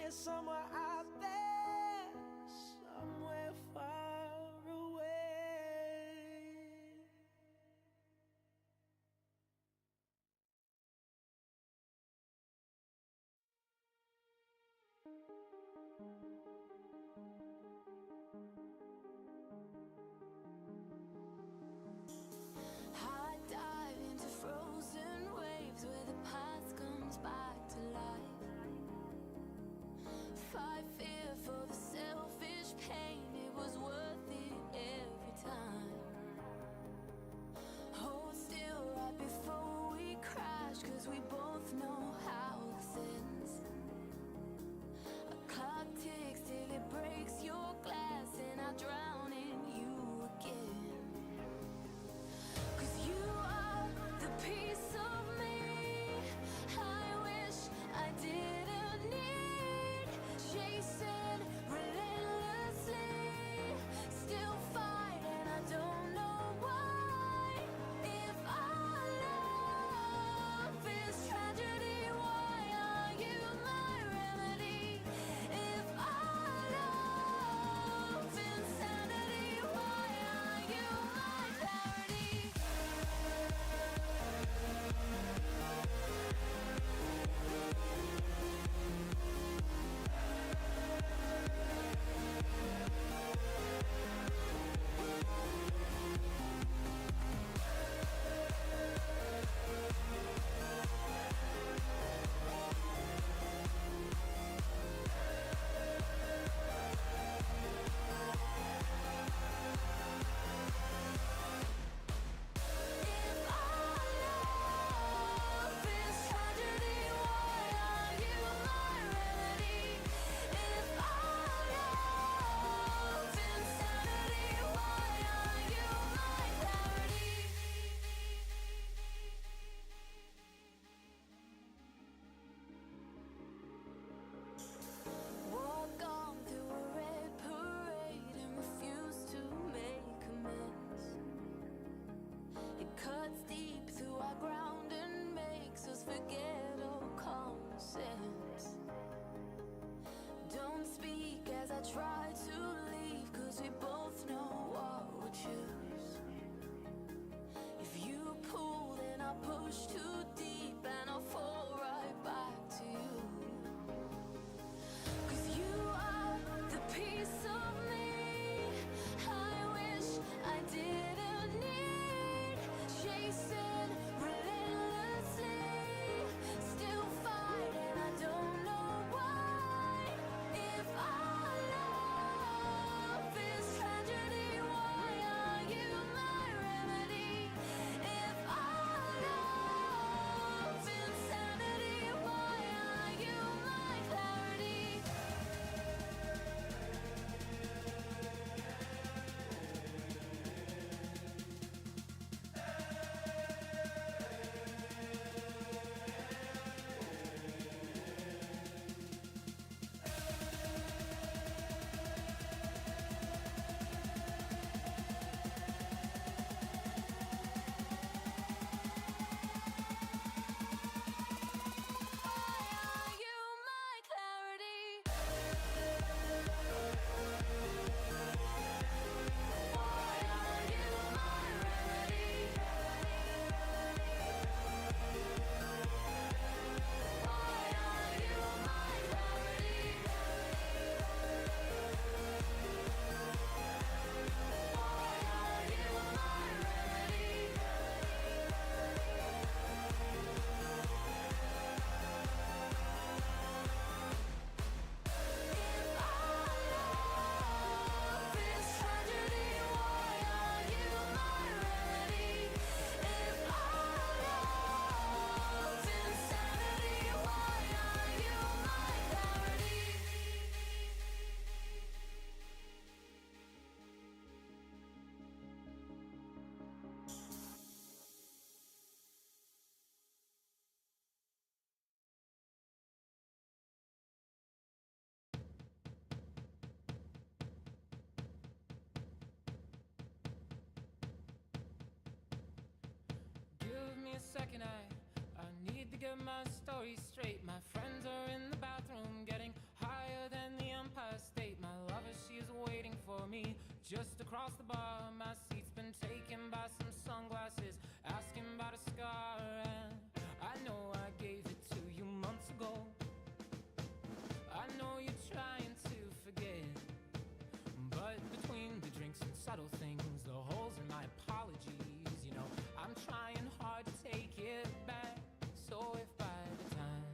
somewhere out there, somewhere far away. High dive into frozen waves where the past comes back to life. Fight fear for the selfish pain, it was worth it every time. Hold still right before we crash, 'cause we both know how this ends. A clock ticks till it breaks your glass, and I drown in you again. 'Cause you are the piece of me I wish I didn't need. Chasing relentlessly, still fight, and I don't know why. If our love is tragedy, why are you my remedy? If our love insanity, why are you my clarity? If our love is tragedy, why are you my remedy? If our love insanity, why are you my clarity? Walk on through a red parade and refuse to make amends. It cuts deep through our ground and makes us forget all common sense. Don't speak as I try to leave, 'cause we both know what we'll choose. If you pull, then I'll push too deep and I'll fall right back to you. 'Cause you are the piece of me I wish I didn't need. Chasing relentlessly, still fight, and I don't know why. If our love is tragedy, why are you my remedy? If our love insanity, why are you my clarity? Why are you my clarity? Why are you my remedy? Why are you my clarity? Why are you my remedy? If our love is tragedy, why are you my remedy? If our love insanity, why are you my clarity? Give me a second, I need to get my story straight. My friends are in the bathroom getting high higher than the Empire State. My lover, she is waiting for me just across the bar. My seat's been taken by some sunglasses, asking about a scar. And I know I gave it to you months ago. I know you're trying to forget, but between the drinks and subtle things, the holes in my apologies, you know, I'm trying hard to take it back. So if by the time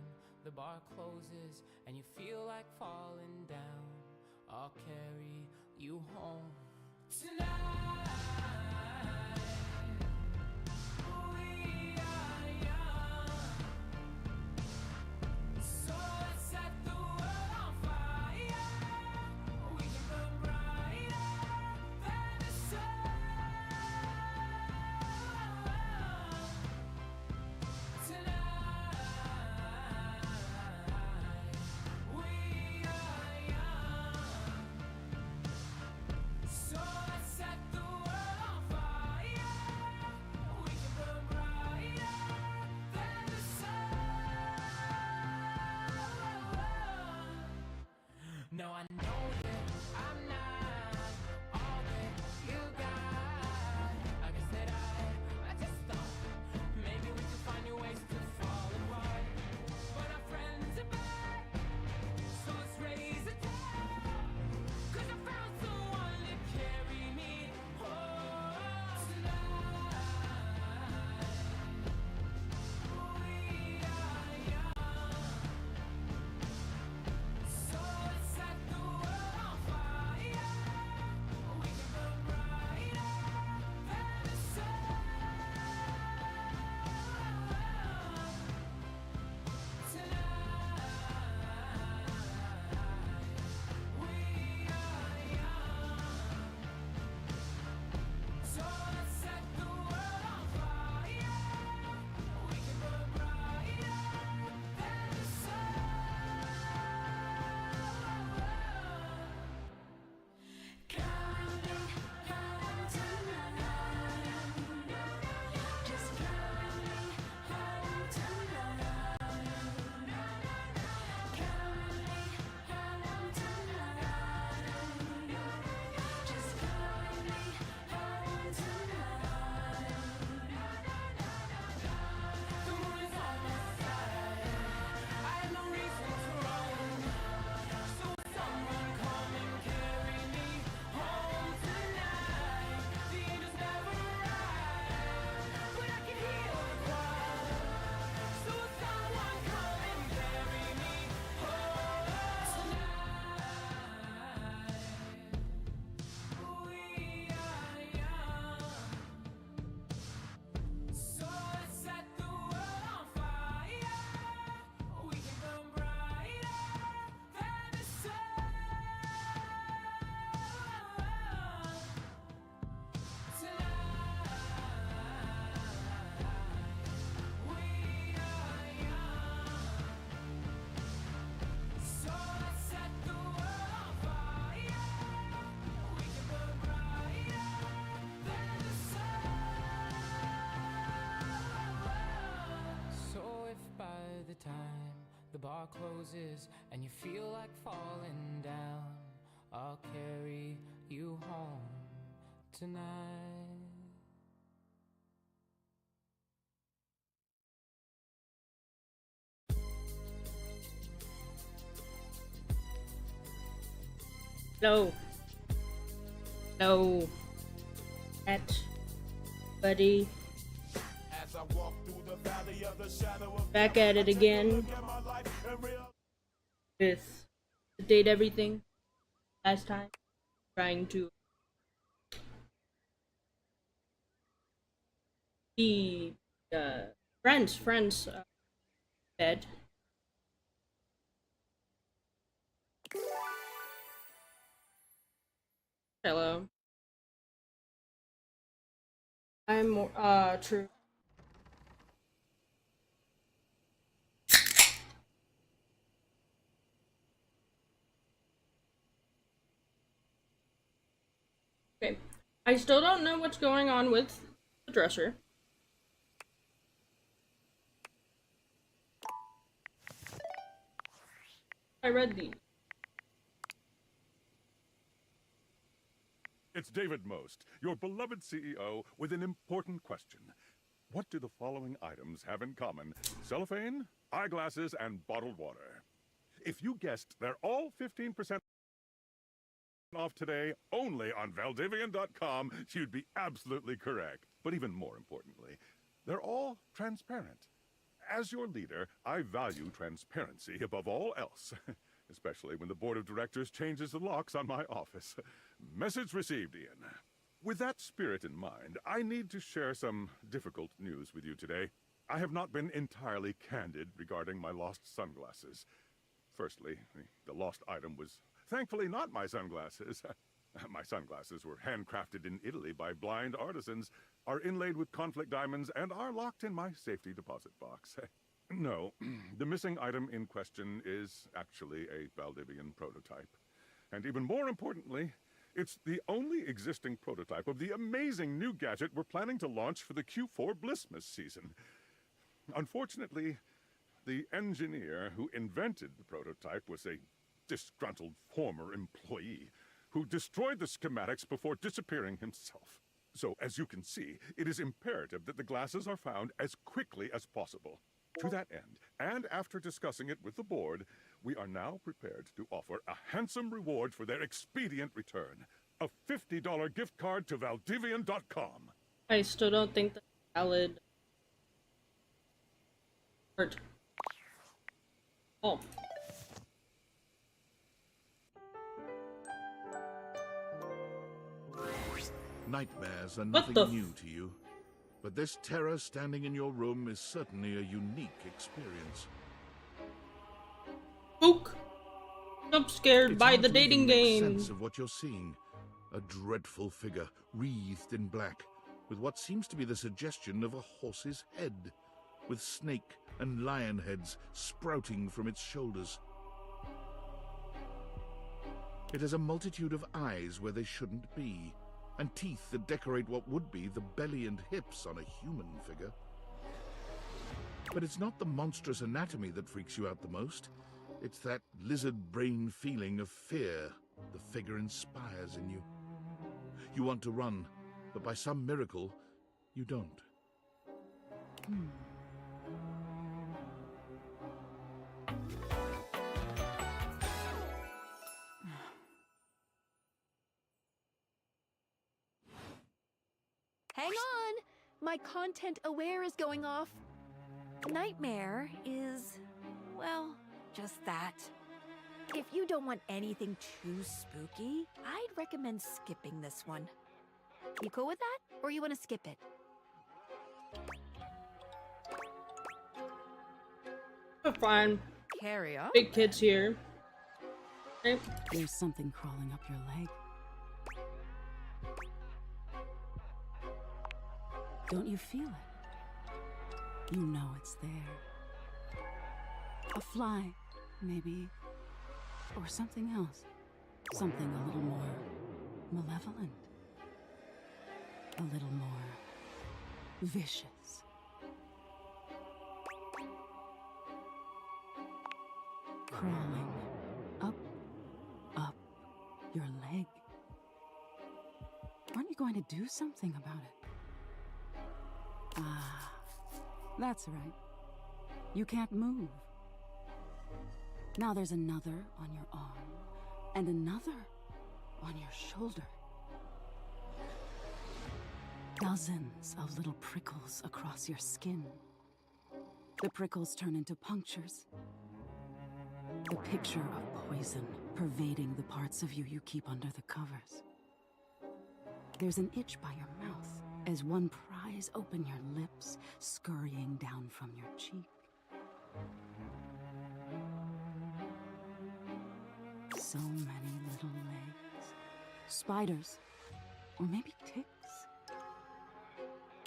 the bar closes and you feel like falling down, I'll carry you home tonight. We are young, so let's set the world on fire. We can burn brighter than the sun tonight. We are young, so let's set the world on fire. We can burn brighter than the sun. No, I know that I'm not all that you got. I guess that I just thought maybe we could find new ways to fall apart. But our friends are back, so let's raise a toast. 'Cause I found someone to carry me home tonight. We are young, so let's set the world on fire. We can burn brighter than the sun tonight. We are young, so let's set the world on fire. We can burn brighter than the sun. Carry me home tonight. Just carry me home tonight. Carry me home tonight. Just carry me home tonight. The moon is on my side. I have no reason to run. So someone come and carry me home tonight. The angels never arrive, but I can hear the choir. So someone come and carry me home tonight. We are young, so let's set the world on fire. We can burn brighter than the sun tonight. We are young, so let's set the world on fire. We can burn brighter than the sun. So if by the time the bar closes and you feel like falling down, I'll carry you home tonight. Hello. Hello. At buddy. As I walk through the valley of the shadow of Back at it again look at my life and real with update everything. Last time, trying to be friends bed. Hello. I'm true. Okay. I still don't know what's going on with the dresser. I read these. It's David Most, your beloved CEO, with an important question. What do the following items have in common? Cellophane, eyeglasses, and bottled water. If you guessed they're all 15% off today only on Valdivian.com, you'd be absolutely correct. But even more importantly, they're all transparent. As your leader, I value transparency above all else, especially when the board of directors changes the locks on my office. Message received, Ian. With that spirit in mind, I need to share some difficult news with you today. I have not been entirely candid regarding my lost sunglasses. Firstly, the lost item was thankfully not my sunglasses. My sunglasses were handcrafted in Italy by blind artisans, are inlaid with conflict diamonds, and are locked in my safety deposit box. No, the missing item in question is actually a Valdivian prototype. And even more importantly, it's the only existing prototype of the amazing new gadget we're planning to launch for the Q4 Blissmas season. Unfortunately, the engineer who invented the prototype was a disgruntled former employee who destroyed the schematics before disappearing himself. So, as you can see, it is imperative that the glasses are found as quickly as possible. To that end, and after discussing it with the board, we are now prepared to offer a handsome reward for their expedient return. A $50 gift card to Valdivian.com. I still don't think that's valid. Hurt. Oh. Nightmares are What nothing the new to you, but this terror standing in your room is certainly a unique experience. Spook! Jump scared It's by hard the to dating even make game. sense of what you're seeing. A dreadful figure, wreathed in black, with what seems to be the suggestion of a horse's head, with snake and lion heads sprouting from its shoulders. It has a multitude of eyes where they shouldn't be, and teeth that decorate what would be the belly and hips on a human figure. But it's not the monstrous anatomy that freaks you out the most. It's that lizard brain feeling of fear the figure inspires in you. You want to run, but by some miracle, you don't. Hang on! My content aware is going off. Nightmare is, well, just that. If you don't want anything too spooky, I'd recommend skipping this one. You cool with that? Or you want to skip it? We're fine. Carry on. Big kids here. Okay. There's something crawling up your leg. Don't you feel it? You know it's there. A fly, maybe. Or something else. Something a little more malevolent. A little more vicious. Crawling up your leg. Aren't you going to do something about it? Ah, that's right. You can't move. Now there's another on your arm, and another on your shoulder. Dozens of little prickles across your skin. The prickles turn into punctures. The picture of poison pervading the parts of you you keep under the covers. There's an itch by your mouth as one pries open your lips, scurrying down from your cheek. So many little legs. Spiders. Or maybe ticks.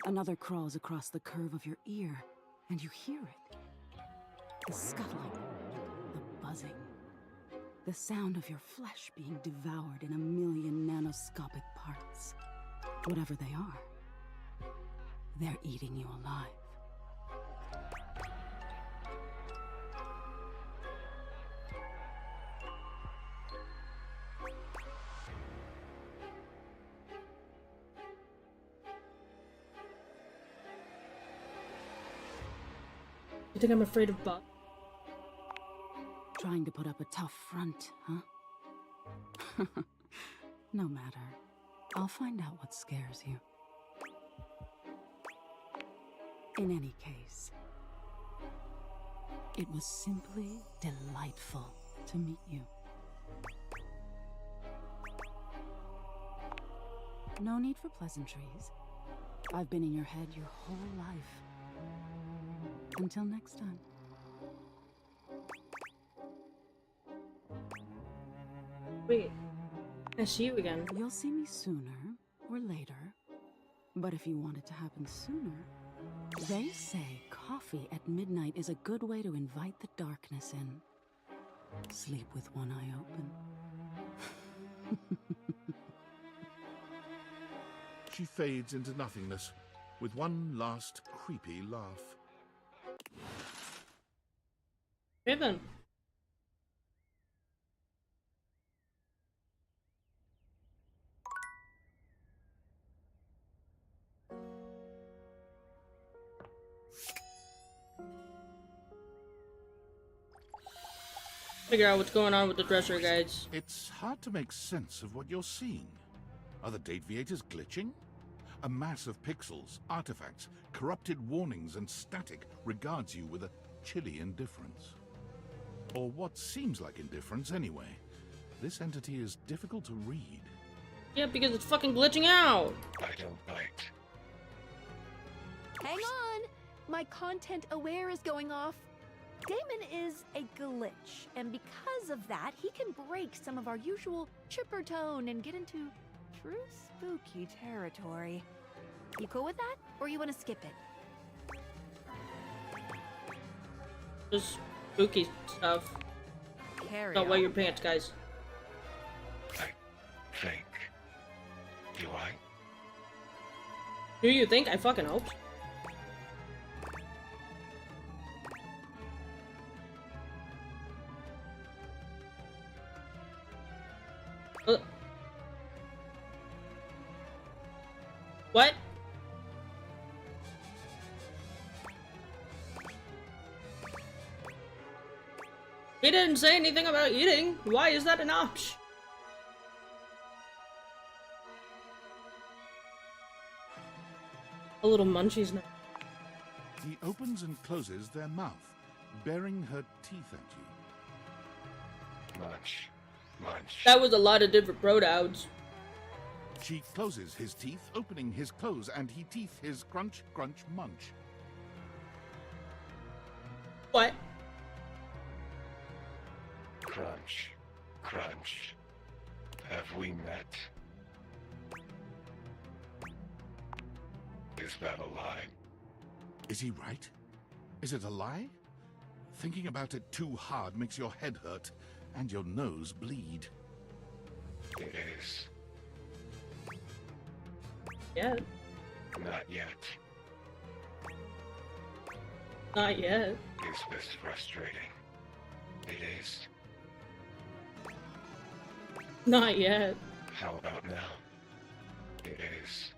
Another crawls across the curve of your ear, and you hear it. The scuttling, the buzzing, the sound of your flesh being devoured in a million nanoscopic parts. Whatever they are, they're eating you alive. You think I'm afraid of bugs? Trying to put up a tough front, huh? No matter. I'll find out what scares you. In any case, it was simply delightful to meet you. No need for pleasantries. I've been in your head your whole life. Until next time. Wait, I see you again. You'll see me sooner or later. But if you want it to happen sooner, they say coffee at midnight is a good way to invite the darkness in. Sleep with one eye open. She fades into nothingness with one last creepy laugh. Okay then. Figure out what's going on with the dresser, guys. It's hard to make sense of what you're seeing. Are the date viators glitching? A mass of pixels, artifacts, corrupted warnings, and static regards you with a chilly indifference. Or what seems like indifference anyway. This entity is difficult to read. Yeah, because it's fucking glitching out. I don't bite. Hang on! My content aware is going off. Damon is a glitch, and because of that, he can break some of our usual chipper tone and get into true spooky territory. You cool with that, or you want to skip it? Just spooky stuff. Carry Don't wear on. your pants, guys. I think. Do I? Do you think? I fucking hope. What? He didn't say anything about eating. Why is that an option? A little munchies now. He opens and closes their mouth, baring her teeth at you. Munch. Munch. That was a lot of different pronouns. She closes his teeth, opening his close, and he teeth his crunch, crunch, munch. What? Crunch. Crunch. Have we met? Is that a lie? Is he right? Is it a lie? Thinking about it too hard makes your head hurt and your nose bleed. It is. Yeah. Not yet. Not yet. Is this frustrating? It is. Not yet. How about now? It is.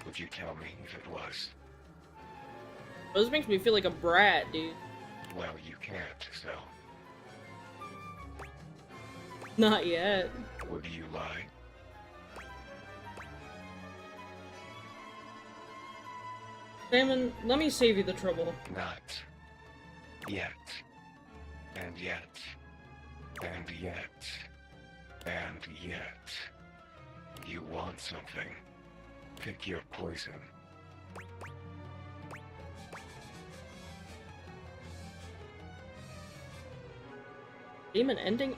Would you tell me if it was? This makes me feel like a brat, dude. Well, you can't, so. Not yet. Would you lie? Damon, let me save you the trouble. Not. Yet. And yet. And yet. And yet. You want something. Pick your poison. Demon ending?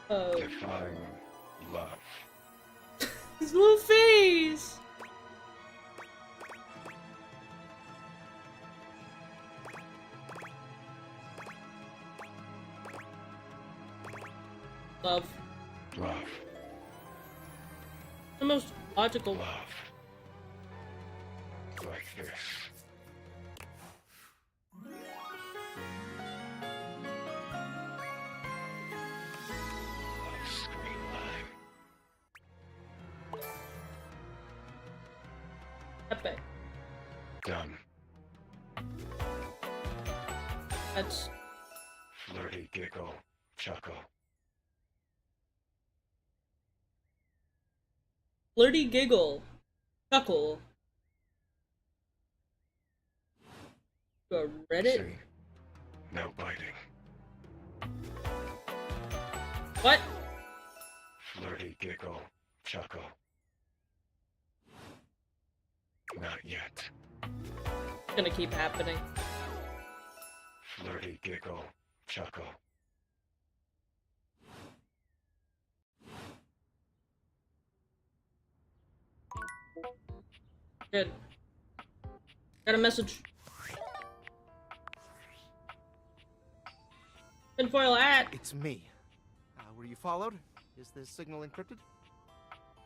Oh. Define love. His little face! Love. Love. The most logical. Love. Like this. Love screen line. Epic. Done. That's Flirty giggle, chuckle. flirty giggle, chuckle. To a Reddit. See? No biting. What? Flirty giggle, chuckle. Not yet. It's gonna keep happening. Flirty giggle, chuckle. Good. Got a message. Tinfoil hat. It's me. Were you followed? Is this signal encrypted?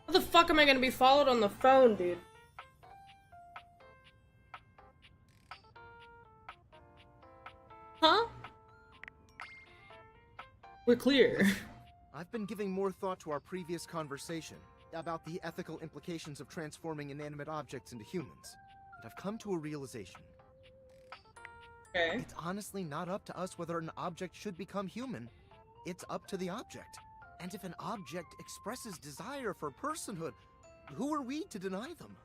How the fuck am I gonna be followed on the phone, dude? Huh? We're clear. I've been giving more thought to our previous conversation about the ethical implications of transforming inanimate objects into humans, and I've come to a realization. Okay. It's honestly not up to us whether an object should become human. It's up to the object. And if an object expresses desire for personhood, who are we to deny them?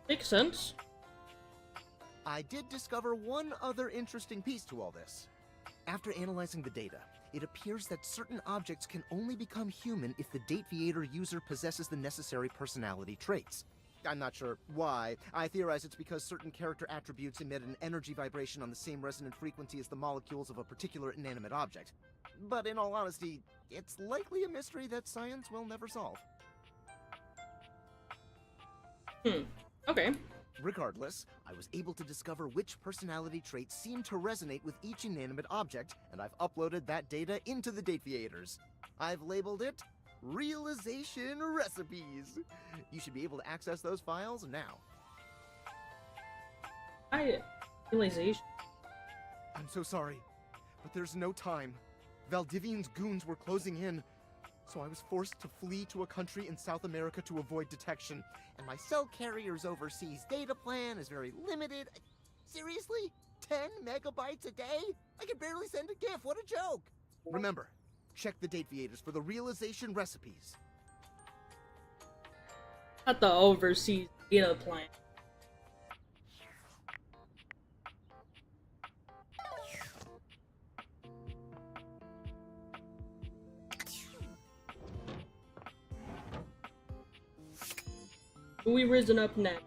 Makes sense. I did discover one other interesting piece to all this. After analyzing the data, it appears that certain objects can only become human if the Dateviator user possesses the necessary personality traits. I'm not sure why. I theorize it's because certain character attributes emit an energy vibration on the same resonant frequency as the molecules of a particular inanimate object. But in all honesty, it's likely a mystery that science will never solve. Okay. Regardless, I was able to discover which personality traits seem to resonate with each inanimate object, and I've uploaded that data into the Dateviators. I've labeled it Realization Recipes. You should be able to access those files now. Realization. I'm so sorry, but there's no time. Valdivian's goons were closing in, so I was forced to flee to a country in South America to avoid detection. And my cell carrier's overseas data plan is very limited. Seriously? 10 megabytes a day? I can barely send a GIF, what a joke! Remember, check the Dateviators for the Realization Recipes. Not the overseas data plan. Who we risen up next?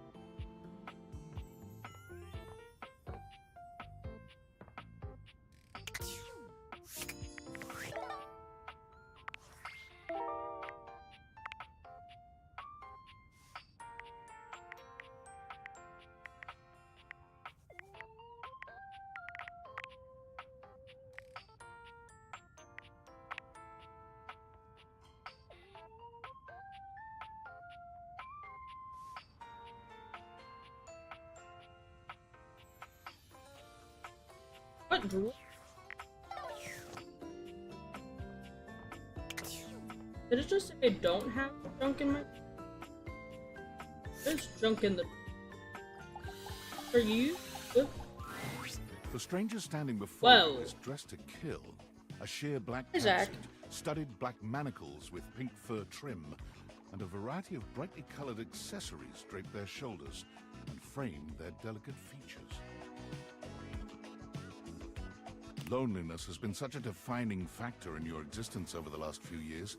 What drawer? Did it just say I don't have junk in my... There's junk in the... Are you? The stranger standing before you Whoa. is dressed to kill. A sheer black Hey, Zach. catsuit, studded black manacles with pink fur trim, and a variety of brightly colored accessories drape their shoulders and frame their delicate features. Loneliness has been such a defining factor in your existence over the last few years,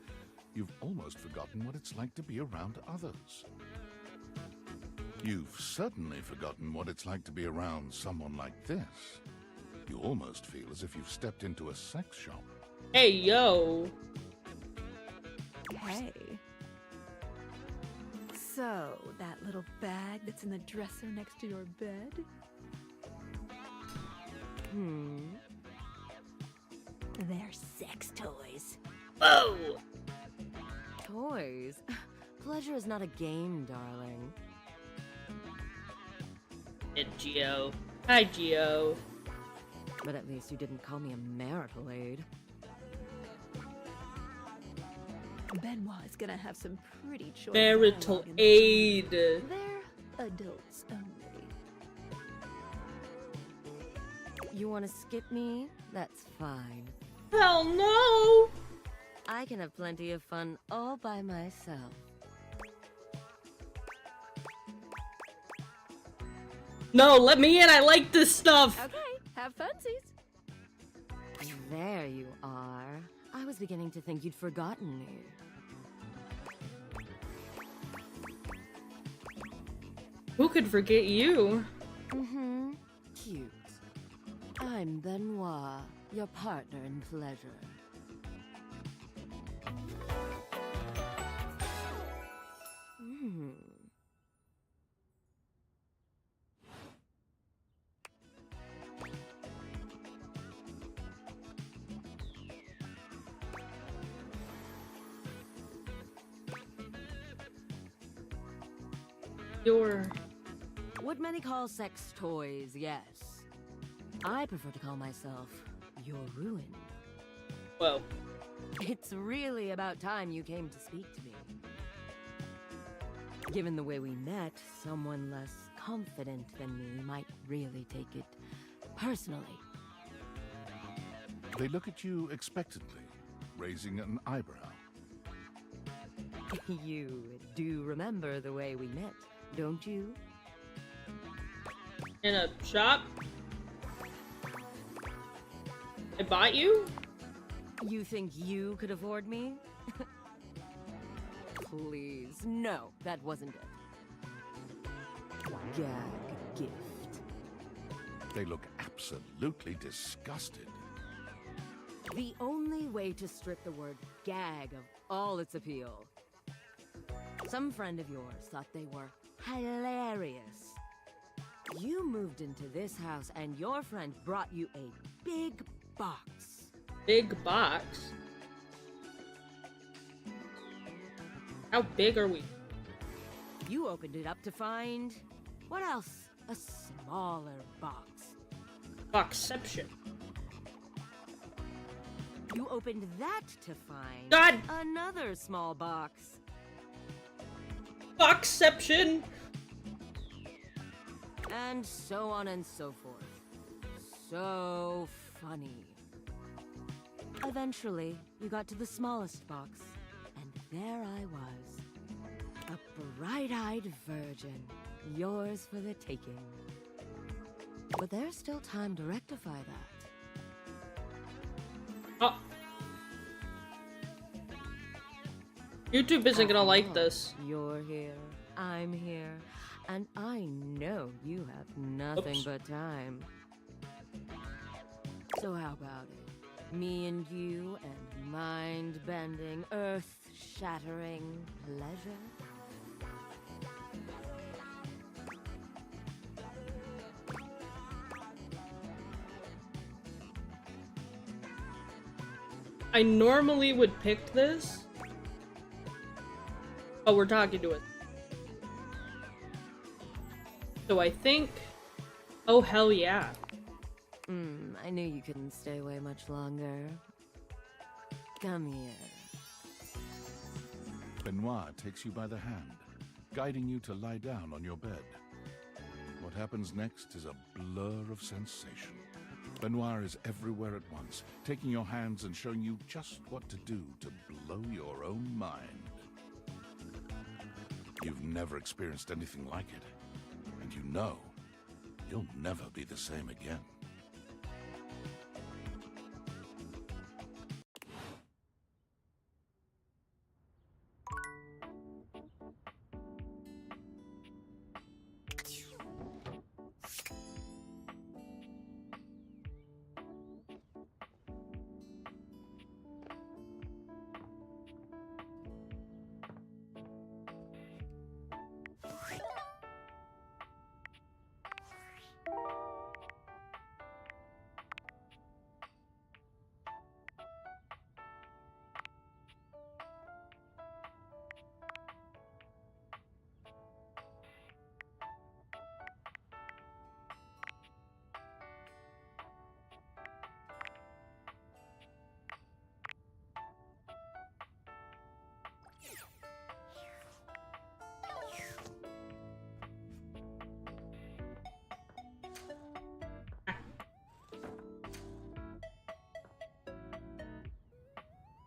you've almost forgotten what it's like to be around others. You've certainly forgotten what it's like to be around someone like this. You almost feel as if you've stepped into a sex shop. Hey, yo. Hey. So, that little bag that's in the dresser next to your bed? They're sex toys. Whoa! Toys? Pleasure is not a game, darling. Hey, Geo. Hi, Geo. But at least you didn't call me a marital aid. Benoit is gonna have some pretty choice Marital dialogue in this aid. one. They're adults only. You want to skip me? That's fine. Hell no! I can have plenty of fun all by myself. No, let me in. I like this stuff. Okay, have funsies. There you are. I was beginning to think you'd forgotten me. Who could forget you? Mm-hmm. Cute. I'm Benoit, your partner in pleasure. Hmm. What many call sex toys, yes. I prefer to call myself your ruin. Well, It's really about time you came to speak to me. Given the way we met, someone less confident than me might really take it personally. They look at you expectantly, raising an eyebrow. You do remember the way we met, don't you? in a shop? I bought you? You think you could afford me? Please, no, that wasn't it. Gag gift. They look absolutely disgusted. The only way to strip the word gag of all its appeal. Some friend of yours thought they were hilarious. You moved into this house and your friend brought you a big box. Big box? How big are we? You opened it up to find... what else? A smaller box. Boxception. You opened that to find... God! another small box. Boxception! And so on and so forth. So funny. Eventually, you got to the smallest box, and there I was. A bright-eyed virgin, yours for the taking. But there's still time to rectify that. Oh. YouTube isn't gonna like this. You're here, I'm here, and I know you have nothing Oops. but time. So how about it? Me and you and mind-bending, earth-shattering pleasure? I normally would pick this. Oh, we're talking to it. So I think... oh, hell yeah. I knew you couldn't stay away much longer. Come here. Benoit takes you by the hand, guiding you to lie down on your bed. What happens next is a blur of sensation. Benoit is everywhere at once, taking your hands and showing you just what to do to blow your own mind. You've never experienced anything like it, and you know you'll never be the same again.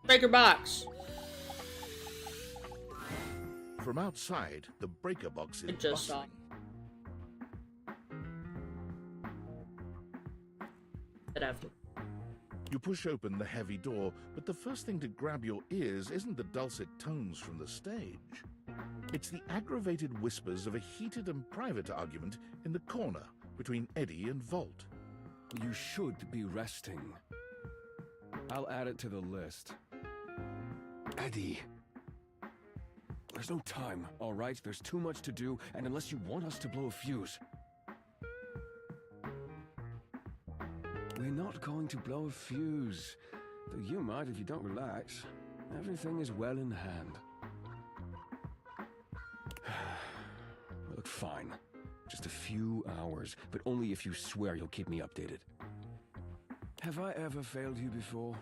Breaker box. From outside, the breaker box is I just saw. bustling. That after. You push open the heavy door, but the first thing to grab your ears isn't the dulcet tones from the stage. It's the aggravated whispers of a heated and private argument in the corner between Eddie and Volt. You should be resting. I'll add it to the list. Eddie. There's no time, all right? There's too much to do, and unless you want us to blow a fuse... We're not going to blow a fuse. Though you might if you don't relax. Everything is well in hand. Look, fine. Just a few hours, but only if you swear you'll keep me updated. Have I ever failed you before?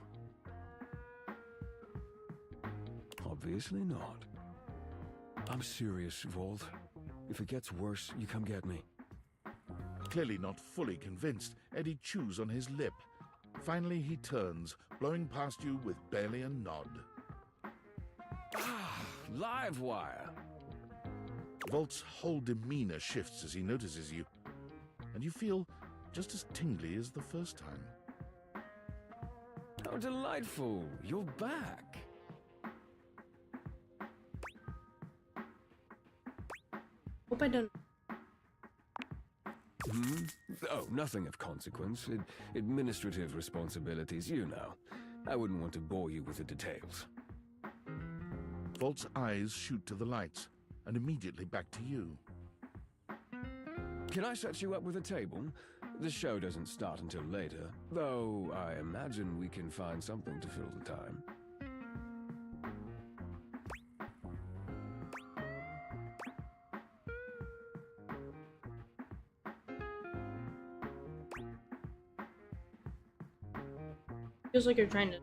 Obviously not. I'm serious, Volt. If it gets worse, you come get me. Clearly not fully convinced, Eddie chews on his lip. Finally, he turns, blowing past you with barely a nod. Ah, live wire. Volt's whole demeanor shifts as he notices you, and you feel just as tingly as the first time. How delightful. You're back. Hope I don't. Hmm? Oh, nothing of consequence. Administrative responsibilities, you know. I wouldn't want to bore you with the details. Volt's eyes shoot to the lights, and immediately back to you. Can I set you up with a table? The show doesn't start until later, though I imagine we can find something to fill the time. Feels like you're trying to...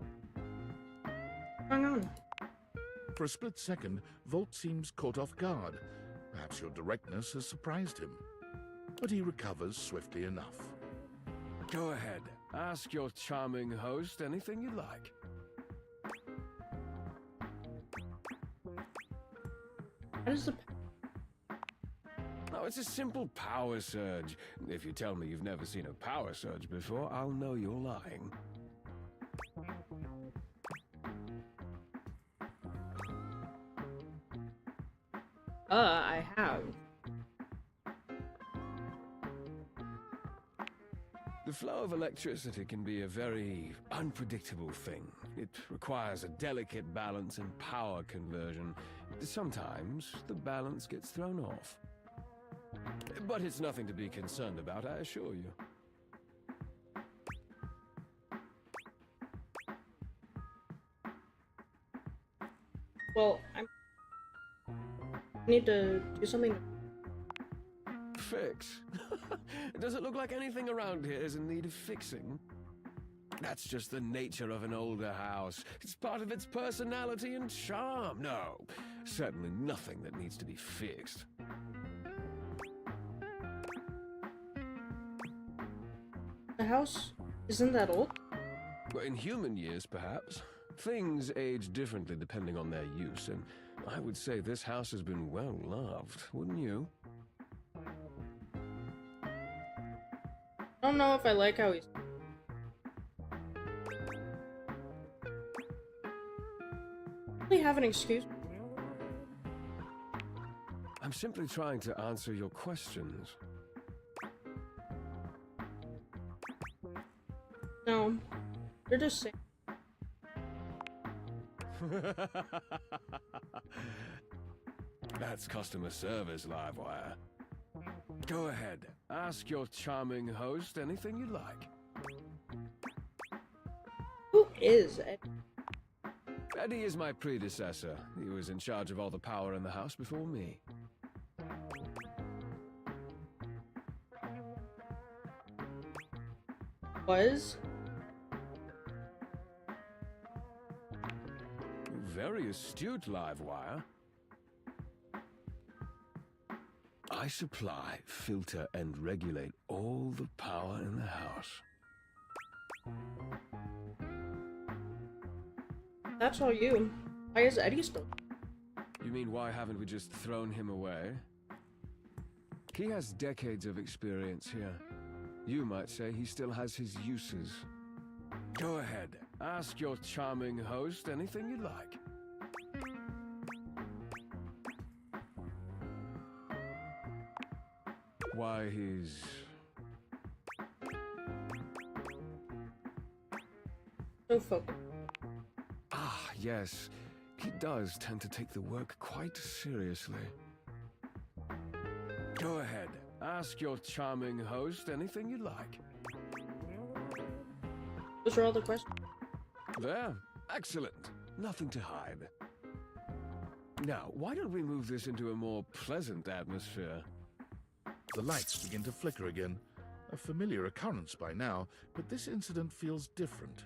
Hang on. For a split second, Volt seems caught off guard. Perhaps your directness has surprised him. But he recovers swiftly enough. Go ahead. Ask your charming host anything you like. How does the... Oh, it's a simple power surge. If you tell me you've never seen a power surge before, I'll know you're lying. I have. The flow of electricity can be a very unpredictable thing. It requires a delicate balance and power conversion. Sometimes the balance gets thrown off. But it's nothing to be concerned about, I assure you. Well, I need to do something. Fix? Does it look like anything around here is in need of fixing? That's just the nature of an older house. It's part of its personality and charm. No, certainly nothing that needs to be fixed. The house isn't that old? Well, in human years, perhaps. Things age differently depending on their use, and I would say this house has been well loved, wouldn't you? I don't know if I like how he's... I really have an excuse. I'm simply trying to answer your questions. No, you're just saying. That's customer service, Livewire. Go ahead. Ask your charming host anything you like. Who is Eddie? Eddie is my predecessor. He was in charge of all the power in the house before me. Was? Very astute, Livewire. I supply, filter, and regulate all the power in the house. That's all you. Why is Eddie still? You mean why haven't we just thrown him away? He has decades of experience here. You might say he still has his uses. Go ahead, ask your charming host anything you'd like. Why he's... So focused. Ah, yes. He does tend to take the work quite seriously. Go ahead, ask your charming host anything you'd like. Those are all the questions. There. Excellent. Nothing to hide. Now, why don't we move this into a more pleasant atmosphere? The lights begin to flicker again. A familiar occurrence by now, but this incident feels different.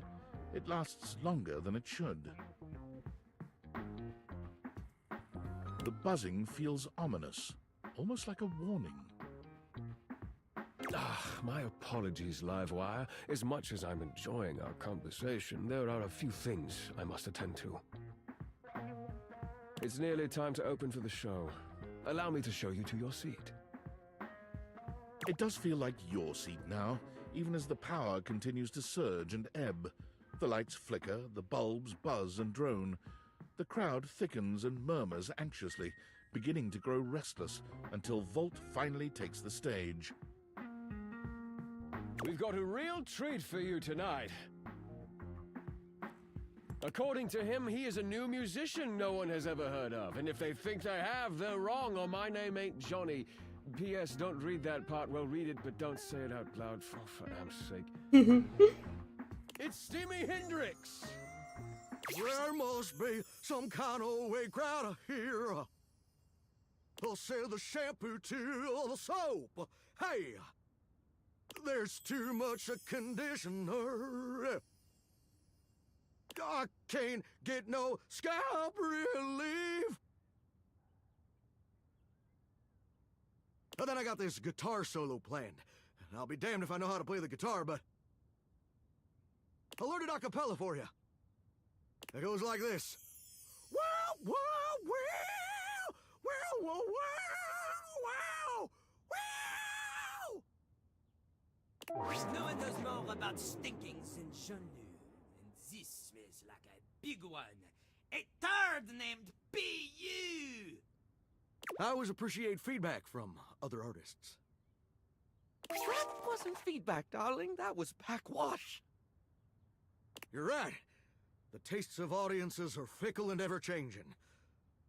It lasts longer than it should. The buzzing feels ominous, almost like a warning. My apologies, Livewire. As much as I'm enjoying our conversation, there are a few things I must attend to. It's nearly time to open for the show. Allow me to show you to your seat. It does feel like your seat now, even as the power continues to surge and ebb. The lights flicker, the bulbs buzz and drone. The crowd thickens and murmurs anxiously, beginning to grow restless, until Volt finally takes the stage. We've got a real treat for you tonight. According to him, he is a new musician no one has ever heard of. And if they think they have, they're wrong, or my name ain't Johnny. P.S. Don't read that part. Well, read it, but don't say it out loud, for damn sake. It's Steamy Hendrix! There must be some kind of way crowd here. They'll sell the shampoo to the soap. Hey, there's too much a conditioner. I can't get no scalp relief. And then I got this guitar solo planned. And I'll be damned if I know how to play the guitar, but I'll learn it a cappella for you. It goes like this. Wow, wow, wow, wow, wow, wow, wow. No one knows more about stinking than Jean-Loup, and this smells like a big one. A turd named P.U. I always appreciate feedback from other artists. That wasn't feedback, darling. That was backwash. You're right. The tastes of audiences are fickle and ever-changing.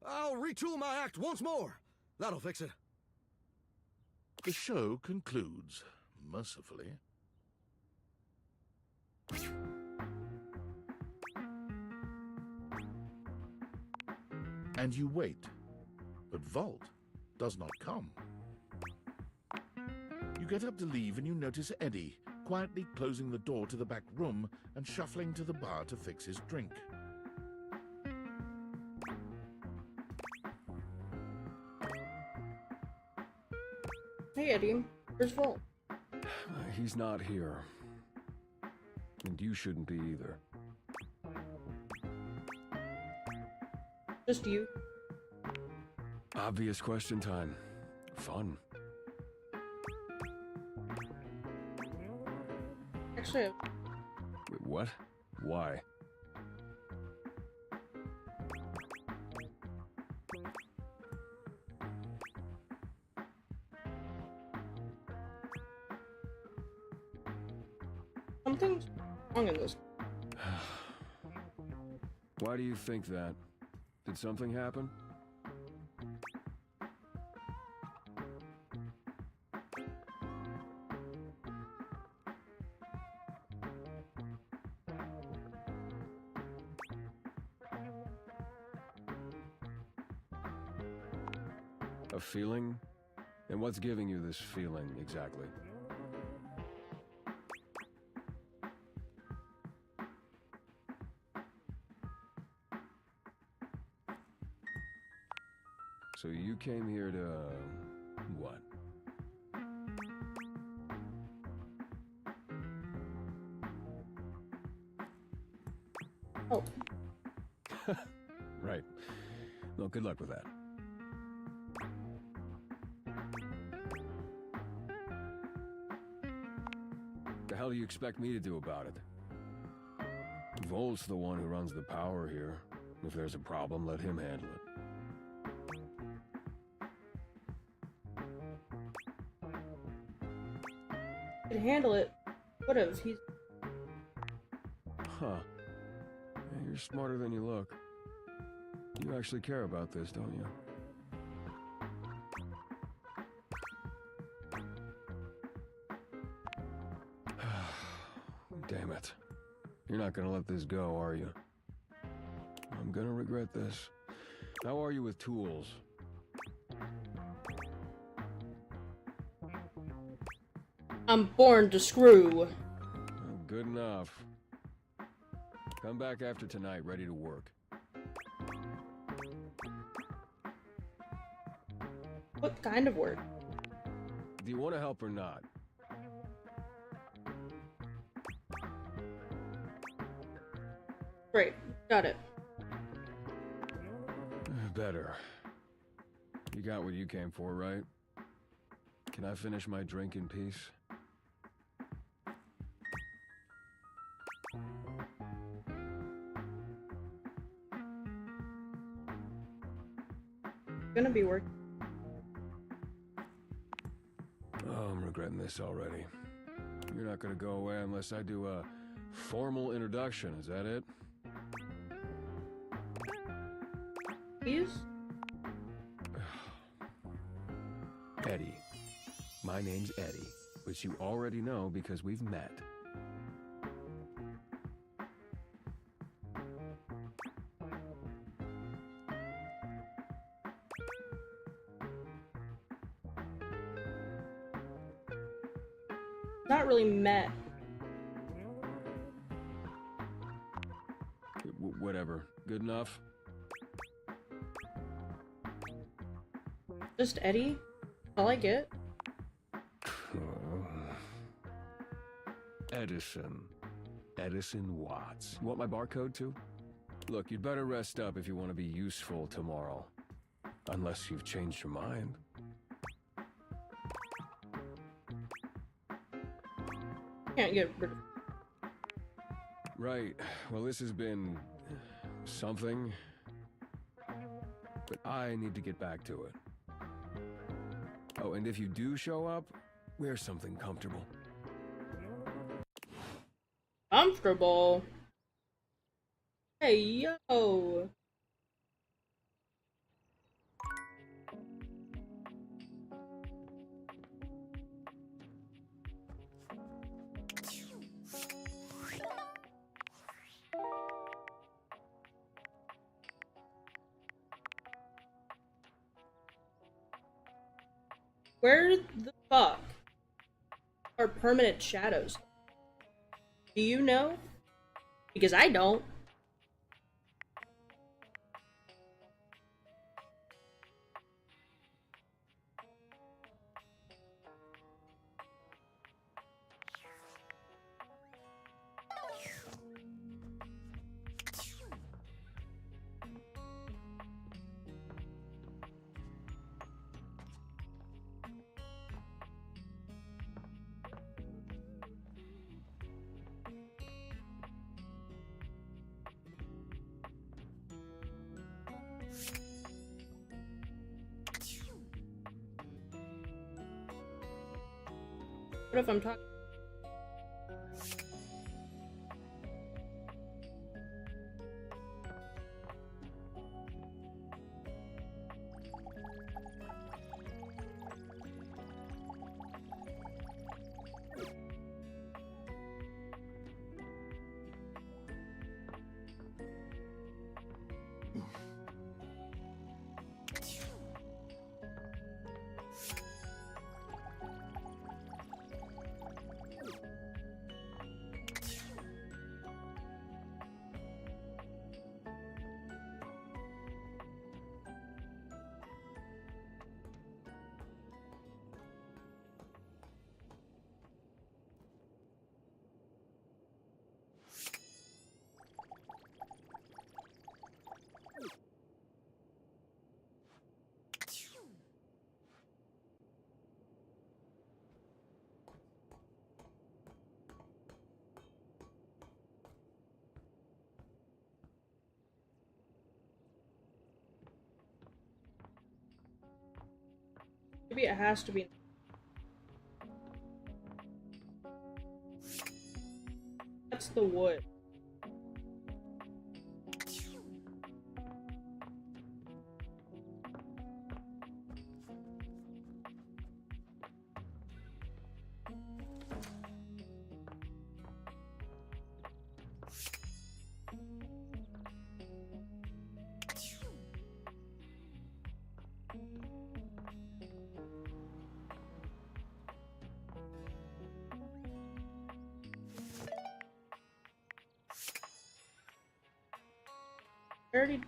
I'll retool my act once more. That'll fix it. The show concludes, mercifully. And you wait, but Volt does not come. You get up to leave and you notice Eddie, quietly closing the door to the back room and shuffling to the bar to fix his drink. Hey Eddie, where's Volt? He's not here. And you shouldn't be either. Just you? Obvious question time. Fun. Actually, Wait, what? Why? something's wrong in this. Why do you think that? Did something happen? A feeling? And what's giving you this feeling, exactly? So you came here to... what? Oh. Right. Well, good luck with that. The hell do you expect me to do about it? Volt's the one who runs the power here. If there's a problem, let him handle it. Could handle it. Would've. He's. Huh. Yeah, you're smarter than you look. You actually care about this, don't you? Damn it. You're not gonna let this go, are you? I'm gonna regret this. How are you with tools? I'm born to screw. Well, good enough. Come back after tonight, ready to work. What kind of work? Do you want to help or not? Great. Got it. Better. You got what you came for, right? Can I finish my drink in peace? Gonna be working. Oh, I'm regretting this already. You're not gonna go away unless I do a formal introduction, is that it? Please? Eddie. My name's Eddie, which you already know because we've met. Not really met. Whatever. Good enough? Just Eddie? All I get? Edison. Edison Watts. You want my barcode too? Look, you'd better rest up if you want to be useful tomorrow. Unless you've changed your mind. Can't get rid of. Right. Well, this has been something. But I need to get back to it. Oh, and if you do show up, wear something comfortable. Comfortable? Hey, yo! Where the fuck are permanent shadows? Do you know? Because I don't. What if I'm talking? Maybe it has to be. That's the wood. I already.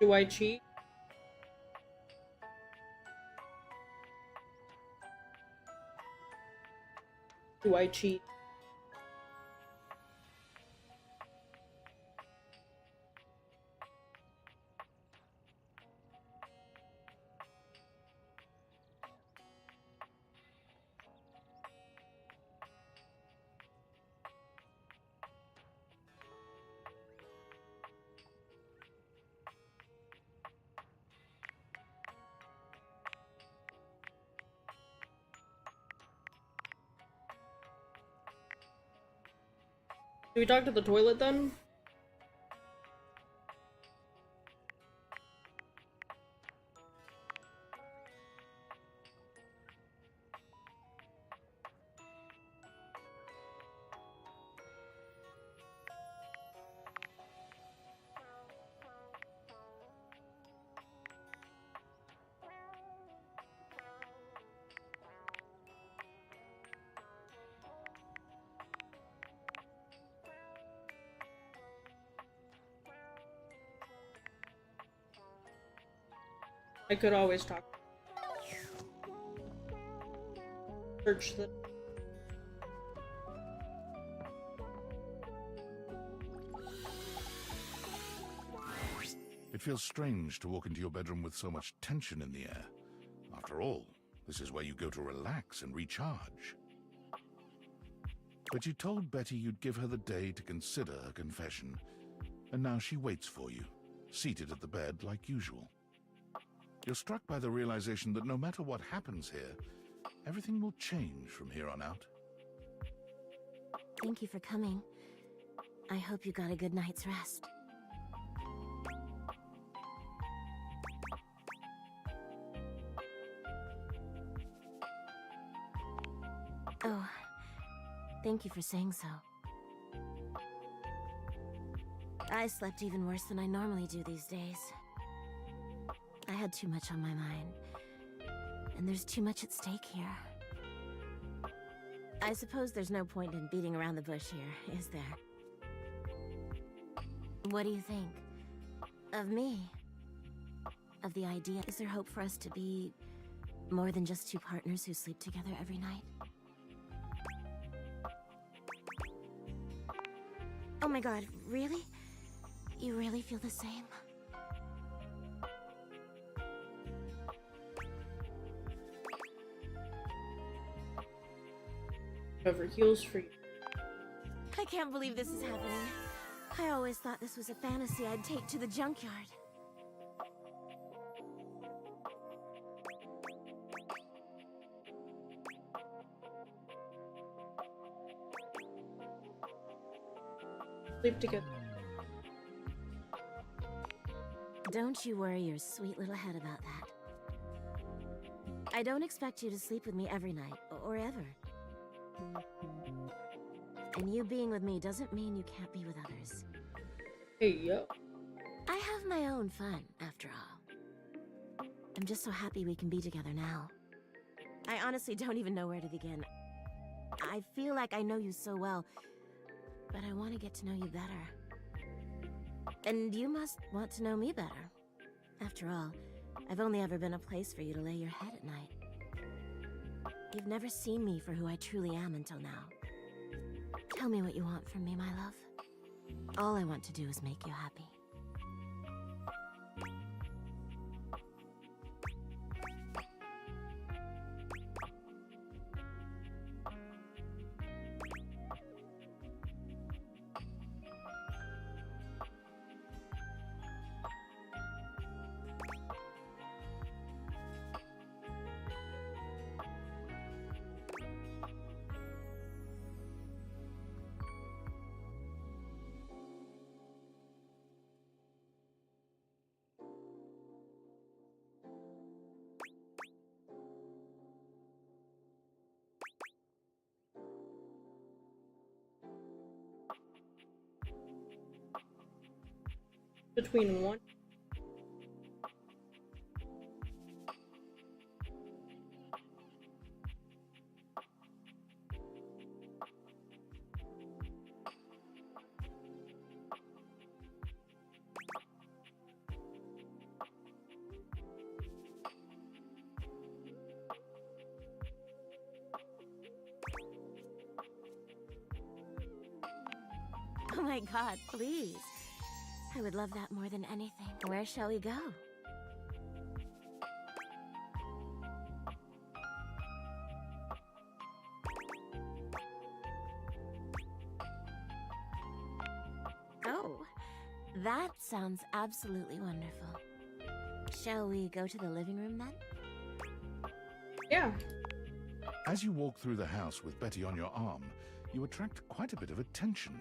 Do I cheat? Do I cheat? Do we talk to the toilet then? I could always talk. Search the. It feels strange to walk into your bedroom with so much tension in the air. After all, this is where you go to relax and recharge. But you told Betty you'd give her the day to consider her confession, and now she waits for you, seated at the bed like usual. You're struck by the realization that no matter what happens here, everything will change from here on out. Thank you for coming. I hope you got a good night's rest. Oh, thank you for saying so. I slept even worse than I normally do these days. I had too much on my mind, and there's too much at stake here. I suppose there's no point in beating around the bush here, is there? What do you think? Of me? Of the idea? Is there hope for us to be more than just two partners who sleep together every night? Oh my god, really? You really feel the same? Whoever heals for you. I can't believe this is happening. I always thought this was a fantasy I'd take to the junkyard. Sleep together. Don't you worry your sweet little head about that. I don't expect you to sleep with me every night, or ever. And you being with me doesn't mean you can't be with others. Hey, yo. I have my own fun, after all. I'm just so happy we can be together now. I honestly don't even know where to begin. I feel like I know you so well, but I want to get to know you better. And you must want to know me better. After all, I've only ever been a place for you to lay your head at night. You've never seen me for who I truly am until now. Tell me what you want from me, my love. All I want to do is make you happy. Between one. Oh my god, please. I would love that more than anything. Where shall we go? Oh, that sounds absolutely wonderful. Shall we go to the living room then? Yeah. As you walk through the house with Betty on your arm, you attract quite a bit of attention.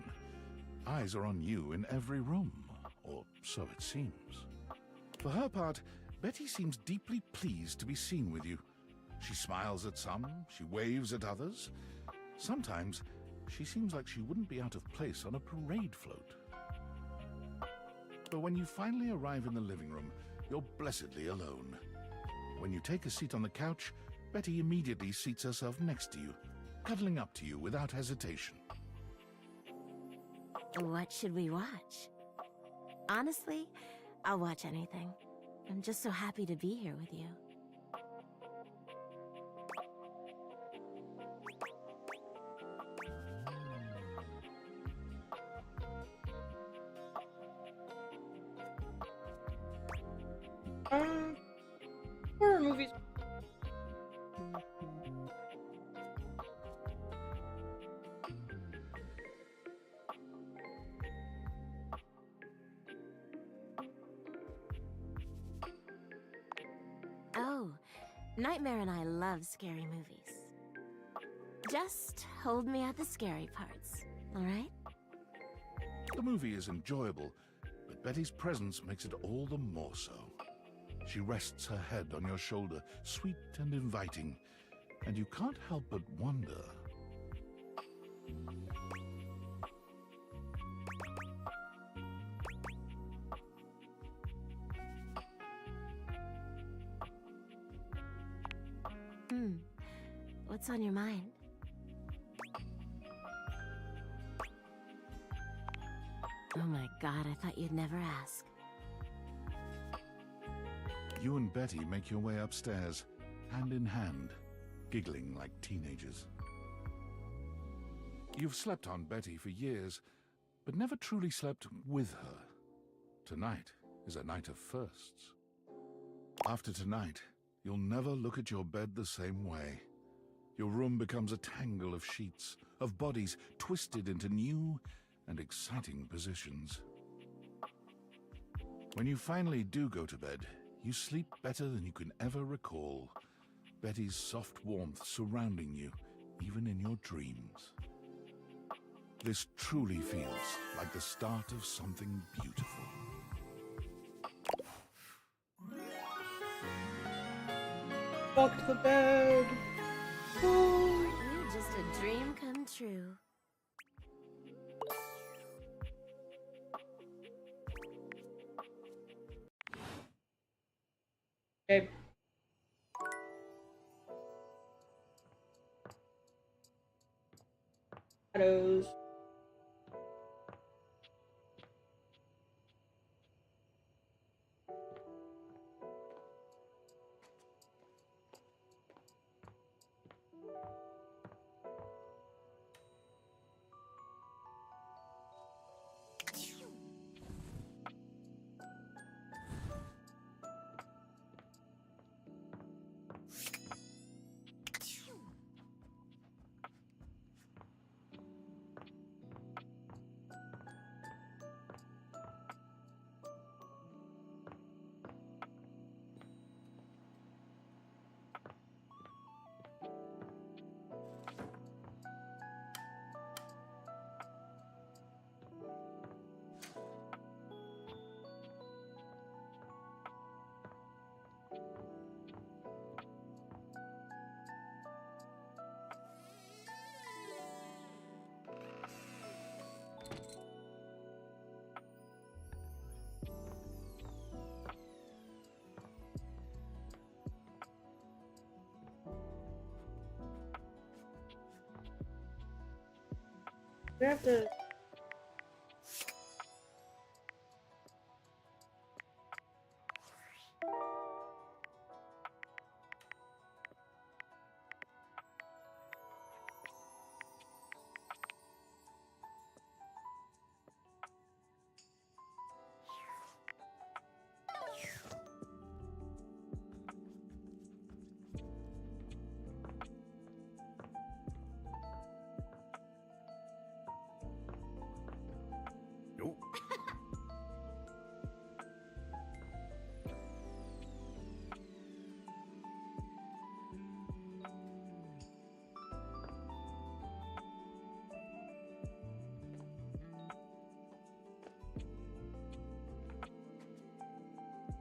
Eyes are on you in every room, or so it seems. For her part, Betty seems deeply pleased to be seen with you. She smiles at some, she waves at others. Sometimes, she seems like she wouldn't be out of place on a parade float. But when you finally arrive in the living room, you're blessedly alone. When you take a seat on the couch, Betty immediately seats herself next to you, cuddling up to you without hesitation. What should we watch? Honestly, I'll watch anything. I'm just so happy to be here with you. Horror movies. Oh, Nightmare and I love scary movies. Just hold me at the scary parts, alright? The movie is enjoyable, but Betty's presence makes it all the more so. She rests her head on your shoulder, sweet and inviting, and you can't help but wonder. What's on your mind? Oh my god, I thought you'd never ask. You and Betty make your way upstairs, hand in hand, giggling like teenagers. You've slept on Betty for years, but never truly slept with her. Tonight is a night of firsts. After tonight, you'll never look at your bed the same way. Your room becomes a tangle of sheets, of bodies twisted into new and exciting positions. When you finally do go to bed, you sleep better than you can ever recall. Betty's soft warmth surrounding you, even in your dreams. This truly feels like the start of something beautiful. Fuck the bed. You're just a dream come true. Okay. Shadows. We have to. Nope.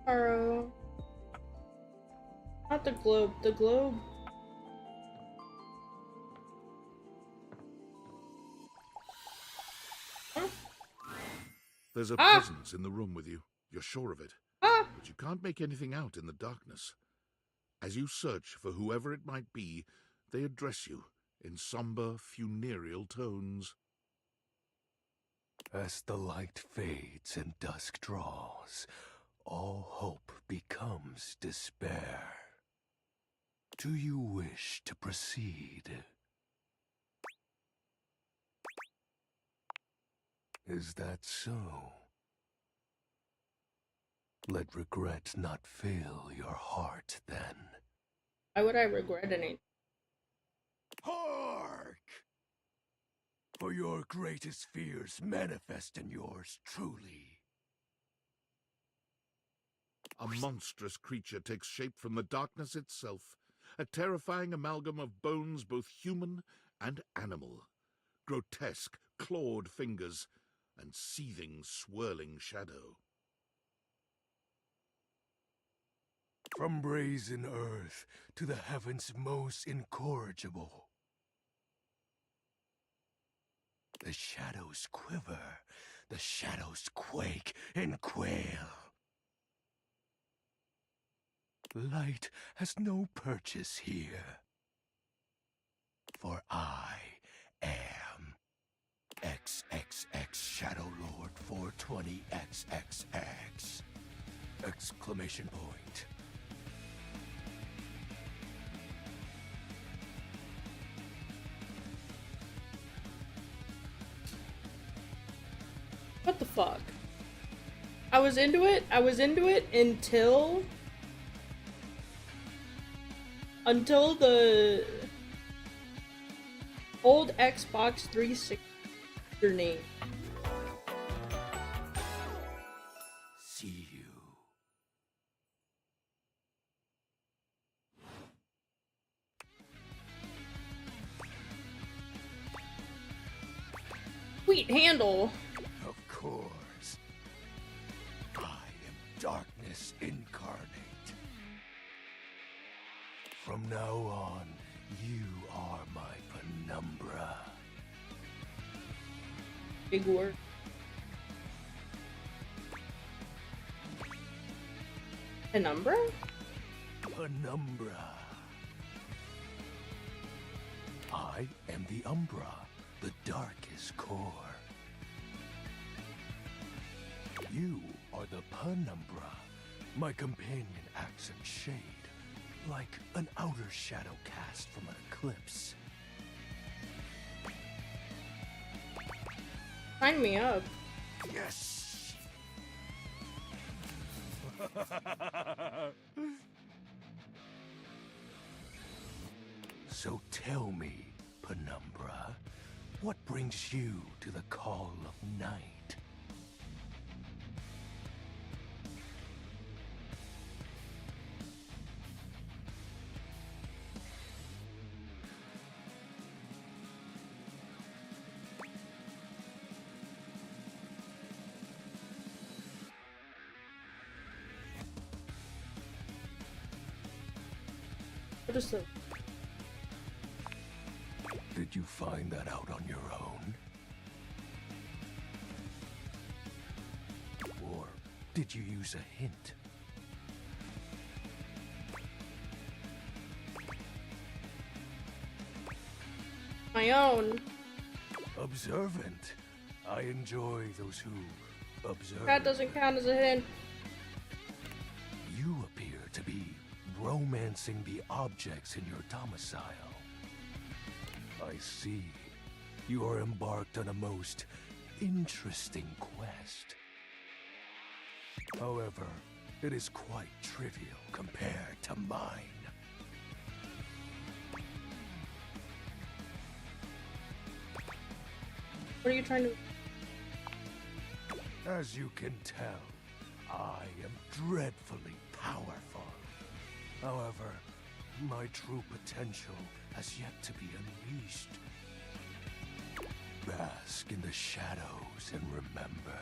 Arrow. Not the globe. The globe. Huh? There's a presence in the room with you. You're sure of it. But you can't make anything out in the darkness. As you search for whoever it might be, they address you in somber, funereal tones. As the light fades and dusk draws, all hope becomes despair. Do you wish to proceed? Is that so? Let regret not fill your heart then. Why would I regret anything? Hark! For your greatest fears manifest in yours truly. A monstrous creature takes shape from the darkness itself, a terrifying amalgam of bones both human and animal, grotesque, clawed fingers, and seething, swirling shadow. From brazen earth to the heavens most incorrigible, the shadows quiver, the shadows quake and quail. Light has no purchase here, for I am XXX Shadow Lord 420XXX! Exclamation point. What the fuck? I was into it until the old Xbox 360 name. See you. Sweet handle. Of course. I am darkness incarnate. From now on, you are my penumbra. Big word. Penumbra? Penumbra. I am the Umbra, the darkest core. You are the Penumbra. My companion acts in shade, like an outer shadow cast from an eclipse. Sign me up. Yes! So tell me, Penumbra, what brings you to the call of night? What is the... Did you find that out on your own? Or did you use a hint? My own. Observant. I enjoy those who observe. That doesn't count as a hint. You appear to be romancing the objects in your domicile. I see. You are embarked on a most interesting quest. However, it is quite trivial compared to mine. What are you trying to... As you can tell, I am dreadfully powerful. However, my true potential has yet to be unleashed. Bask in the shadows and remember.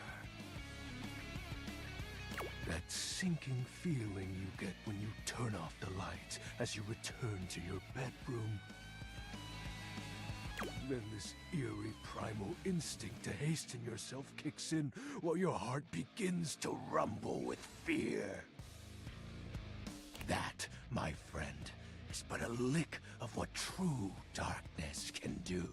That sinking feeling you get when you turn off the lights as you return to your bedroom. Then this eerie primal instinct to hasten yourself kicks in while your heart begins to rumble with fear. That, my friend, is but a lick of what true darkness can do.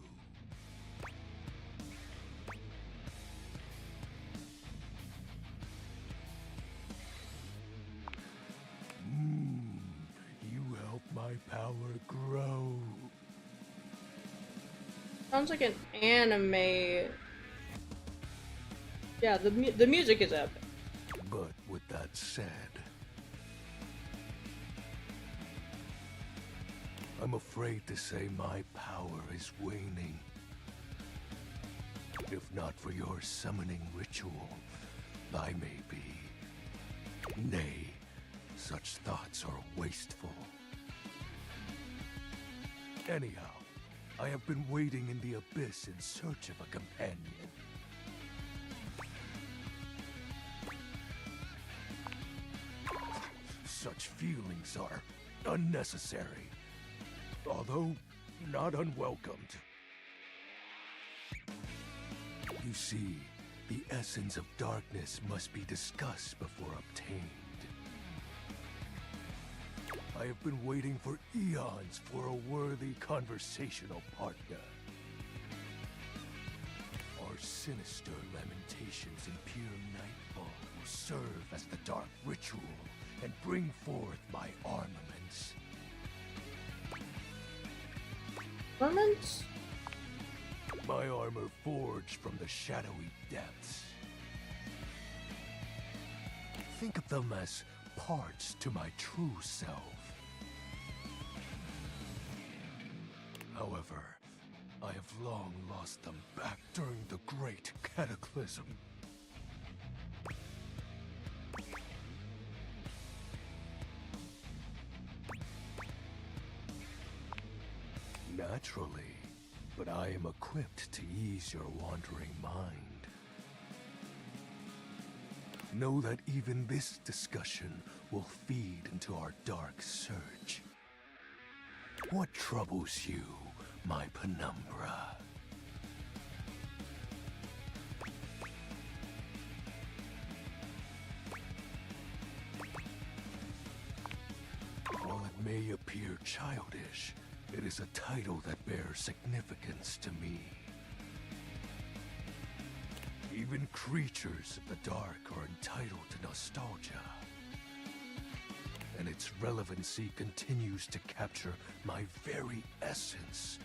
You help my power grow. Sounds like an anime. Yeah, the music is epic. But with that said, I'm afraid to say my power is waning. If not for your summoning ritual, I may be. Nay, such thoughts are wasteful. Anyhow, I have been waiting in the abyss in search of a companion. Such feelings are unnecessary, although not unwelcomed. You see, the essence of darkness must be discussed before obtained. I have been waiting for eons for a worthy conversational partner. Our sinister lamentations in pure nightfall will serve as the dark ritual and bring forth my armaments. Armaments? My armor forged from the shadowy depths. Think of them as parts to my true self. However, I have long lost them back during the Great Cataclysm. Naturally, but I am equipped to ease your wandering mind. Know that even this discussion will feed into our dark search. What troubles you, my penumbra? All may appear childish, it is a title that bears significance to me. Even creatures of the dark are entitled to nostalgia. And its relevancy continues to capture my very essence.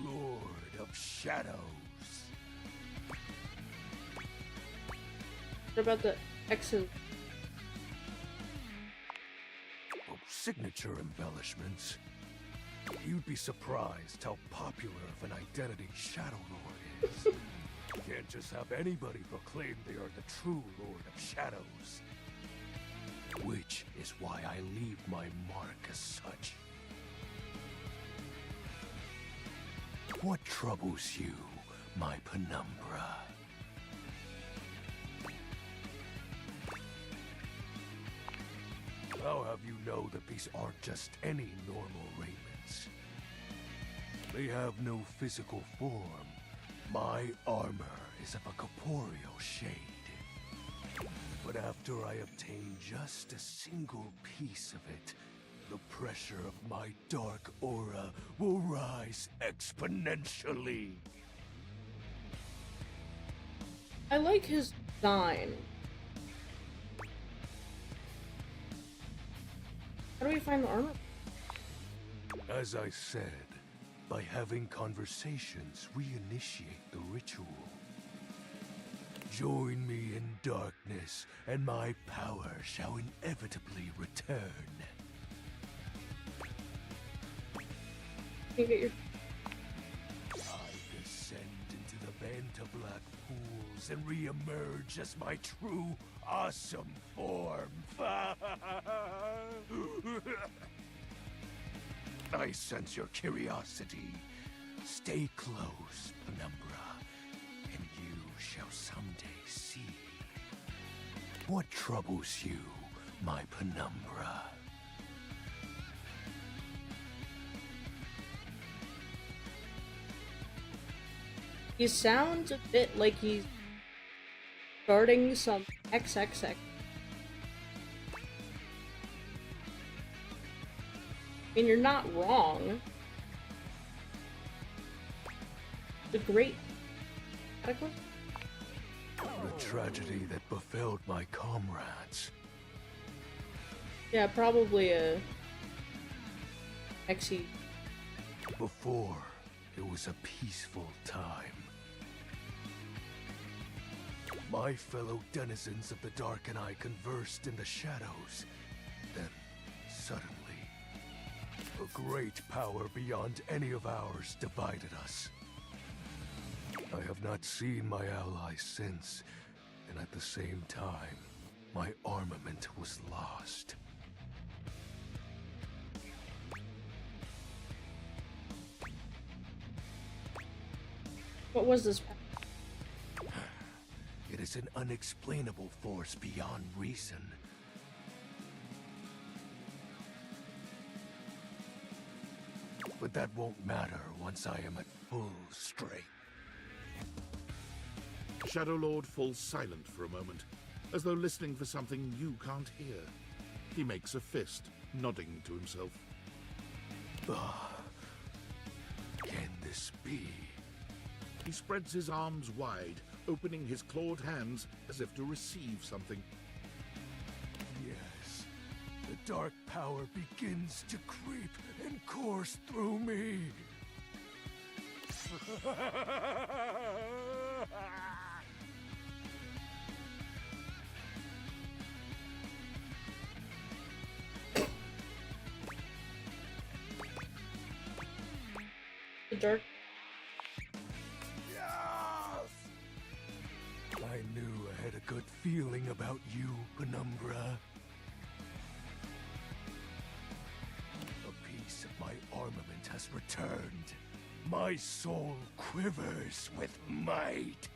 Lord of Shadows. What about the X's? Oh, signature embellishments. You'd be surprised how popular of an identity Shadow Lord is. You can't just have anybody proclaim they are the true Lord of Shadows. Which is why I leave my mark as such. What troubles you, my penumbra? I'll have you know that these aren't just any normal raiments. They have no physical form. My armor is of a corporeal shade. But after I obtain just a single piece of it, the pressure of my dark aura will rise exponentially. I like his design. How do we find the armor? As I said, by having conversations, we initiate the ritual. Join me in darkness, and my power shall inevitably return. You get your... I descend into the Banta Black pools and re-emerge as my true, awesome form. I sense your curiosity. Stay close, Penumbra, and you shall someday see. What troubles you, my Penumbra? He sounds a bit like he's starting some XXX. I mean, you're not wrong. The great cataclysm? The tragedy that befell my comrades. Yeah, probably a Exy. Before, it was a peaceful time. My fellow denizens of the dark and I conversed in the shadows. Then, suddenly, a great power beyond any of ours divided us. I have not seen my allies since, and at the same time, my armament was lost. What was this? It is an unexplainable force beyond reason. But that won't matter once I am at full strength. Shadow Lord falls silent for a moment, as though listening for something you can't hear. He makes a fist, nodding to himself. Can this be? He spreads his arms wide, opening his clawed hands as if to receive something. Yes. The dark power begins to creep and course through me. The dark. I knew I had a good feeling about you, Penumbra. A piece of my armament has returned. My soul quivers with might.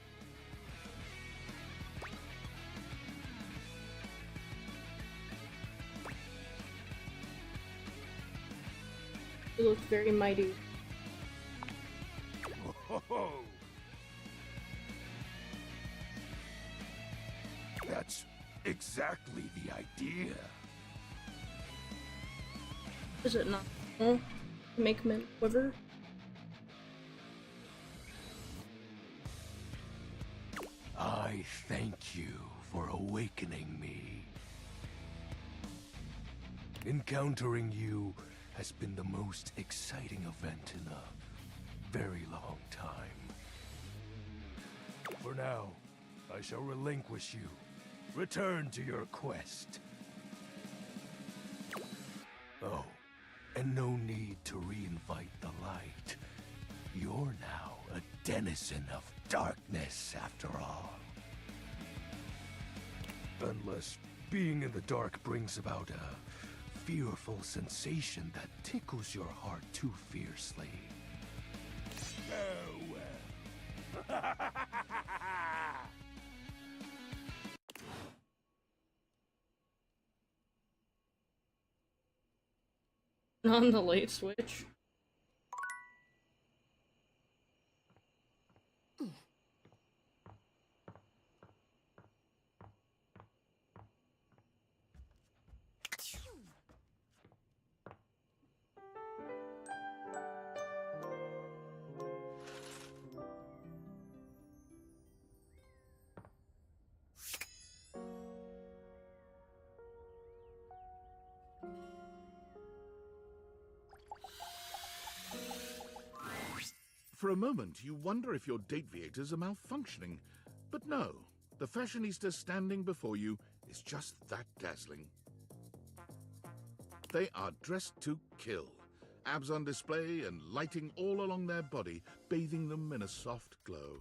You look very mighty. Oh. That's exactly the idea. Is it not normal to make men quiver? I thank you for awakening me. Encountering you has been the most exciting event in a very long time. For now, I shall relinquish you. Return to your quest. Oh, and no need to reinvite the light. You're now a denizen of darkness, after all. Unless being in the dark brings about a fearful sensation that tickles your heart too fiercely. Farewell. On the late switch. For a moment, you wonder if your date-viators are malfunctioning. But no, the fashionista standing before you is just that dazzling. They are dressed to kill. Abs on display and lighting all along their body, bathing them in a soft glow.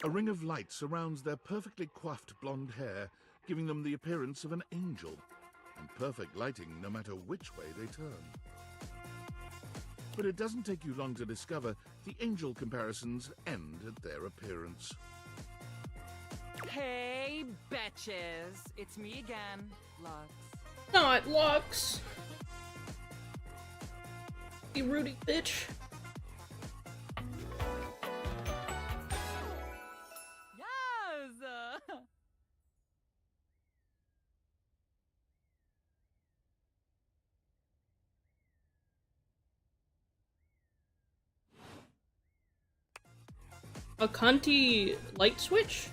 A ring of light surrounds their perfectly coiffed blonde hair, giving them the appearance of an angel. And perfect lighting no matter which way they turn. But it doesn't take you long to discover the angel comparisons end at their appearance. Hey, betches. It's me again, Lux. Not Lux! You Rudy bitch. Yes! A cunty light switch?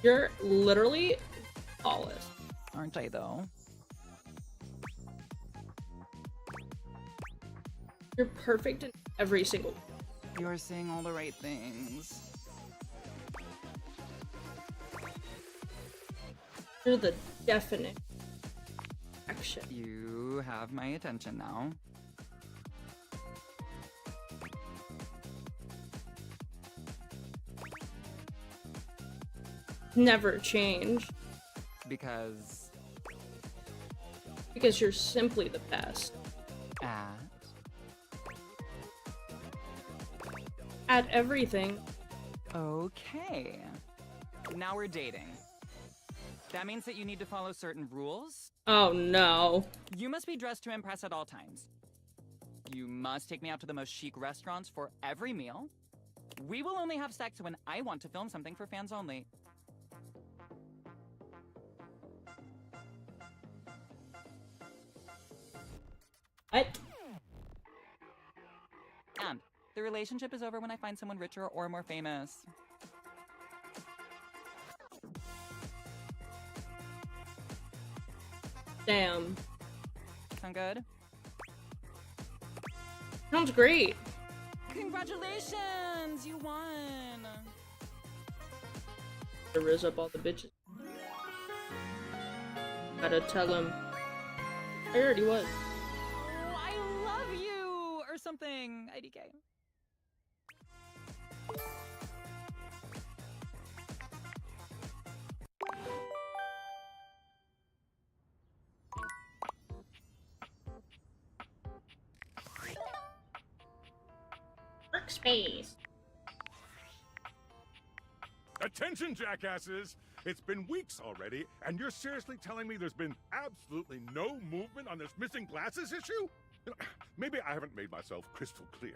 You're literally flawless. Aren't I, though? You're perfect in every single way. You're saying all the right things. You're the definite action. You have my attention now. Never change. Because you're simply the best. At everything. Okay. Now we're dating. That means that you need to follow certain rules. Oh no. You must be dressed to impress at all times. You must take me out to the most chic restaurants for every meal. We will only have sex when I want to film something for fans only. What? And the relationship is over when I find someone richer or more famous. Damn. Sound good? Sounds great. Congratulations! You won! To riz up all the bitches. Gotta tell him. I already was. Oh, I love you! Or something. IDK. Workspace. Attention, jackasses! It's been weeks already, and you're seriously telling me there's been absolutely no movement on this missing glasses issue? Maybe I haven't made myself crystal clear.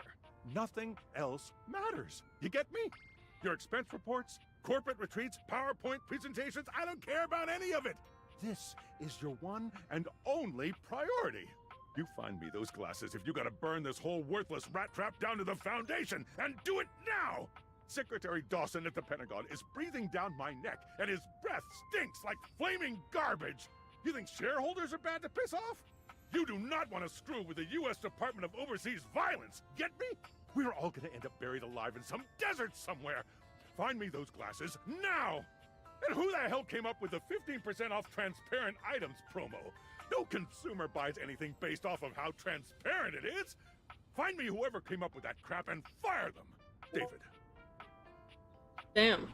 Nothing else matters. You get me? Your expense reports, corporate retreats, PowerPoint presentations, I don't care about any of it! This is your one and only priority. You find me those glasses if you gotta burn this whole worthless rat trap down to the foundation, and do it now! Secretary Dawson at the Pentagon is breathing down my neck, and his breath stinks like flaming garbage! You think shareholders are bad to piss off? You do not want to screw with the U.S. Department of Overseas Violence, get me? We're all gonna end up buried alive in some desert somewhere! Find me those glasses, now! And who the hell came up with the 15% off transparent items promo? No consumer buys anything based off of how transparent it is! Find me whoever came up with that crap and fire them! David. Damn.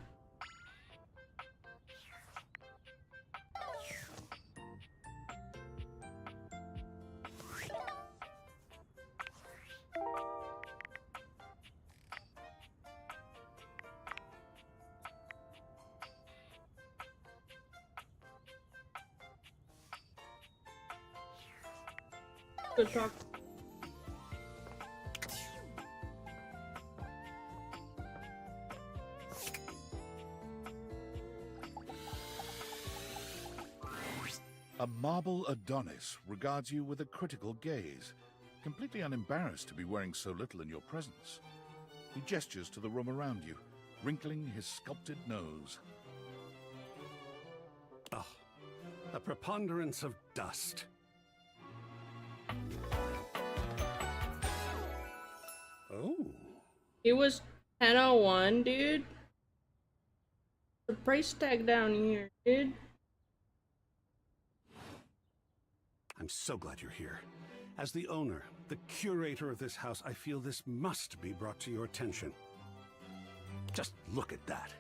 Good talk. A marble Adonis regards you with a critical gaze, completely unembarrassed to be wearing so little in your presence. He gestures to the room around you, wrinkling his sculpted nose. Oh, a preponderance of dust. Oh. It was 10:01, dude. The price tag down here, dude. I'm so glad you're here. As the owner, the curator of this house, I feel this must be brought to your attention. Just look at that.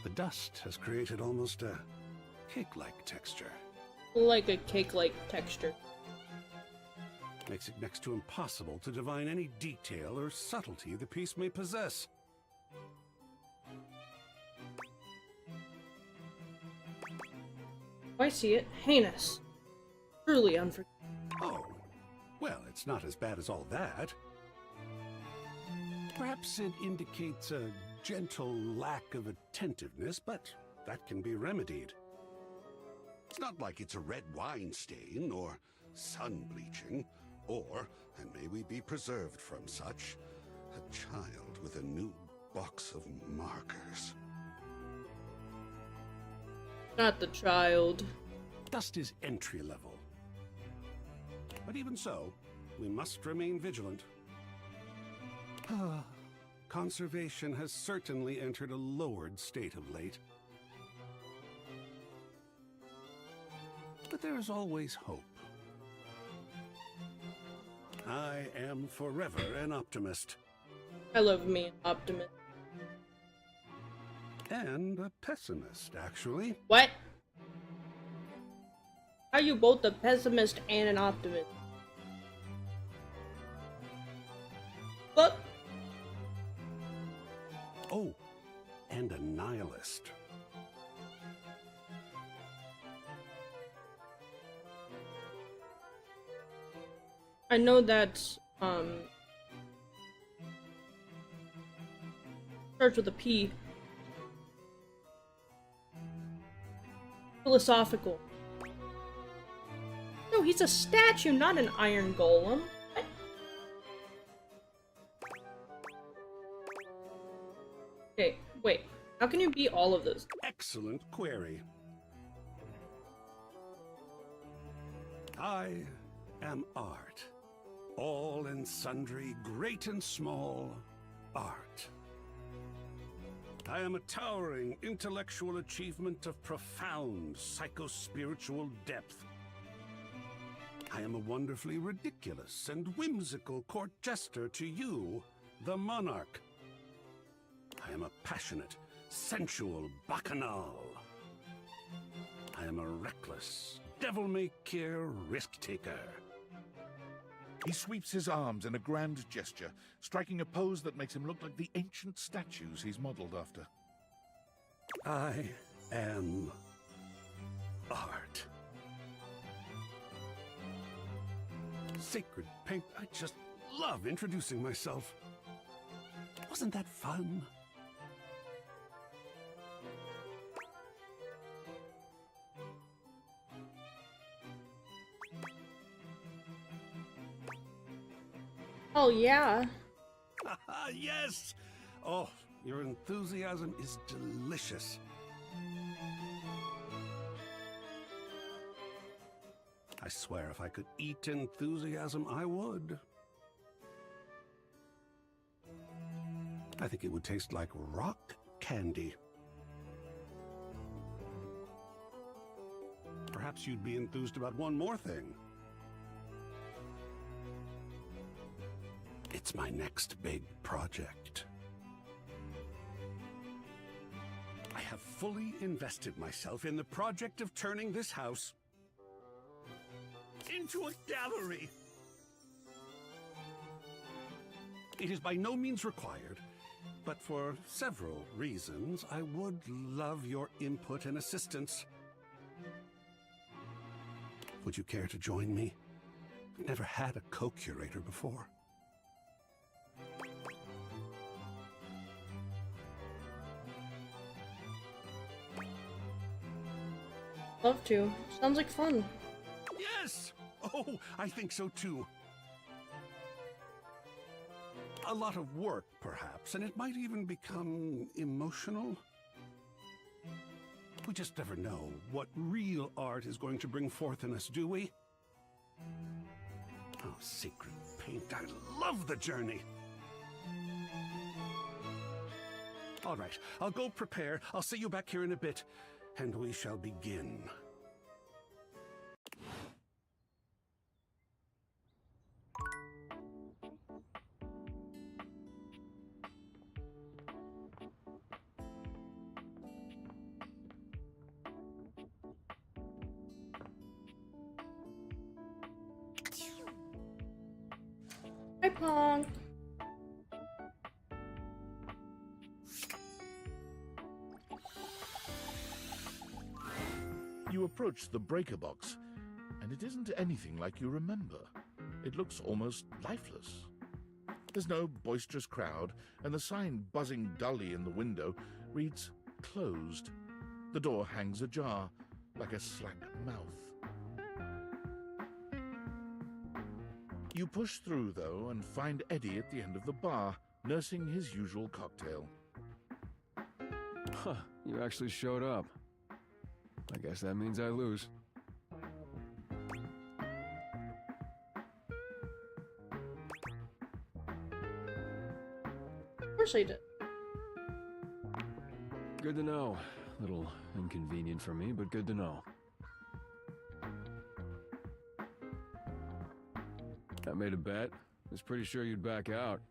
The dust has created almost a cake-like texture. Like a cake-like texture. Makes it next to impossible to divine any detail or subtlety the piece may possess. I see it. Heinous. Truly unforgivable. Oh, well, it's not as bad as all that. Perhaps it indicates a gentle lack of attentiveness, but that can be remedied. It's not like it's a red wine stain or sun bleaching, or, and may we be preserved from such, a child with a new box of markers. Not the child. Dust is entry level. But even so, we must remain vigilant. Conservation has certainly entered a lowered state of late. But there is always hope. I am forever an optimist. I love me an optimist. And a pessimist, actually. What? Are you both a pessimist and an optimist? What? Oh, and a nihilist. I know that's, starts with a P. Philosophical. No, he's a statue, not an iron golem. What? Okay, wait. How can you be all of those? Excellent query. I am art. All and sundry, great and small, art. I am a towering intellectual achievement of profound psycho-spiritual depth. I am a wonderfully ridiculous and whimsical court jester to you, the monarch. I am a passionate, sensual bacchanal. I am a reckless, devil-may-care risk-taker. He sweeps his arms in a grand gesture, striking a pose that makes him look like the ancient statues he's modeled after. I am art. Sacred paint, I just love introducing myself. Wasn't that fun? Oh, yeah. Yes! Oh, your enthusiasm is delicious. I swear if I could eat enthusiasm, I would. I think it would taste like rock candy. Perhaps you'd be enthused about one more thing. It's my next big project. I have fully invested myself in the project of turning this house into a gallery. It is by no means required, but for several reasons, I would love your input and assistance. Would you care to join me? I've never had a co-curator before. Love to. Sounds like fun. Yes! Oh, I think so too. A lot of work, perhaps, and it might even become emotional. We just never know what real art is going to bring forth in us, do we? Oh, secret paint, I love the journey. All right, I'll go prepare. I'll see you back here in a bit, and we shall begin. Hi, Pong. You approach the breaker box, and it isn't anything like you remember. It looks almost lifeless. There's no boisterous crowd, and the sign buzzing dully in the window reads closed. The door hangs ajar, like a slack mouth. You push through, though, and find Eddie at the end of the bar, nursing his usual cocktail. Huh, you actually showed up. I guess that means I lose. Of course I did. Good to know. Little inconvenient for me, but good to know. I made a bet. Was pretty sure you'd back out.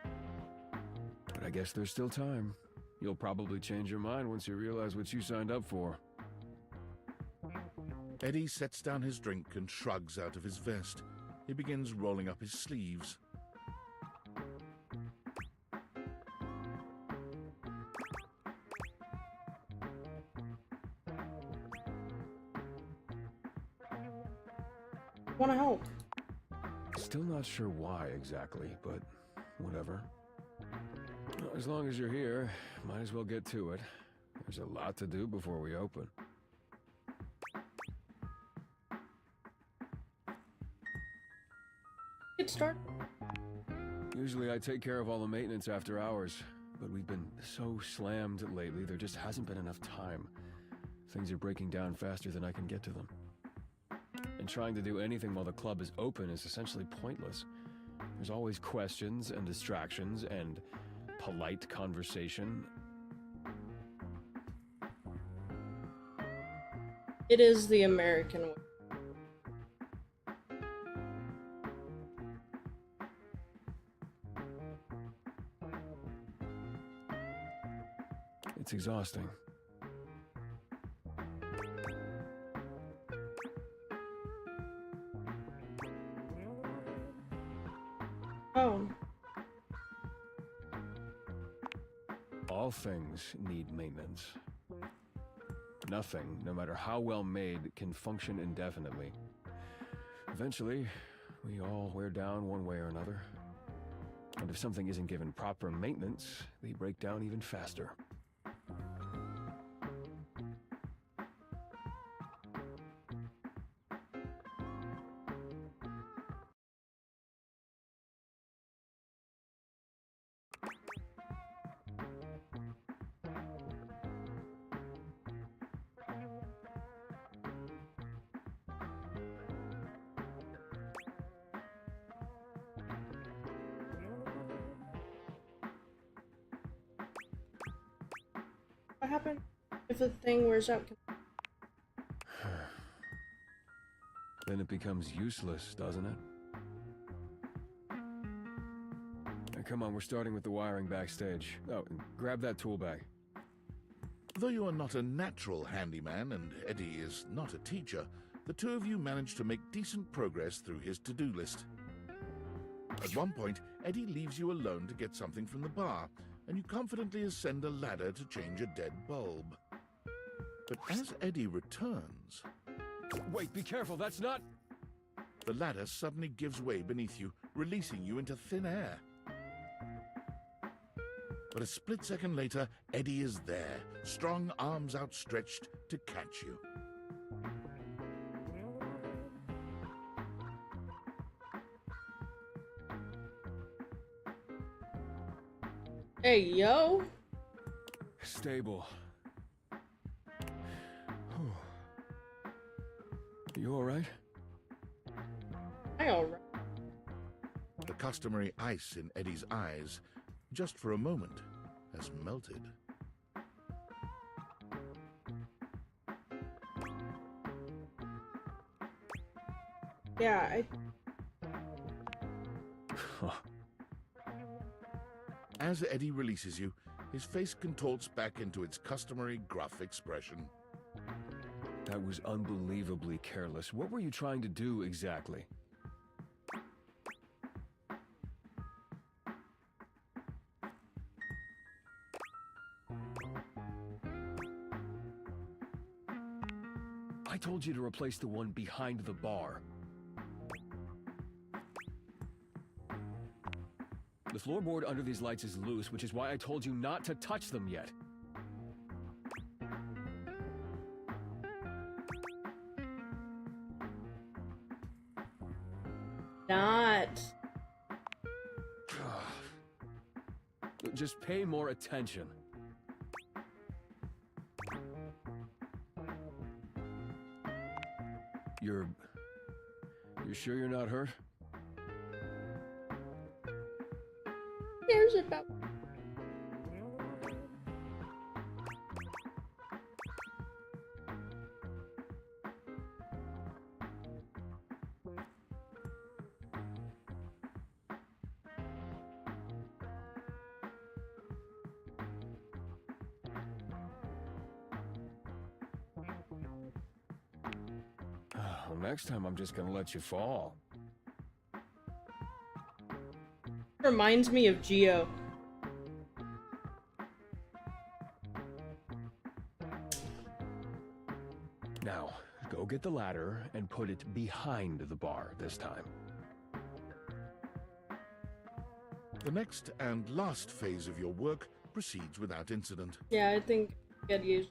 But I guess there's still time. You'll probably change your mind once you realize what you signed up for. Eddie sets down his drink and shrugs out of his vest. He begins rolling up his sleeves. Want to help? Still not sure why exactly, but whatever. Well, as long as you're here, might as well get to it. There's a lot to do before we open. Good start. Usually I take care of all the maintenance after hours, but we've been so slammed lately, there just hasn't been enough time. Things are breaking down faster than I can get to them. And trying to do anything while the club is open is essentially pointless. There's always questions and distractions and polite conversation. It is the American way. It's exhausting. Oh. All things need maintenance. Nothing, no matter how well made, can function indefinitely. Eventually, we all wear down one way or another. And if something isn't given proper maintenance, they break down even faster. happens if the thing wears out? Then it becomes useless, doesn't it? Now, come on, we're starting with the wiring backstage. Oh, and grab that tool bag. Though you are not a natural handyman and Eddie is not a teacher, the two of you manage to make decent progress through his to-do list. At one point, Eddie leaves you alone to get something from the bar, and you confidently ascend a ladder to change a dead bulb. But as Eddie returns... Wait, be careful, that's not... The ladder suddenly gives way beneath you, releasing you into thin air. But a split second later, Eddie is there, strong arms outstretched to catch you. Hey, yo! Stable. You alright? I alright. The customary ice in Eddie's eyes, just for a moment, has melted. Yeah, As Eddie releases you, his face contorts back into its customary gruff expression. That was unbelievably careless. What were you trying to do exactly? I told you to replace the one behind the bar. The floorboard under these lights is loose, which is why I told you not to touch them yet. not. Just pay more attention. You're sure you're not hurt? Who cares about? Well, next time I'm just gonna let you fall. Reminds me of Geo. Now, go get the ladder and put it behind the bar this time. The next and last phase of your work proceeds without incident. Yeah, I think get used.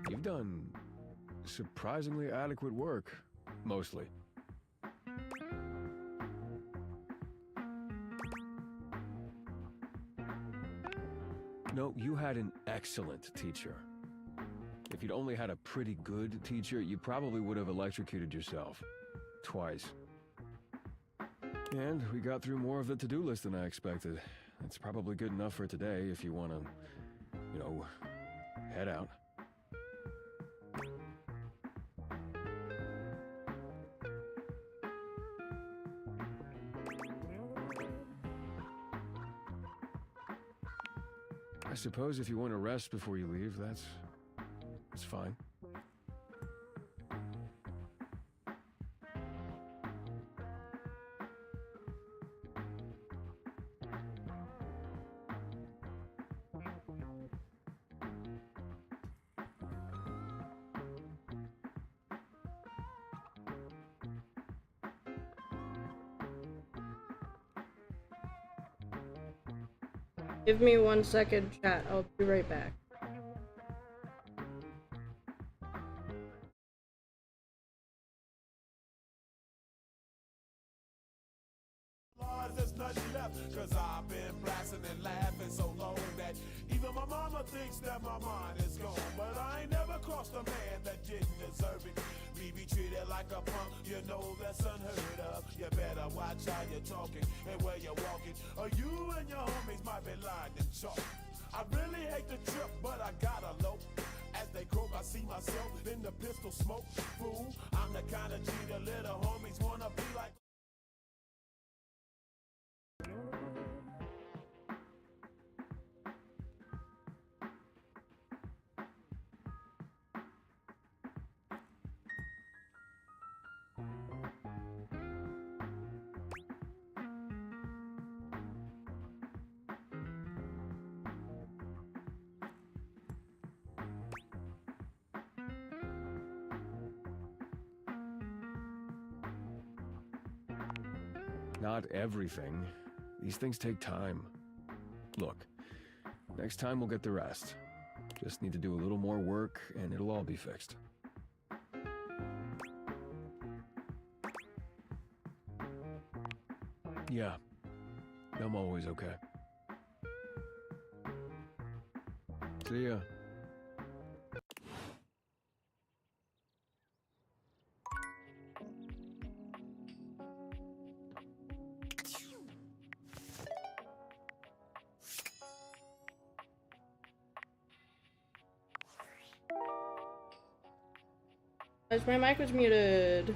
You've done surprisingly adequate work, mostly. No, you had an excellent teacher. If you'd only had a pretty good teacher, you probably would have electrocuted yourself. Twice. And we got through more of the to-do list than I expected. That's probably good enough for today if you want to, head out. I suppose if you want to rest before you leave, that's fine. Give me 1 second, chat. I'll be right back. There's nothing left, 'cause I've been blasting and laughing so long that even my mama thinks that my mind is gone, but I ain't never crossed a man that didn't deserve it. Me be treated like a punk, you know that's unheard of. You better watch how you're talking and where you're walking, or you and your homies might be lying in chalk. I really hate the trip, but I gotta low. As they croak, I see myself in the pistol smoke. Fool, I'm the kind of G the little homies wanna be like. Not everything. These things take time. Look, next time we'll get the rest. Just need to do a little more work and it'll all be fixed. Yeah, I'm always okay. See ya. Guys, my mic was muted.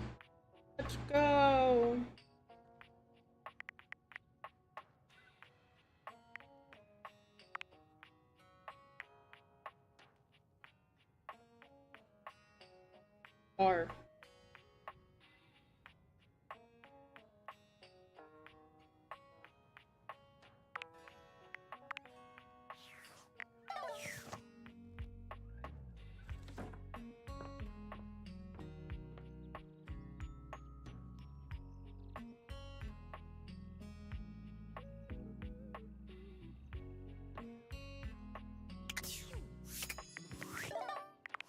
Let's go. R.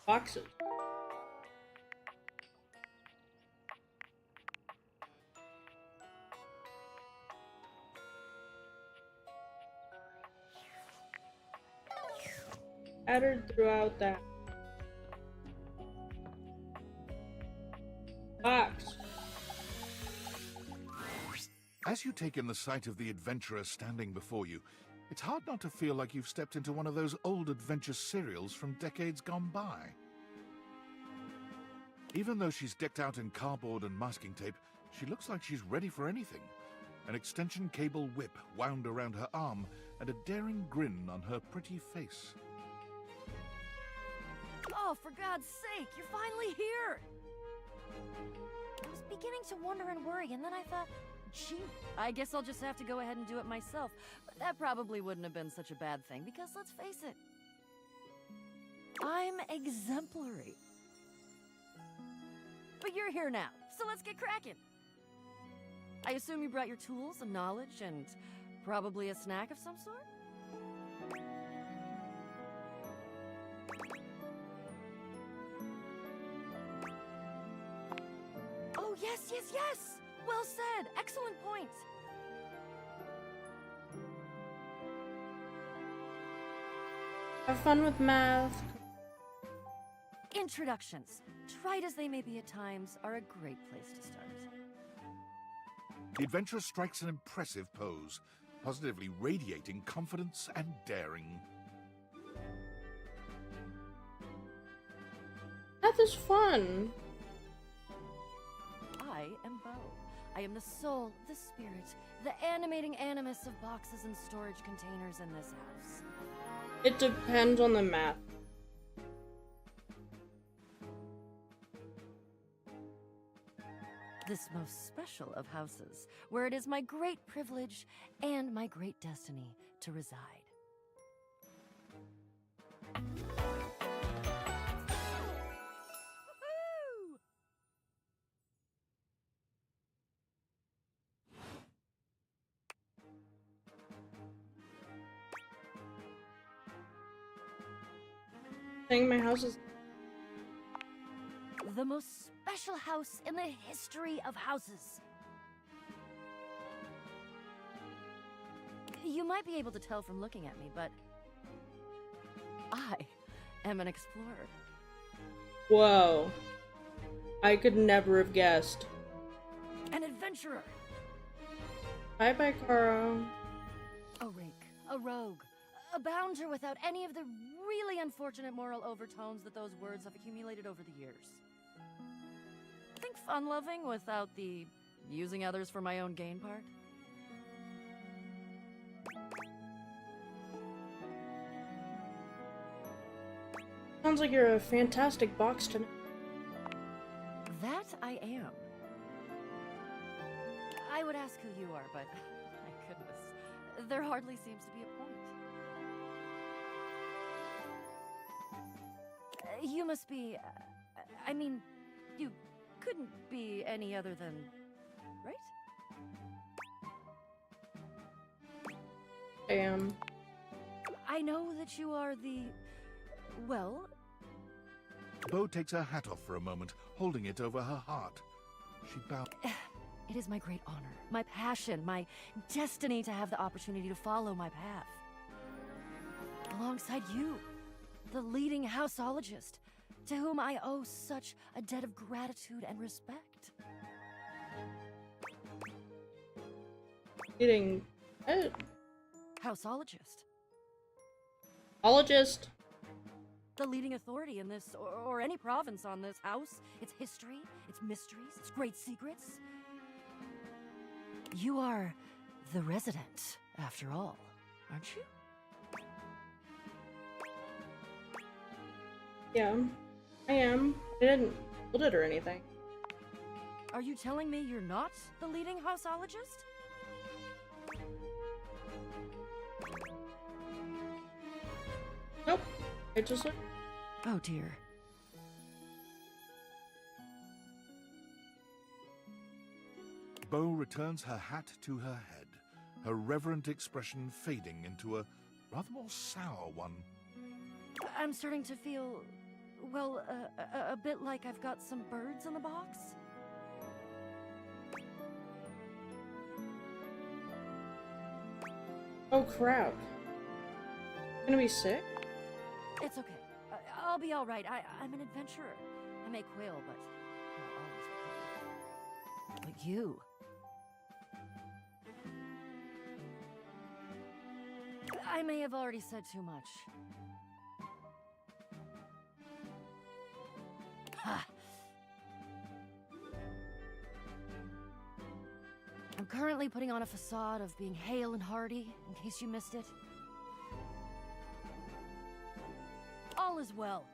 Boxes. Scattered throughout that box. As you take in the sight of the adventurer standing before you, it's hard not to feel like you've stepped into one of those old adventure serials from decades gone by. Even though she's decked out in cardboard and masking tape, she looks like she's ready for anything. An extension cable whip wound around her arm and a daring grin on her pretty face. Oh, for God's sake, you're finally here! I was beginning to wonder and worry, and then I thought, gee, I guess I'll just have to go ahead and do it myself. But that probably wouldn't have been such a bad thing, because let's face it, I'm exemplary. But you're here now, so let's get cracking. I assume you brought your tools and knowledge and probably a snack of some sort? Oh, yes, yes, yes! Well said! Excellent point! Have fun with math. Introductions, trite as they may be at times, are a great place to start. The adventurer strikes an impressive pose, positively radiating confidence and daring. Math is fun. I am Bo. I am the soul, the spirit, the animating animus of boxes and storage containers in this house. It depends on the math. This most special of houses, where it is my great privilege and my great destiny to reside. Saying my house is the most special house in the history of houses. You might be able to tell from looking at me, but am an explorer. Whoa. I could never have guessed. An adventurer. Bye-bye, Kara. A rake. A rogue. A bounder without any of the really unfortunate moral overtones that those words have accumulated over the years. Think fun-loving without the using others for my own gain part? Sounds like you're a fantastic box tonight. That I am. I would ask who you are, but my goodness, there hardly seems to be a point. You must be... I mean, you couldn't be any other than... right? I am. I know that you are the... well... Bo takes her hat off for a moment, holding it over her heart. She bows. It is my great honor, my passion, my destiny to have the opportunity to follow my path. Alongside you, the leading houseologist, to whom I owe such a debt of gratitude and respect. Leading... Houseologist. Ologist. The leading authority in this, or any province on this house, its history, its mysteries, its great secrets. You are the resident, after all, aren't you? Yeah, I am. I didn't build it or anything. Are you telling me you're not the leading houseologist? Nope. I just... Oh dear. Bo returns her hat to her head, her reverent expression fading into a rather more sour one. I'm starting to feel, well, a bit like I've got some birds in the box. Oh crap. I'm gonna be sick? It's okay. I'll be all right. I'm an adventurer. I may quail, but I'll always recover. But you... I may have already said too much. Ha! I'm currently putting on a facade of being hale and hearty, in case you missed it. All is well.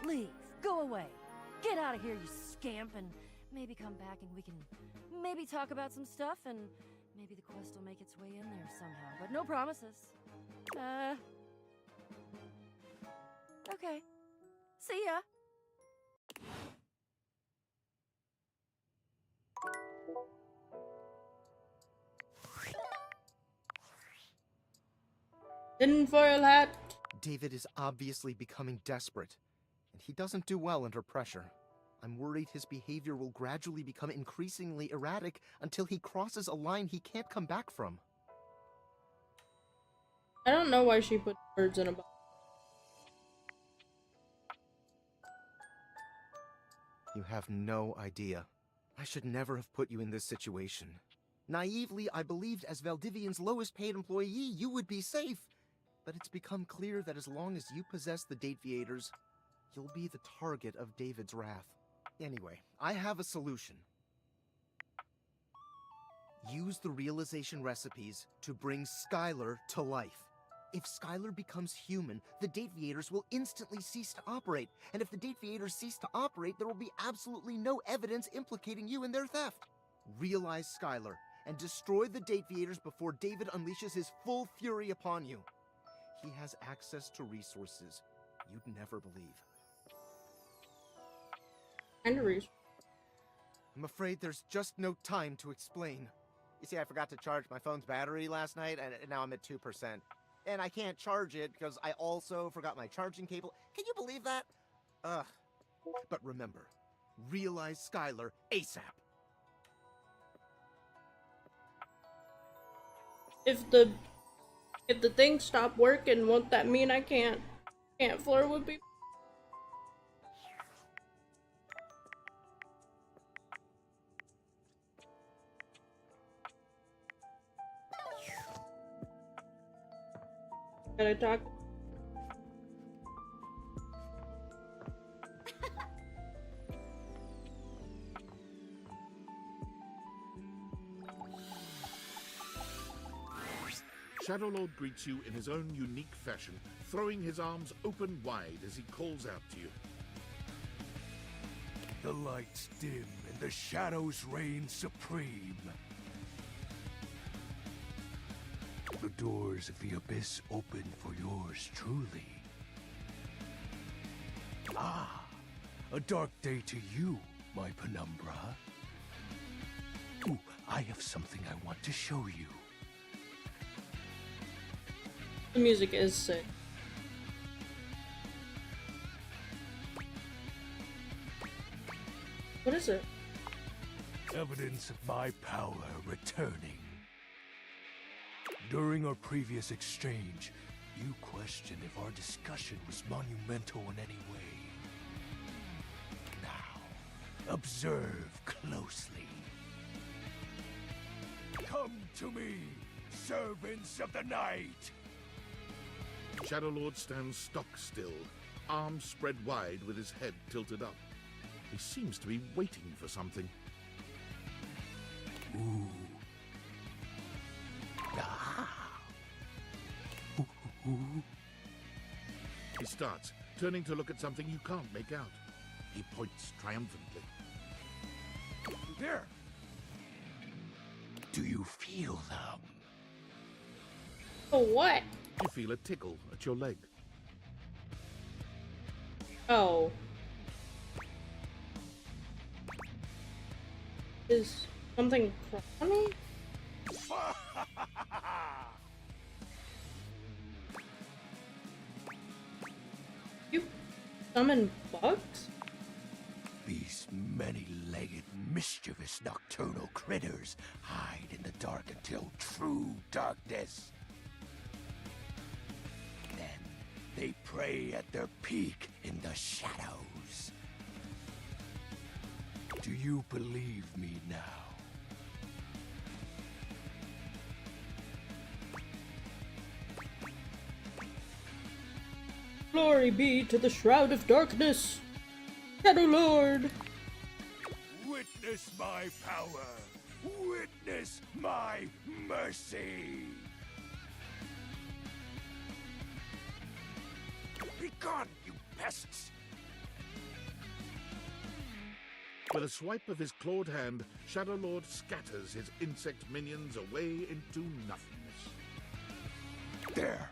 Leave. Go away. Get out of here, you scamp, and maybe come back and we can maybe talk about some stuff, and maybe the quest will make its way in there somehow, but no promises. Okay. See ya. Tinfoil hat. David is obviously becoming desperate, and he doesn't do well under pressure. I'm worried his behavior will gradually become increasingly erratic until he crosses a line he can't come back from. I don't know why she put birds in a box. You have no idea. I should never have put you in this situation. Naively, I believed as Valdivian's lowest paid employee, you would be safe. But it's become clear that as long as you possess the Dateviators, you'll be the target of David's wrath. Anyway, I have a solution. Use the realization recipes to bring Skylar to life. If Skylar becomes human, the Dateviators will instantly cease to operate. And if the Dateviators cease to operate, there will be absolutely no evidence implicating you in their theft. Realize Skylar and destroy the Dateviators before David unleashes his full fury upon you. He has access to resources you'd never believe. I'm afraid there's just no time to explain. You see, I forgot to charge my phone's battery last night, and now I'm at 2%. And I can't charge it because I also forgot my charging cable. Can you believe that? Ugh. But remember, realize Skylar ASAP. If the thing stopped working, won't that mean I can't Can't flirt with people. Gotta talk. Shadowlord greets you in his own unique fashion, throwing his arms open wide as he calls out to you. The lights dim and the shadows reign supreme. The doors of the abyss open for yours truly. Ah, a dark day to you, my penumbra. Ooh, I have something I want to show you. The music is sick. What is it? Evidence of my power returning. During our previous exchange, you questioned if our discussion was monumental in any way. Now, observe closely. Come to me, servants of the night! Shadowlord stands stock still, arms spread wide with his head tilted up. He seems to be waiting for something. Ooh. Ah. Ooh. He starts, turning to look at something you can't make out. He points triumphantly. There! Do you feel them? Oh, what? You feel a tickle at your leg. Oh. Is something crawling? You summon bugs? These many-legged, mischievous nocturnal critters hide in the dark until true darkness. Then they prey at their peak in the shadows. Do you believe me now? Glory be to the Shroud of Darkness, Shadowlord! Witness my power! Witness my mercy! Be gone, you pests! With a swipe of his clawed hand, Shadowlord scatters his insect minions away into nothingness. There!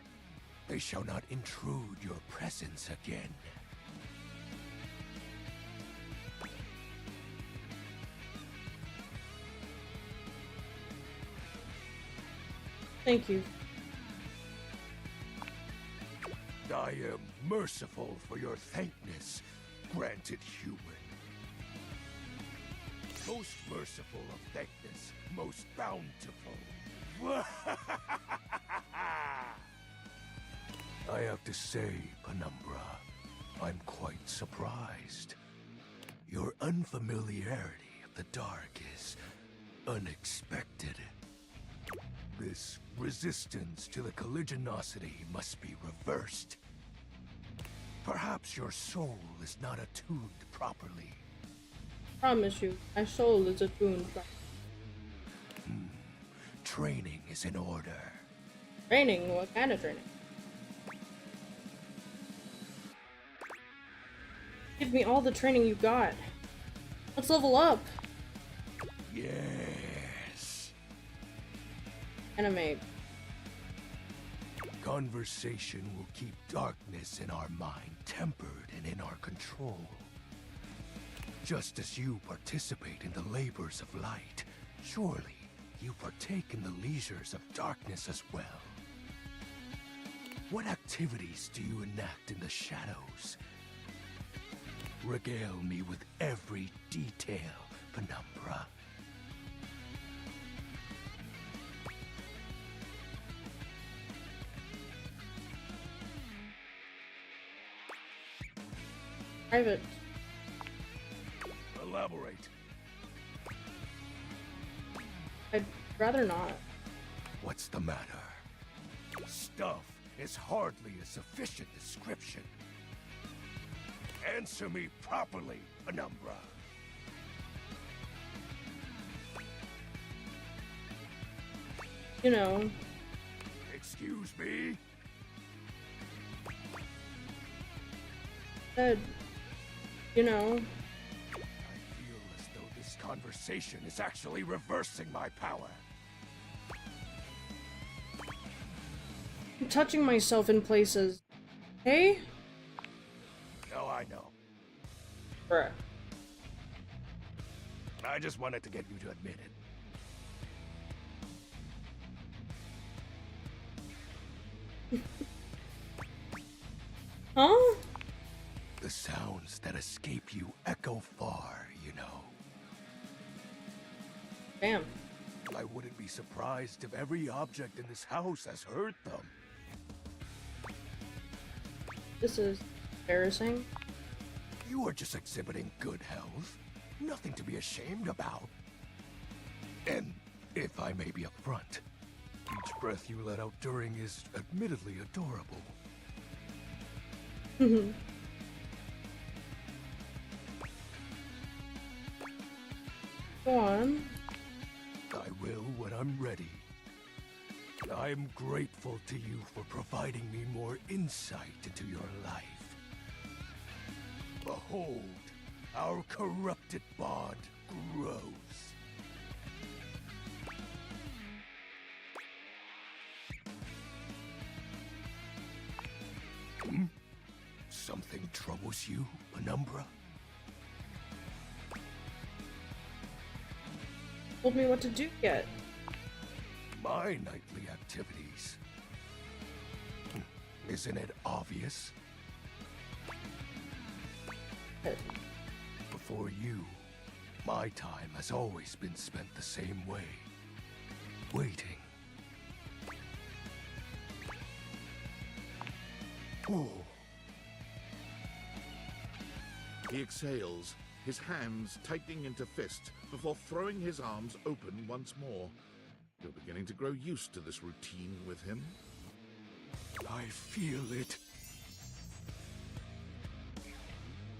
They shall not intrude your presence again. Thank you. I am merciful for your thankness, granted human. Most merciful of thankness, most bountiful. I have to say, Penumbra, I'm quite surprised. Your unfamiliarity of the dark is unexpected. This resistance to the colligiosity must be reversed. Perhaps your soul is not attuned properly. Promise you, my soul is attuned. Training is in order. Training? What kind of training? Give me all the training you got. Let's level up. Yes. Anime. Conversation will keep darkness in our mind tempered and in our control. Just as you participate in the labors of light, surely you partake in the leisures of darkness as well. What activities do you enact in the shadows? Regale me with every detail, Penumbra. Private. Elaborate. I'd rather not. What's the matter? Stuff is hardly a sufficient description. Answer me properly, Penumbra. You know. Excuse me? Said, you know. I feel as though this conversation is actually reversing my power. I'm touching myself in places. Hey? No, I know. Bruh. I just wanted to get you to admit it. Huh? The sounds that escape you echo far, you know. Damn. I wouldn't be surprised if every object in this house has heard them. This is embarrassing. You are just exhibiting good health. Nothing to be ashamed about. And if I may be upfront, each breath you let out during is admittedly adorable. Go on. I will when I'm ready. I am grateful to you for providing me more insight into your life. Behold, our corrupted bond grows. Hmm? Something troubles you, Penumbra? Told me what to do yet. My nightly activities. Isn't it obvious? Before you, my time has always been spent the same way. Waiting. Oh. He exhales, his hands tightening into fists before throwing his arms open once more. You're beginning to grow used to this routine with him. I feel it.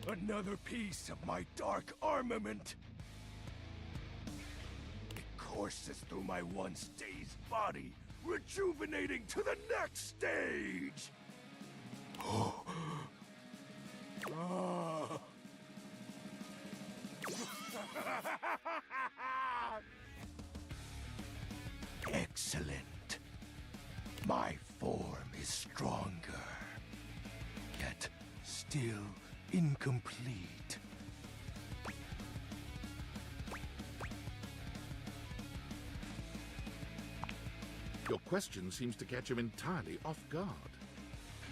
Another piece of my dark armament. It courses through my once dazed body, rejuvenating to the next stage. Oh. Ah. Excellent. My form is stronger, yet still incomplete. Your question seems to catch him entirely off guard.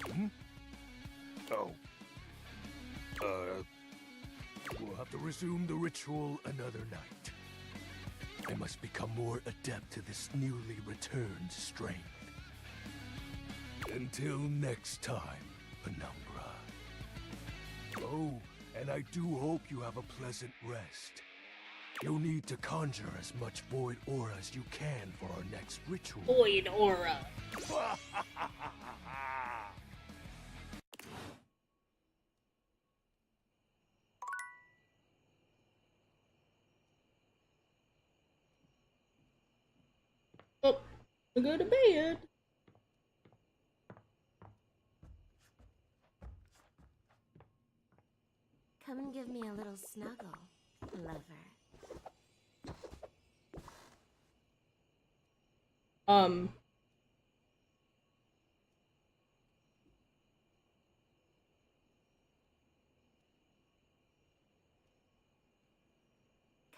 Hmm? Oh. We'll have to resume the ritual another night. I must become more adept to this newly returned strength. Until next time, Penumbra. Oh, and I do hope you have a pleasant rest. You'll need to conjure as much void aura as you can for our next ritual. Void aura. Oh, I go to bed. Come and give me a little snuggle, lover.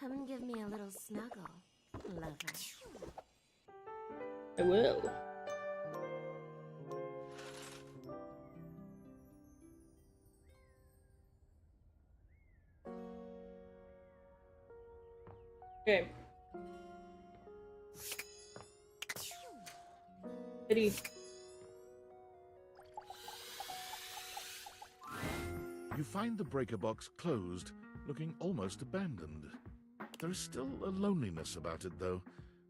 Come and give me a little snuggle, lover. I will. Okay. Pity. You find the breaker box closed, looking almost abandoned. There is still a loneliness about it, though.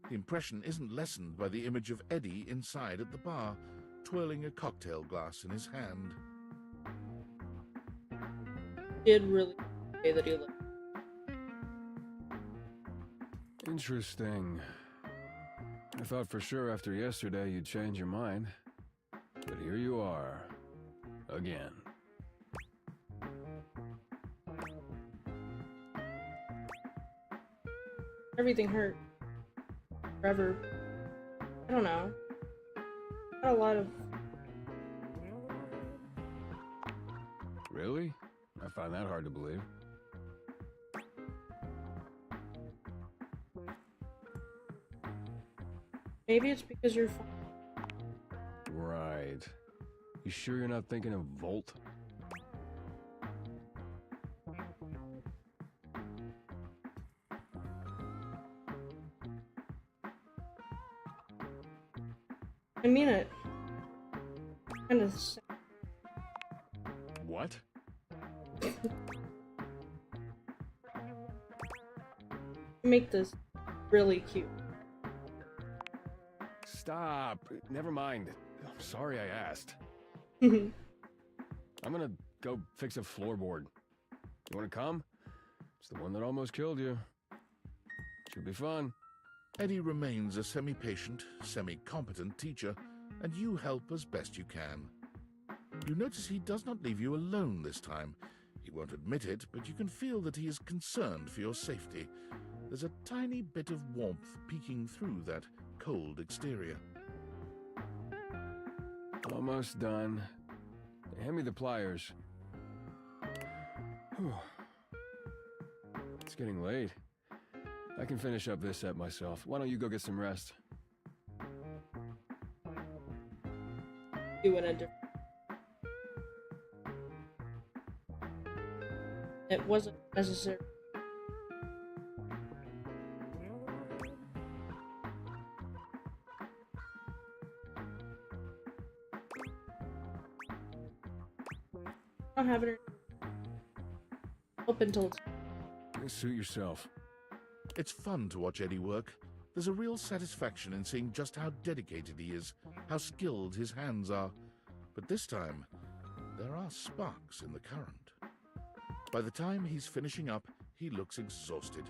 The impression isn't lessened by the image of Eddie inside at the bar, twirling a cocktail glass in his hand. Did really say that he looked. Interesting. I thought for sure after yesterday you'd change your mind. But here you are. Again. Everything hurt. Forever. I don't know. Got a lot of... Really? I find that hard to believe. Maybe it's because you're fine. Right. You sure you're not thinking of Volt? I mean it. Kind of. What? Make this really cute. Stop. Never mind. I'm sorry I asked. I'm gonna go fix a floorboard. You wanna come? It's the one that almost killed you. Should be fun. Eddie remains a semi-patient, semi-competent teacher, and you help as best you can. You notice he does not leave you alone this time. He won't admit it, but you can feel that he is concerned for your safety. There's a tiny bit of warmth peeking through that cold exterior. Almost done. Hand me the pliers. Whew. It's getting late. I can finish up this set myself. Why don't you go get some rest? Doing a different... It wasn't necessary. I don't have it open till it's... Suit yourself. It's fun to watch Eddie work. There's a real satisfaction in seeing just how dedicated he is, how skilled his hands are. But this time, there are sparks in the current. By the time he's finishing up, he looks exhausted.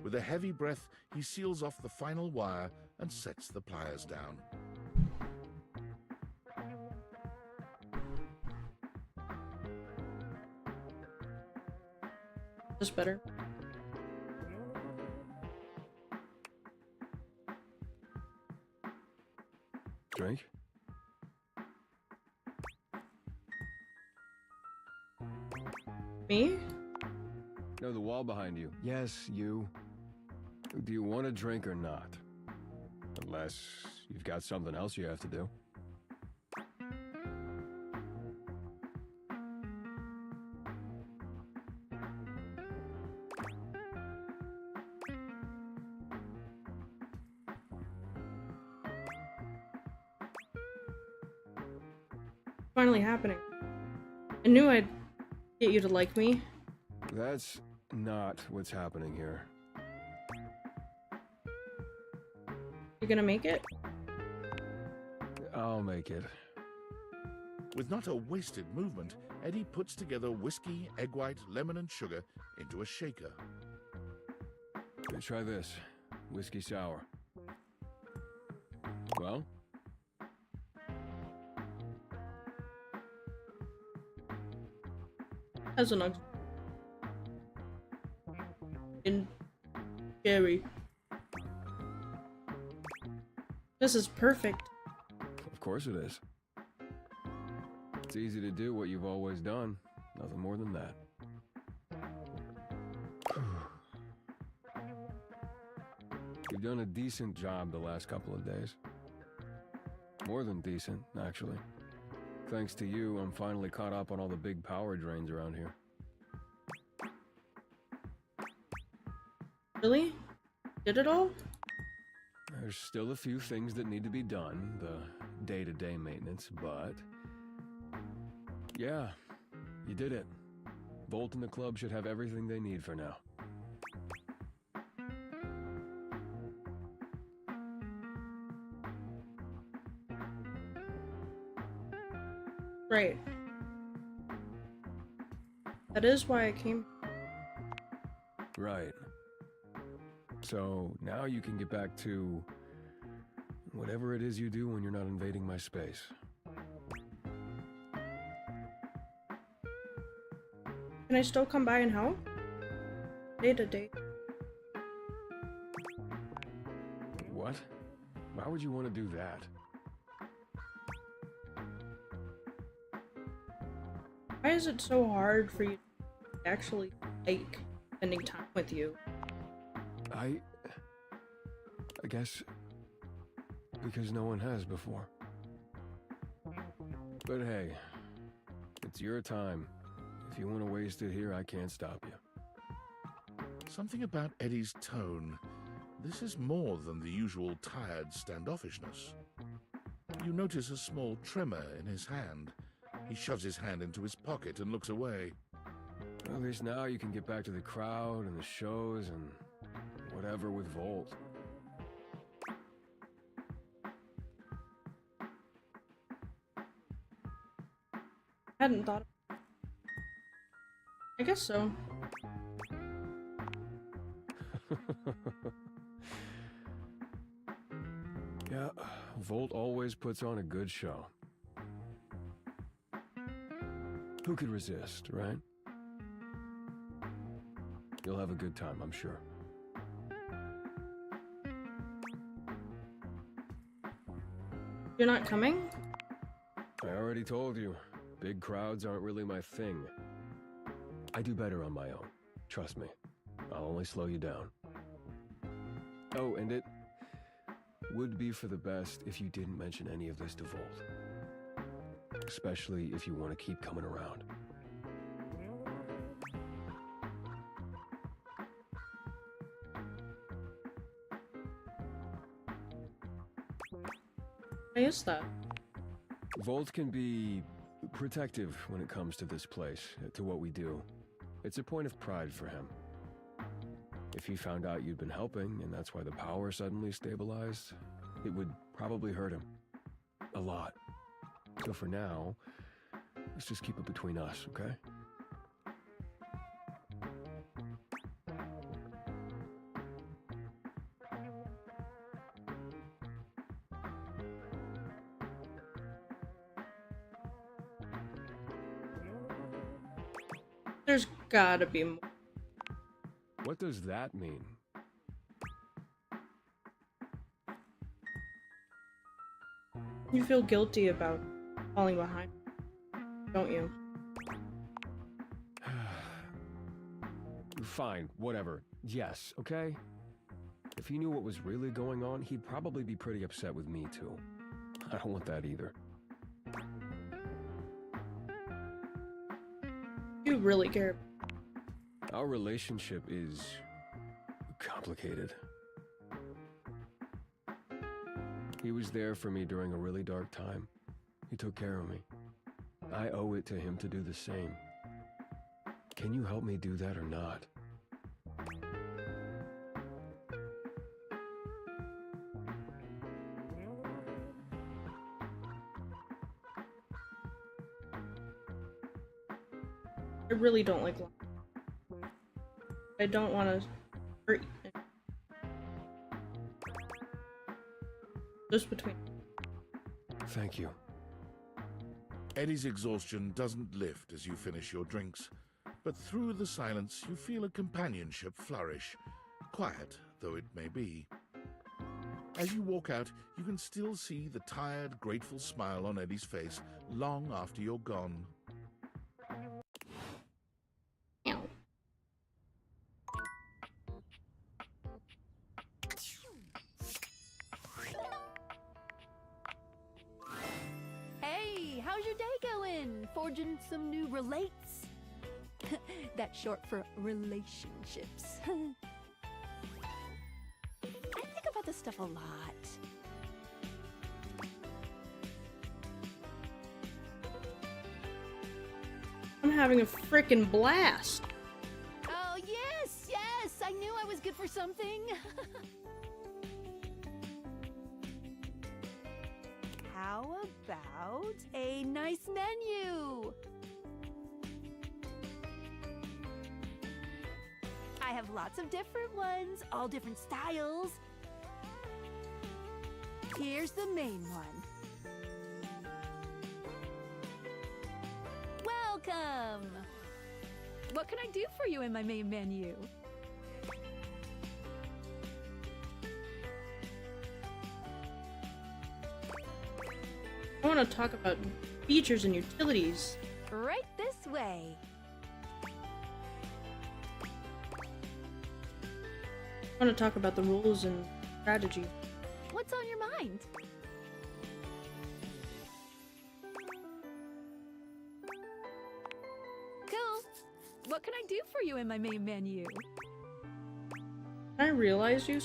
With a heavy breath, he seals off the final wire and sets the pliers down. This better. Drink? Me? No, the wall behind you. Yes, you. Do you want a drink or not? Unless you've got something else you have to do. Finally happening. I knew I'd get you to like me. That's not what's happening here. You gonna make it? I'll make it. With not a wasted movement, Eddie puts together whiskey, egg white, lemon, and sugar into a shaker. Okay, try this. Whiskey sour. Well? As an ox. In cherry. This is perfect. Of course it is. It's easy to do what you've always done. Nothing more than that. You've done a decent job the last couple of days. More than decent, actually. Thanks to you, I'm finally caught up on all the big power drains around here. Really? Did it all? There's still a few things that need to be done, the day-to-day maintenance, but... yeah, you did it. Volt and the club should have everything they need for now. Right. That is why I came. Right. So now you can get back to whatever it is you do when you're not invading my space. Can I still come by and help? Day to day. What? Why would you want to do that? Why is it so hard for you to actually like spending time with you? I guess because no one has before. But hey, it's your time. If you want to waste it here, I can't stop you. Something about Eddie's tone. This is more than the usual tired standoffishness. You notice a small tremor in his hand. He shoves his hand into his pocket and looks away. Well, at least now you can get back to the crowd and the shows and whatever with Volt. Hadn't thought. I guess so. Yeah, Volt always puts on a good show. Who could resist, right? You'll have a good time, I'm sure. You're not coming? I already told you, big crowds aren't really my thing. I do better on my own. Trust me. I'll only slow you down. Oh, and it would be for the best if you didn't mention any of this to Volt. Especially if you want to keep coming around. Why is that? Volt can be protective when it comes to this place, to what we do. It's a point of pride for him. If he found out you'd been helping, and that's why the power suddenly stabilized, it would probably hurt him. A lot. So for now, let's just keep it between us, okay? There's gotta be more. What does that mean? You feel guilty about falling behind, don't you? Fine, whatever. Yes, okay? If he knew what was really going on, he'd probably be pretty upset with me, too. I don't want that either. You really care. Our relationship is complicated. He was there for me during a really dark time. He took care of me. I owe it to him to do the same. Can you help me do that or not? I really don't like lying. I don't want to hurt you. Just between. Thank you. Eddie's exhaustion doesn't lift as you finish your drinks, but through the silence you feel a companionship flourish, quiet though it may be. As you walk out, you can still see the tired, grateful smile on Eddie's face long after you're gone. Hey, how's your day going? Forging some new relates? That's short for relationships. I think about this stuff a lot. I'm having a freaking blast. Oh, yes, yes! I knew I was good for something. How about a nice menu? I have lots of different ones, all different styles. Here's the main one. Welcome! What can I do for you in my main menu? I want to talk about features and utilities. Right this way. I want to talk about the rules and strategy. What's on your mind? Cool. What can I do for you in my main menu? I realize you.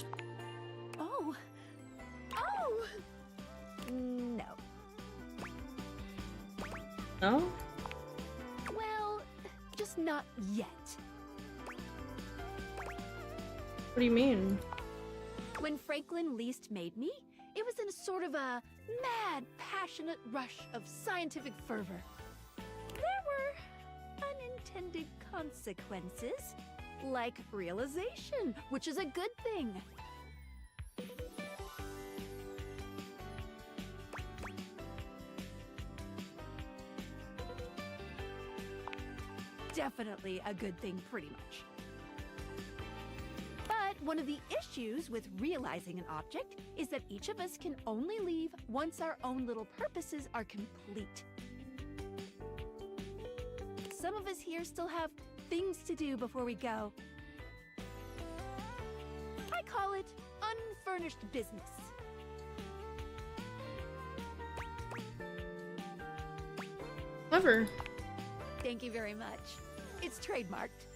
Oh. Oh! No. No? Well, just not yet. What do you mean? When Franklin least made me, it was in a sort of a mad, passionate rush of scientific fervor. There were unintended consequences, like realization, which is a good thing. Definitely a good thing, pretty much. But one of the issues with realizing an object is that each of us can only leave once our own little purposes are complete. Some of us here still have things to do before we go. I call it unfurnished business. Clever. Thank you very much. It's trademarked.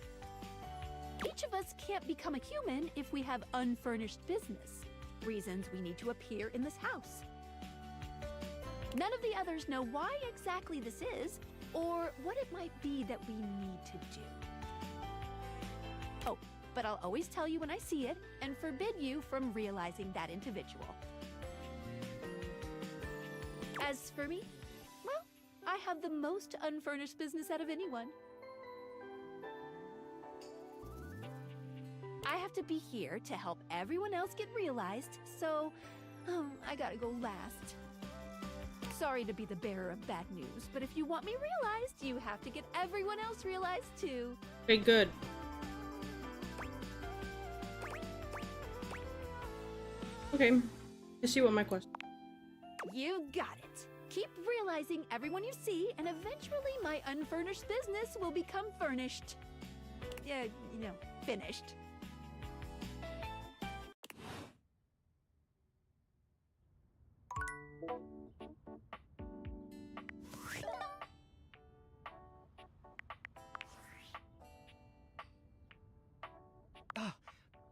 Each of us can't become a human if we have unfurnished business. Reasons we need to appear in this house. None of the others know why exactly this is, or what it might be that we need to do. Oh, but I'll always tell you when I see it, and forbid you from realizing that individual. As for me, well, I have the most unfurnished business out of anyone. I have to be here to help everyone else get realized, so I gotta go last. Sorry to be the bearer of bad news, but if you want me realized, you have to get everyone else realized too. Okay, good. Okay, I see what my question. You got it. Keep realizing everyone you see, and eventually my unfurnished business will become furnished. Finished.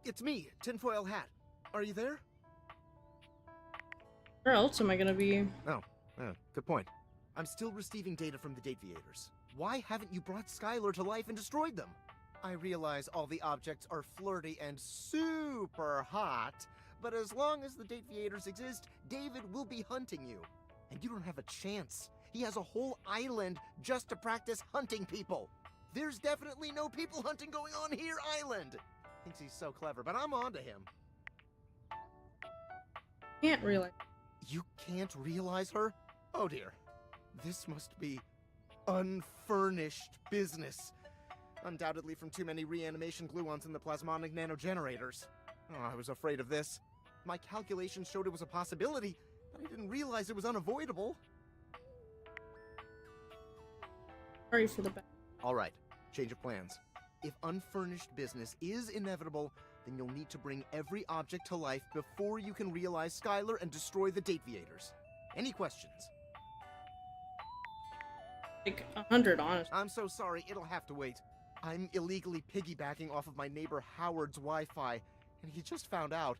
It's me, Tinfoil Hat. Are you there? Where else am I gonna be? Oh, good point. I'm still receiving data from the Dateviators. Why haven't you brought Skylar to life and destroyed them? I realize all the objects are flirty and super hot, but as long as the Dateviators exist, David will be hunting you. And you don't have a chance. He has a whole island just to practice hunting people. There's definitely no people hunting going on here, island. Thinks he's so clever, but I'm on to him. Can't realize. You can't realize her? Oh dear. This must be unfurnished business. Undoubtedly from too many reanimation gluons in the plasmonic nanogenerators. Oh, I was afraid of this. My calculations showed it was a possibility, but I didn't realize it was unavoidable. Sorry for the bad. Alright, change of plans. If unfurnished business is inevitable, then you'll need to bring every object to life before you can realize Skylar and destroy the Dateviators. Any questions? Like 100, honestly. I'm so sorry, it'll have to wait. I'm illegally piggybacking off of my neighbor Howard's Wi-Fi, and he just found out.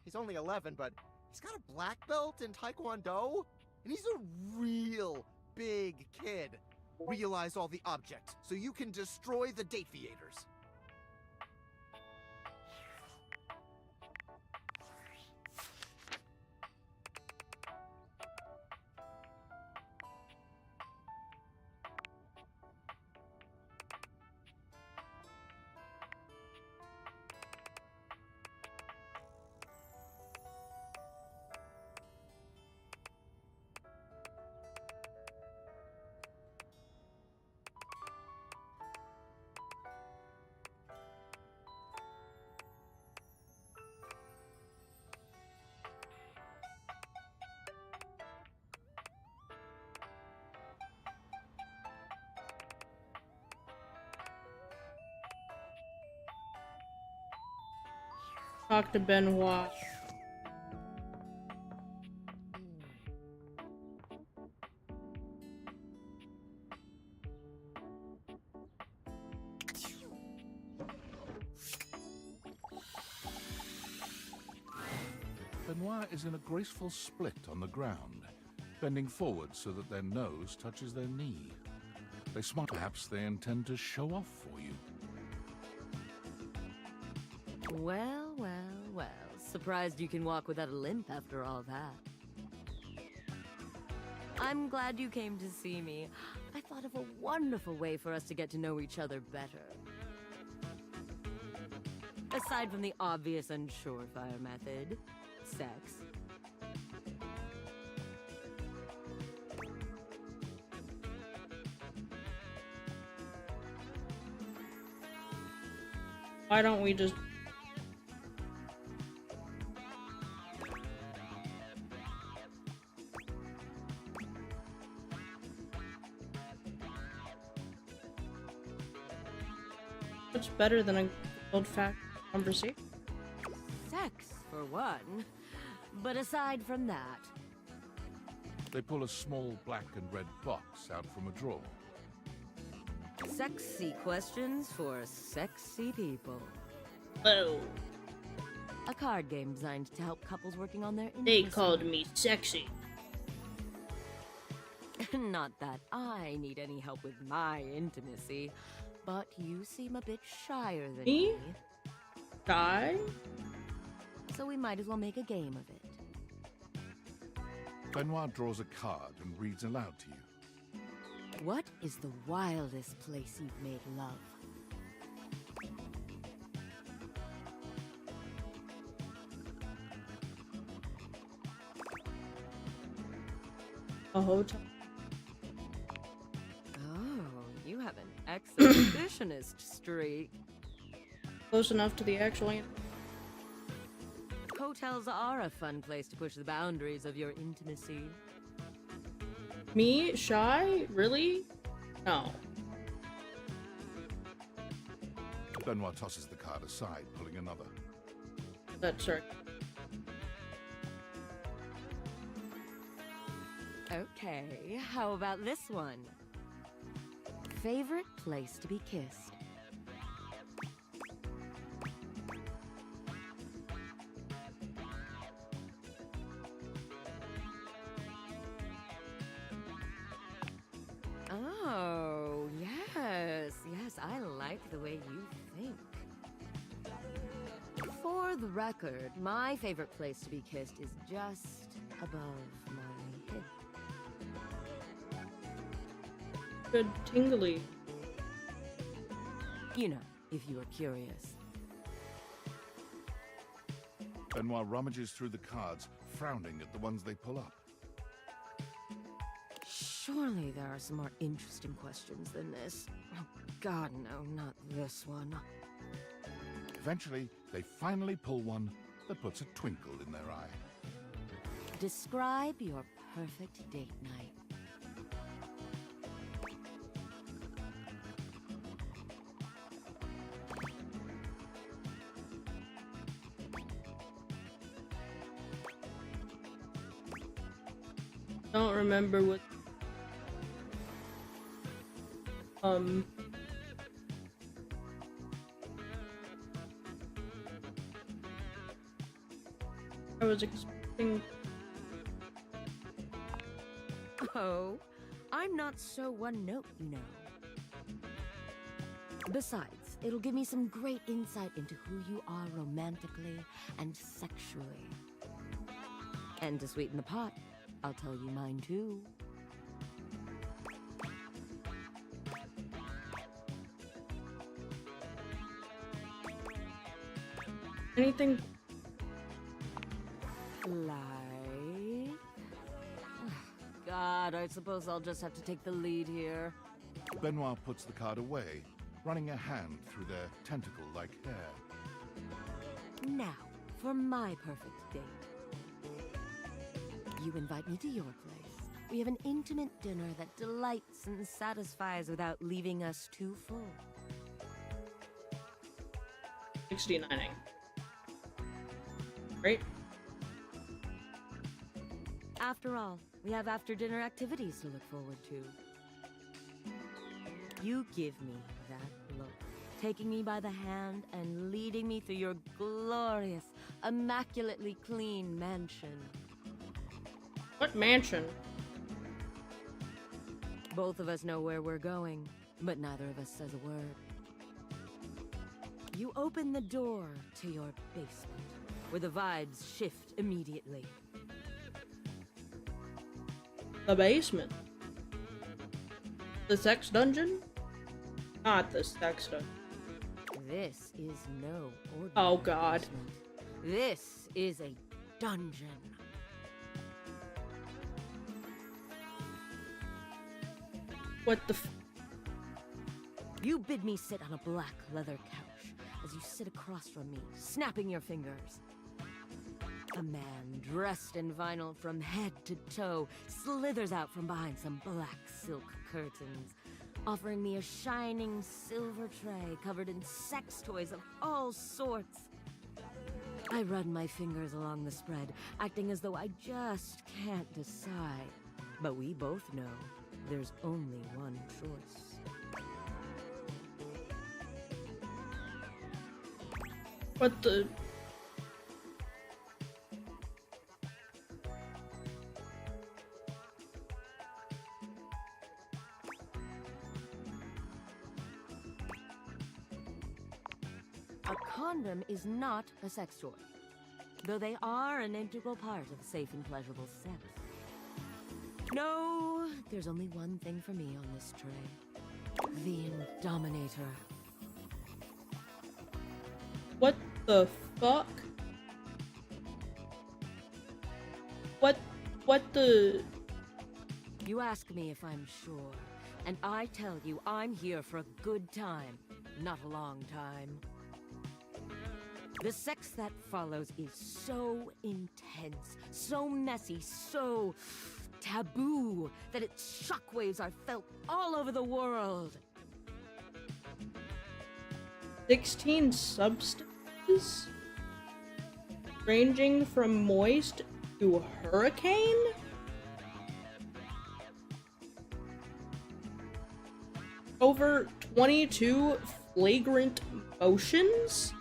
He's only 11, but he's got a black belt in Taekwondo, and he's a real big kid. Realize all the objects, so you can destroy the Dateviators. Talk to Benoit. Benoit is in a graceful split on the ground, bending forward so that their nose touches their knee. They smile. Perhaps they intend to show off for you. Well, well, well. Surprised you can walk without a limp after all that. I'm glad you came to see me. I thought of a wonderful way for us to get to know each other better. Aside from the obvious and surefire method, sex. Why don't we just... What's better than a old-fashioned conversation? Sex, for one. But aside from that... They pull a small black and red box out from a drawer. Sexy questions for sexy people. Oh. A card game designed to help couples working on their intimacy. They called me sexy. Not that I need any help with my intimacy, but you seem a bit shyer than me. Shy? So we might as well make a game of it. Benoit draws a card and reads aloud to you. What is the wildest place you've made love? A hotel. Oh, you have an exhibitionist streak. Close enough to the actual answer. Hotels are a fun place to push the boundaries of your intimacy. Me? Shy? Really? No. Benoit tosses the card aside, pulling another. That's right. Okay, how about this one? Favorite place to be kissed? Oh, yes, I like the way you think. For the record, my favorite place to be kissed is just above my head. Good tingly. You know, if you are curious. Benoit rummages through the cards, frowning at the ones they pull up. Surely there are some more interesting questions than this. Oh, God, no, not this one. Eventually, they finally pull one that puts a twinkle in their eye. Describe your perfect date night. Don't remember what I was expecting. Oh, I I'm not so one note, you know. Besides, it'll give me some great insight into who you are romantically and sexually. And to sweeten the pot, I'll tell you mine too. Anything? Like... God, I suppose I'll just have to take the lead here. Benoit puts the card away, running a hand through their tentacle-like hair. Now, for my perfect date. You invite me to your place. We have an intimate dinner that delights and satisfies without leaving us too full. 69ing. Right? After all, we have after-dinner activities to look forward to. You give me that look, taking me by the hand and leading me through your glorious, immaculately clean mansion. What mansion? Both of us know where we're going, but neither of us says a word. You open the door to your basement, where the vibes shift immediately. The basement? The sex dungeon? Not the sex dungeon. This is no ordinary Oh god. basement. This is a dungeon. What the f- You bid me sit on a black leather couch as you sit across from me, snapping your fingers. A man dressed in vinyl from head to toe slithers out from behind some black silk curtains, offering me a shining silver tray covered in sex toys of all sorts. I run my fingers along the spread, acting as though I just can't decide. But we both know there's only one choice. What the... A condom is not a sex toy, though they are an integral part of safe and pleasurable sex. No, there's only one thing for me on this tray. The Indominator. What the fuck? What the... You ask me if I'm sure, and I tell you I'm here for a good time, not a long time. The sex that follows is so intense, so messy, so taboo that its shockwaves are felt all over the world. 16 substances? Ranging from moist to hurricane? Over 22 flagrant motions?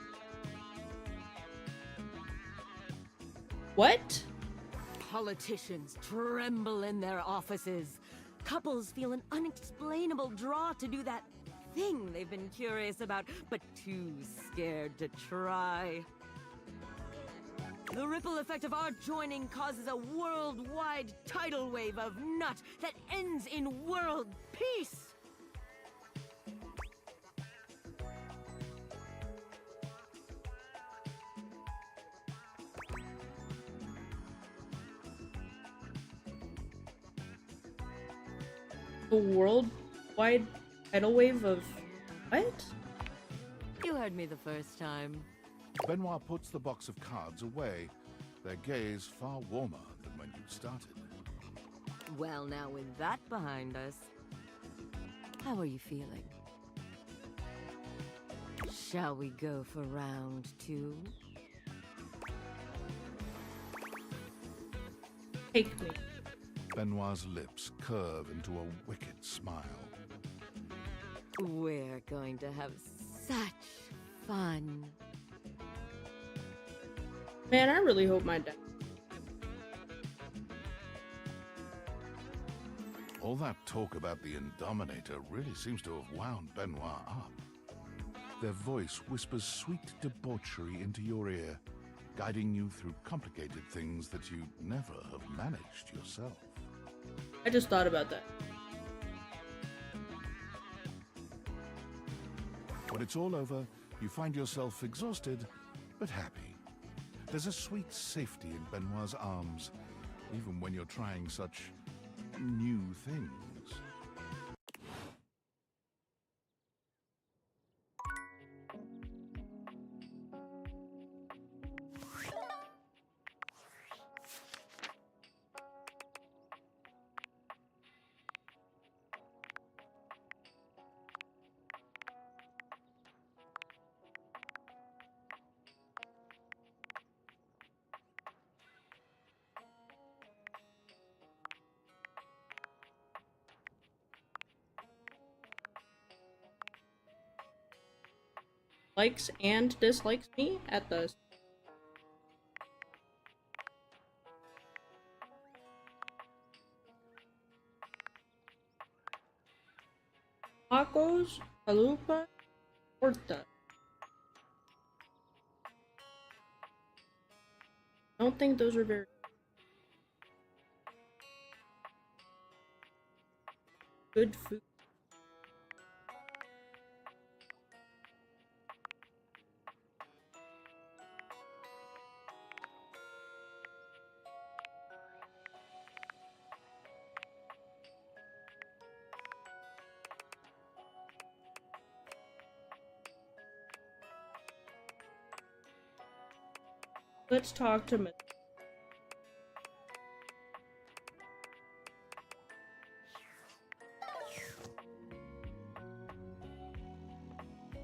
What? Politicians tremble in their offices. Couples feel an unexplainable draw to do that thing they've been curious about, but too scared to try. The ripple effect of our joining causes a worldwide tidal wave of nut that ends in world peace. A worldwide tidal wave of what? You heard me the first time. Benoit puts the box of cards away, their gaze far warmer than when you started. Well, now with that behind us, how are you feeling? Shall we go for round 2? Take me. Benoit's lips curve into a wicked smile. We're going to have such fun. Man, I really hope my dad... All that talk about the Indominator really seems to have wound Benoit up. Their voice whispers sweet debauchery into your ear, guiding you through complicated things that you'd never have managed yourself. I just thought about that. When it's all over, you find yourself exhausted, but happy. There's a sweet safety in Benoit's arms, even when you're trying such new things. Likes and dislikes me at the tacos, chalupa, torta. I don't think those are very good food. Let's talk to Mateo.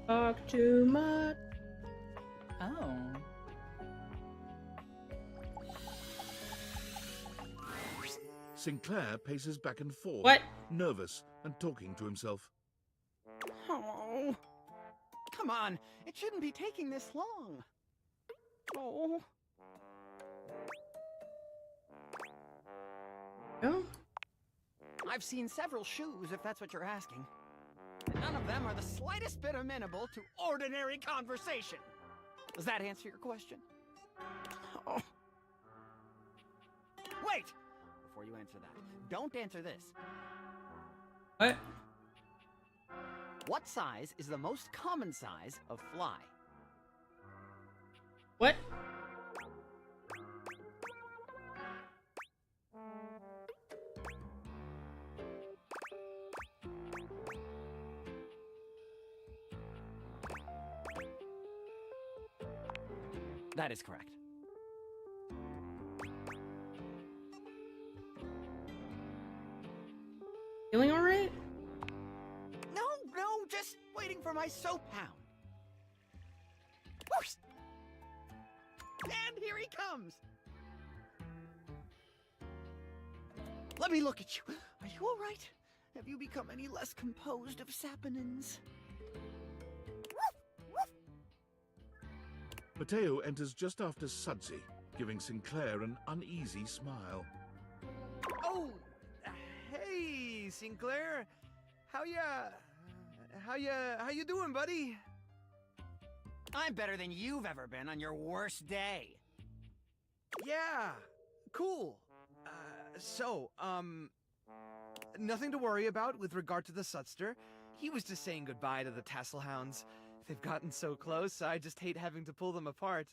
Talk too much. Oh. Sinclair paces back and forth, What? nervous and talking to himself. Oh, come on. It shouldn't be taking this long. Oh. No? I've seen several shoes, if that's what you're asking. And none of them are the slightest bit amenable to ordinary conversation. Does that answer your question? Oh. Wait! Before you answer that, don't answer this. What? What size is the most common size of fly? What? That is correct. Feeling alright? No, just waiting for my soap hound. Whoosh! And here he comes. Let me look at you. Are you all right? Have you become any less composed of saponins? Mateo enters just after Sudsy, giving Sinclair an uneasy smile. Oh, hey, Sinclair. How you doing, buddy? I'm better than you've ever been on your worst day. Yeah, cool. Nothing to worry about with regard to the Sudster. He was just saying goodbye to the Tasselhounds. They've gotten so close, I just hate having to pull them apart.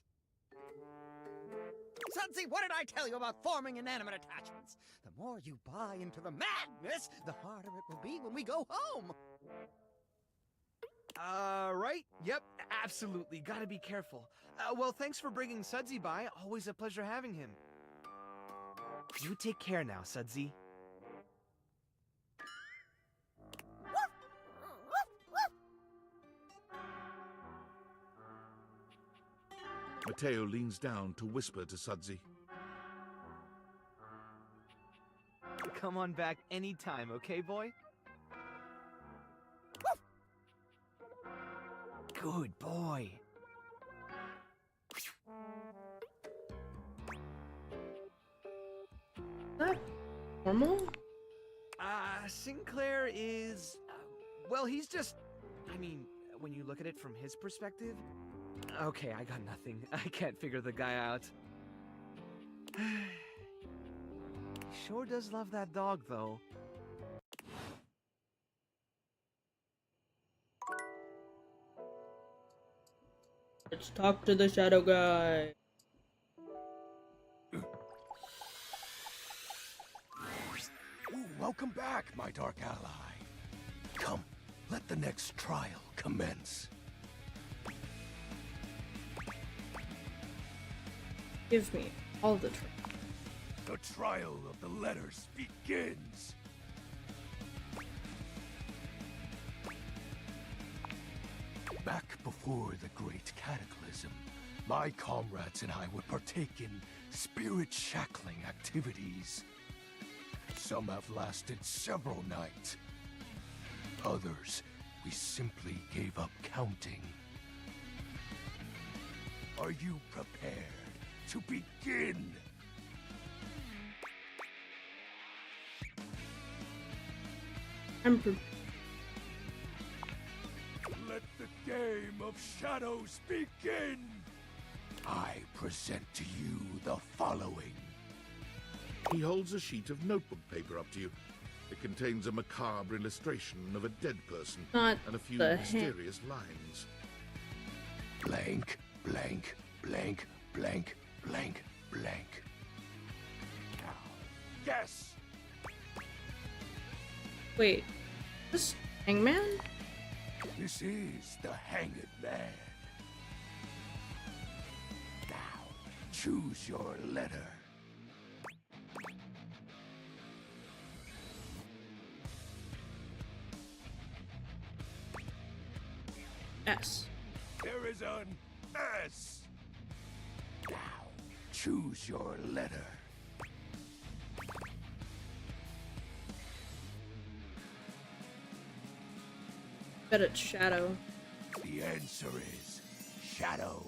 Sudsy, what did I tell you about forming inanimate attachments? The more you buy into the madness, the harder it will be when we go home. Right? Yep, absolutely. Gotta be careful. Well, thanks for bringing Sudsy by. Always a pleasure having him. You take care now, Sudsy. Mateo leans down to whisper to Sudsy. Come on back anytime, okay, boy? Good boy. Normal? Sinclair is... well, he's just... I mean, when you look at it from his perspective... Okay, I got nothing. I can't figure the guy out. He sure does love that dog, though. Let's talk to the shadow guy. Ooh, welcome back, my dark ally. Come, let the next trial commence. Give me all the truth. The trial of the letters begins. Back before the Great Cataclysm, my comrades and I would partake in spirit-shackling activities. Some have lasted several nights. Others, we simply gave up counting. Are you prepared to begin? I'm prepared. Let the game of shadows begin! I present to you the following. He holds a sheet of notebook paper up to you. It contains a macabre illustration of a dead person Not and a few the mysterious lines. Blank, blank, blank, blank, blank, blank. Now, guess! Wait, this Hangman? This is the Hanged Man. Now, choose your letter. S. There is an S. Now, choose your letter. Bet it's Shadow. The answer is Shadow.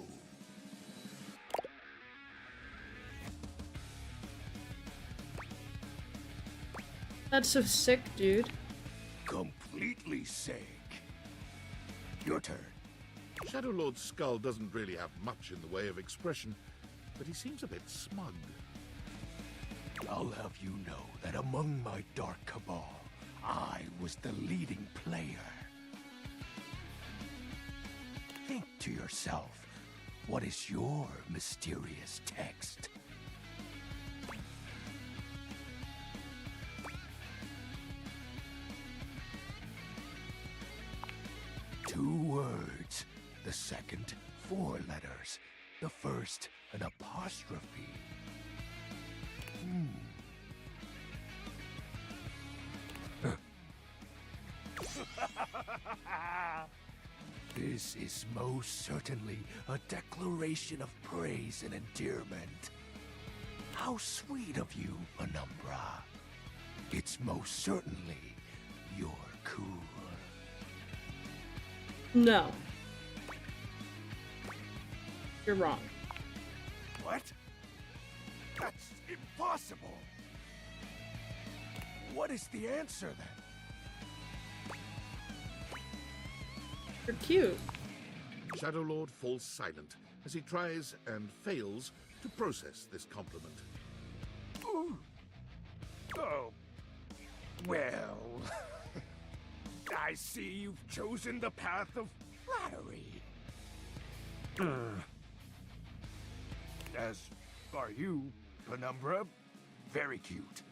That's so sick, dude. Completely sick. Your turn. Shadow Lord's skull doesn't really have much in the way of expression, but he seems a bit smug. I'll have you know that among my dark cabal, I was the leading player. Think to yourself, what is your mysterious text? Two words. The second, 4 letters. The first, an apostrophe. This is most certainly a declaration of praise and endearment. How sweet of you, Penumbra. It's most certainly you're cool. No. You're wrong. What? That's impossible. What is the answer then? You're cute. Shadow Lord falls silent as he tries and fails to process this compliment. Ooh. Oh. Well, I see you've chosen the path of flattery. As are you, Penumbra. Very cute.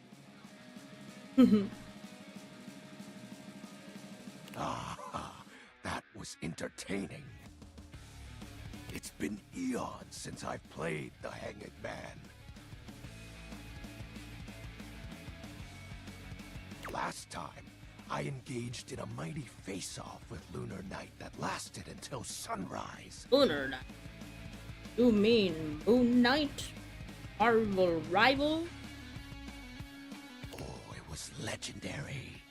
That was entertaining. It's been eons since I've played the Hanged Man. Last time, I engaged in a mighty face-off with Lunar Knight that lasted until sunrise. Lunar Knight? You mean Moon Knight? Marvel rival? Oh, it was legendary.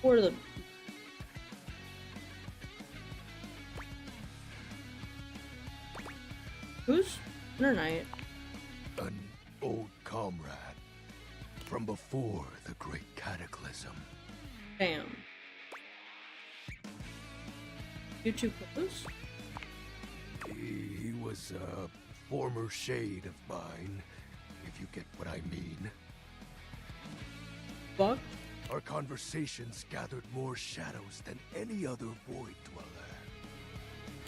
Or the... Who's Lunar Knight? An old comrade. from before the Great Cataclysm. Damn. You too close? He was a former shade of mine, if you get what I mean. Fuck? Our conversations gathered more shadows than any other Void Dweller.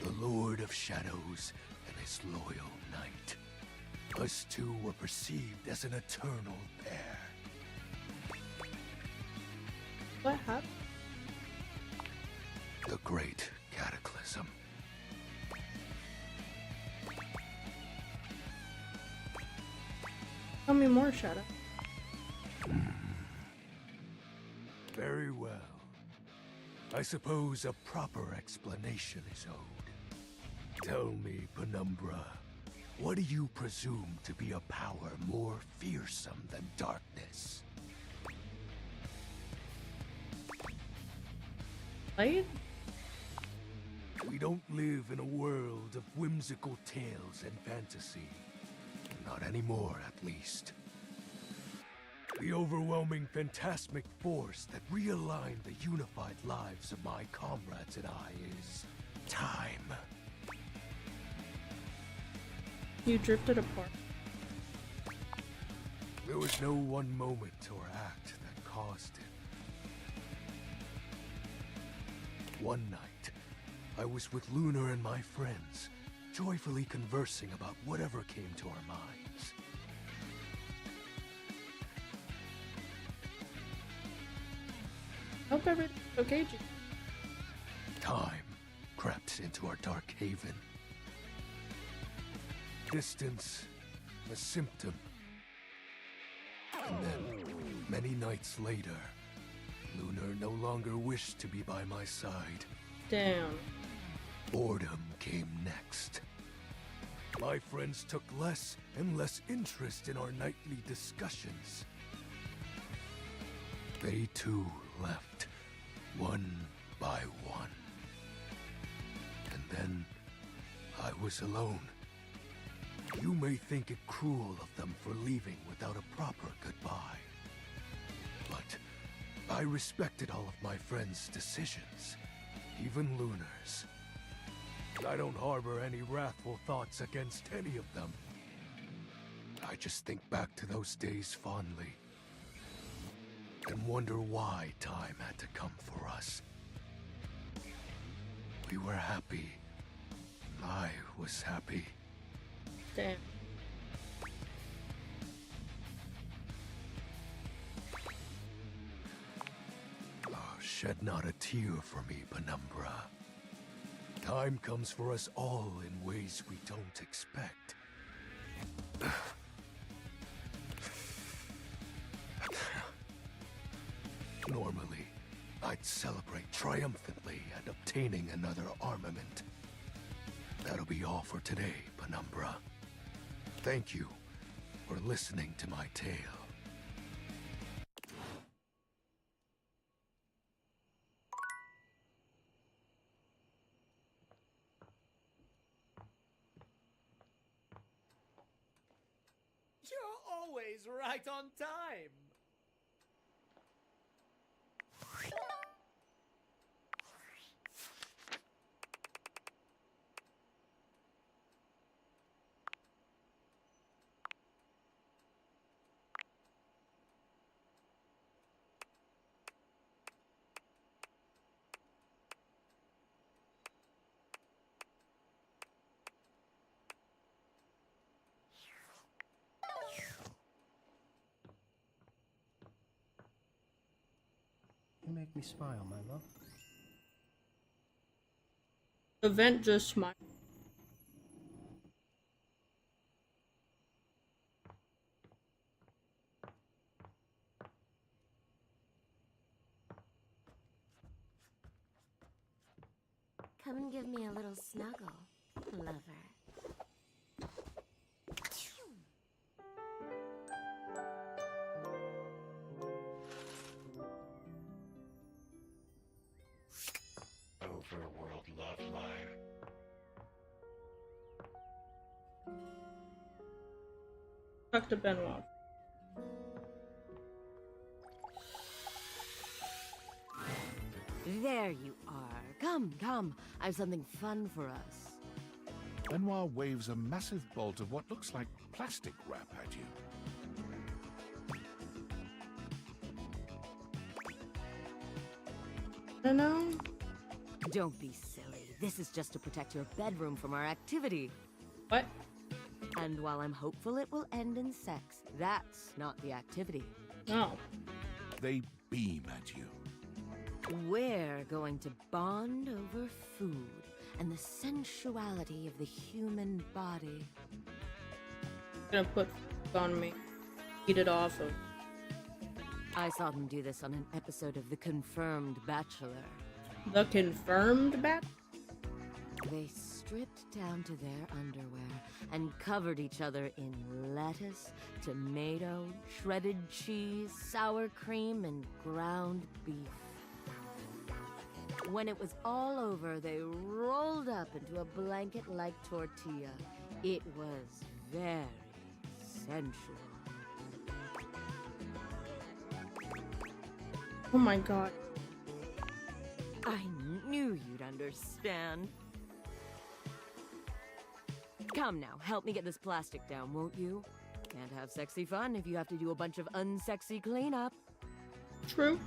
The Lord of Shadows and his loyal knight. Us two were perceived as an eternal pair. What happened? The Great Cataclysm. Tell me more, Shadow. Very well. I suppose a proper explanation is owed. Tell me, Penumbra, what do you presume to be a power more fearsome than darkness? Light? We don't live in a world of whimsical tales and fantasy. Not anymore, at least. The overwhelming phantasmic force that realigned the unified lives of my comrades and I is time. You drifted apart. There was no one moment or act that caused it. One night, I was with Lunar and my friends, joyfully conversing about whatever came to our minds. Hope everything's okay, G. Time crept into our dark haven. Distance, a symptom. And then, many nights later, Lunar no longer wished to be by my side. Damn. Boredom came next. My friends took less and less interest in our nightly discussions. They too left, one by one. And then, I was alone. You may think it cruel of them for leaving without a proper goodbye. But I respected all of my friends' decisions, even Lunar's. I don't harbor any wrathful thoughts against any of them. I just think back to those days fondly, and wonder why time had to come for us. We were happy. I was happy. Damn. Shed not a tear for me, Penumbra. Time comes for us all in ways we don't expect. Normally, I'd celebrate triumphantly at obtaining another armament. That'll be all for today, Penumbra. Thank you for listening to my tale. You're always right on time. You make me smile, my love. The vent just smiled. Come and give me a little snuggle, lover. Overworld love line. Talk to Benoit. There you are. Come, come. I have something fun for us. Benoit waves a massive bolt of what looks like plastic wrap at you. I don't know. Don't be silly. This is just to protect your bedroom from our activity. What? And while I'm hopeful it will end in sex, that's not the activity. Oh. They beam at you. We're going to bond over food and the sensuality of the human body. Gonna put on me. Eat it off of. I saw them do this on an episode of The Confirmed Bachelor. The Confirmed Bachelor? They stripped down to their underwear and covered each other in lettuce, tomato, shredded cheese, sour cream, and ground beef. When it was all over, they rolled up into a blanket-like tortilla. It was very sensual. Oh my god. I knew you'd understand. Come now, help me get this plastic down, won't you? Can't have sexy fun if you have to do a bunch of unsexy cleanup. True.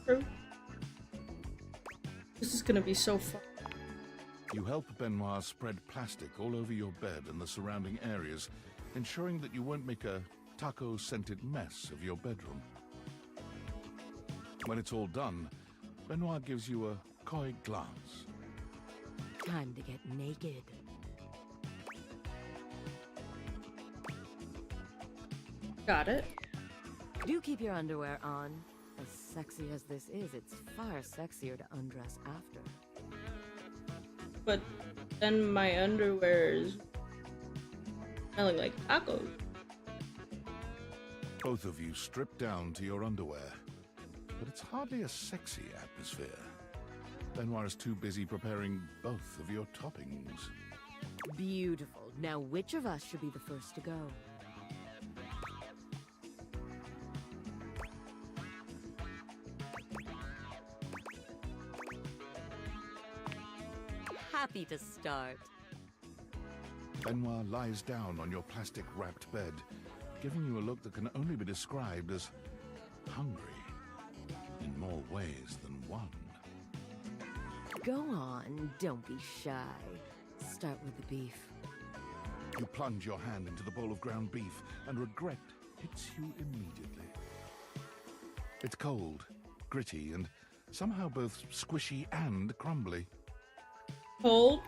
True. This is gonna be so fun. You help Benoit spread plastic all over your bed and the surrounding areas, ensuring that you won't make a taco-scented mess of your bedroom. When it's all done, Benoit gives you a coy glance. Time to get naked. Got it. Do keep your underwear on. As sexy as this is, it's far sexier to undress after. But then my underwear is smelling like tacos. Both of you strip down to your underwear, but it's hardly a sexy atmosphere. Benoit is too busy preparing both of your toppings. Beautiful. Now which of us should be the first to go? Happy to start. Benoit lies down on your plastic-wrapped bed, giving you a look that can only be described as hungry, in more ways than one. Go on, don't be shy. Start with the beef. You plunge your hand into the bowl of ground beef, and regret hits you immediately. It's cold, gritty, and somehow both squishy and crumbly. Cold.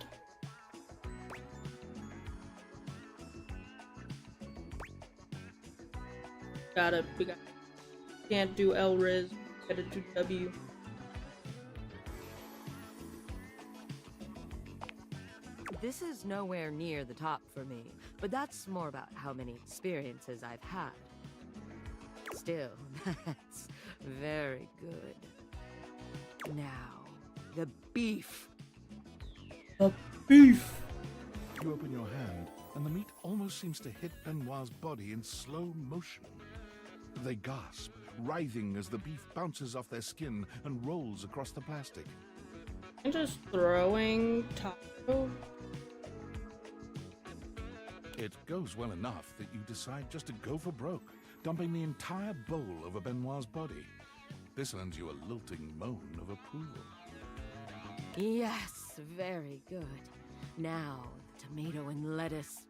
We can't do L-Riz, gotta do W. This is nowhere near the top for me, but that's more about how many experiences I've had. Still, that's very good. Now, the beef. The beef! You open your hand, and the meat almost seems to hit Benoit's body in slow motion. They gasp, writhing as the beef bounces off their skin and rolls across the plastic. I'm just throwing taco. It goes well enough that you decide just to go for broke, dumping the entire bowl over Benoit's body. This earns you a lilting moan of approval. Yes, very good. Now, the tomato and lettuce.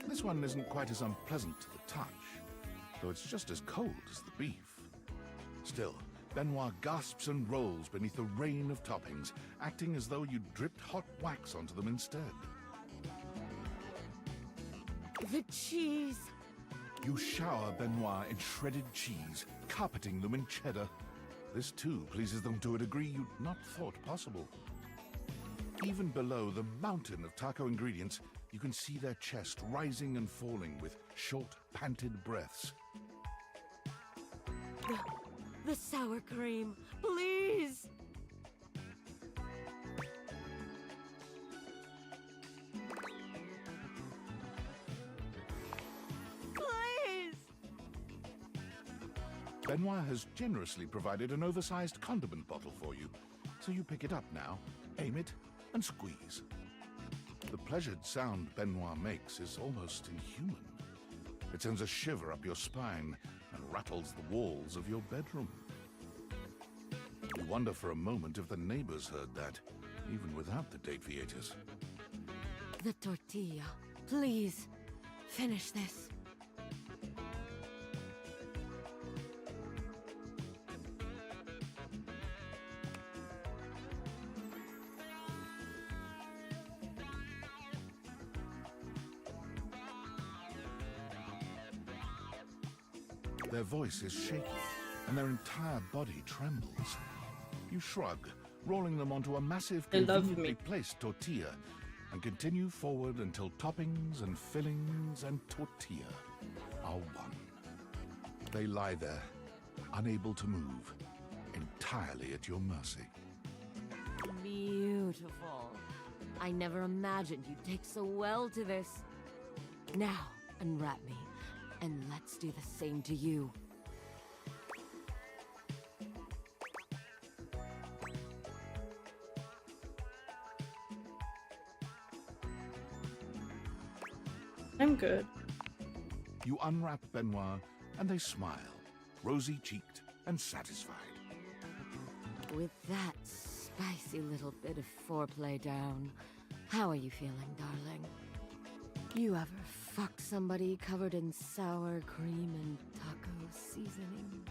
This one isn't quite as unpleasant to the touch, though it's just as cold as the beef. Still, Benoit gasps and rolls beneath the rain of toppings, acting as though you'd dripped hot wax onto them instead. The cheese. You shower Benoit in shredded cheese, carpeting them in cheddar. This too pleases them to a degree you'd not thought possible. Even below the mountain of taco ingredients, you can see their chest rising and falling with short, panted breaths. The sour cream, please! Please! Benoit has generously provided an oversized condiment bottle for you, so you pick it up now, aim it, and squeeze. The pleasured sound Benoit makes is almost inhuman. It sends a shiver up your spine and rattles the walls of your bedroom. You wonder for a moment if the neighbors heard that, even without the Dateviators. The tortilla. Please, finish this. Their voice is shaky, and their entire body trembles. You shrug, rolling them onto a massive, conveniently placed tortilla, and continue forward until toppings and fillings and tortilla are one. They lie there, unable to move, entirely at your mercy. Beautiful. I never imagined you'd take so well to this. Now, unwrap me, and let's do the same to you. I'm good. You unwrap Benoit, and they smile, rosy-cheeked and satisfied. With that spicy little bit of foreplay down, how are you feeling, darling? You ever fucked somebody covered in sour cream and taco seasoning?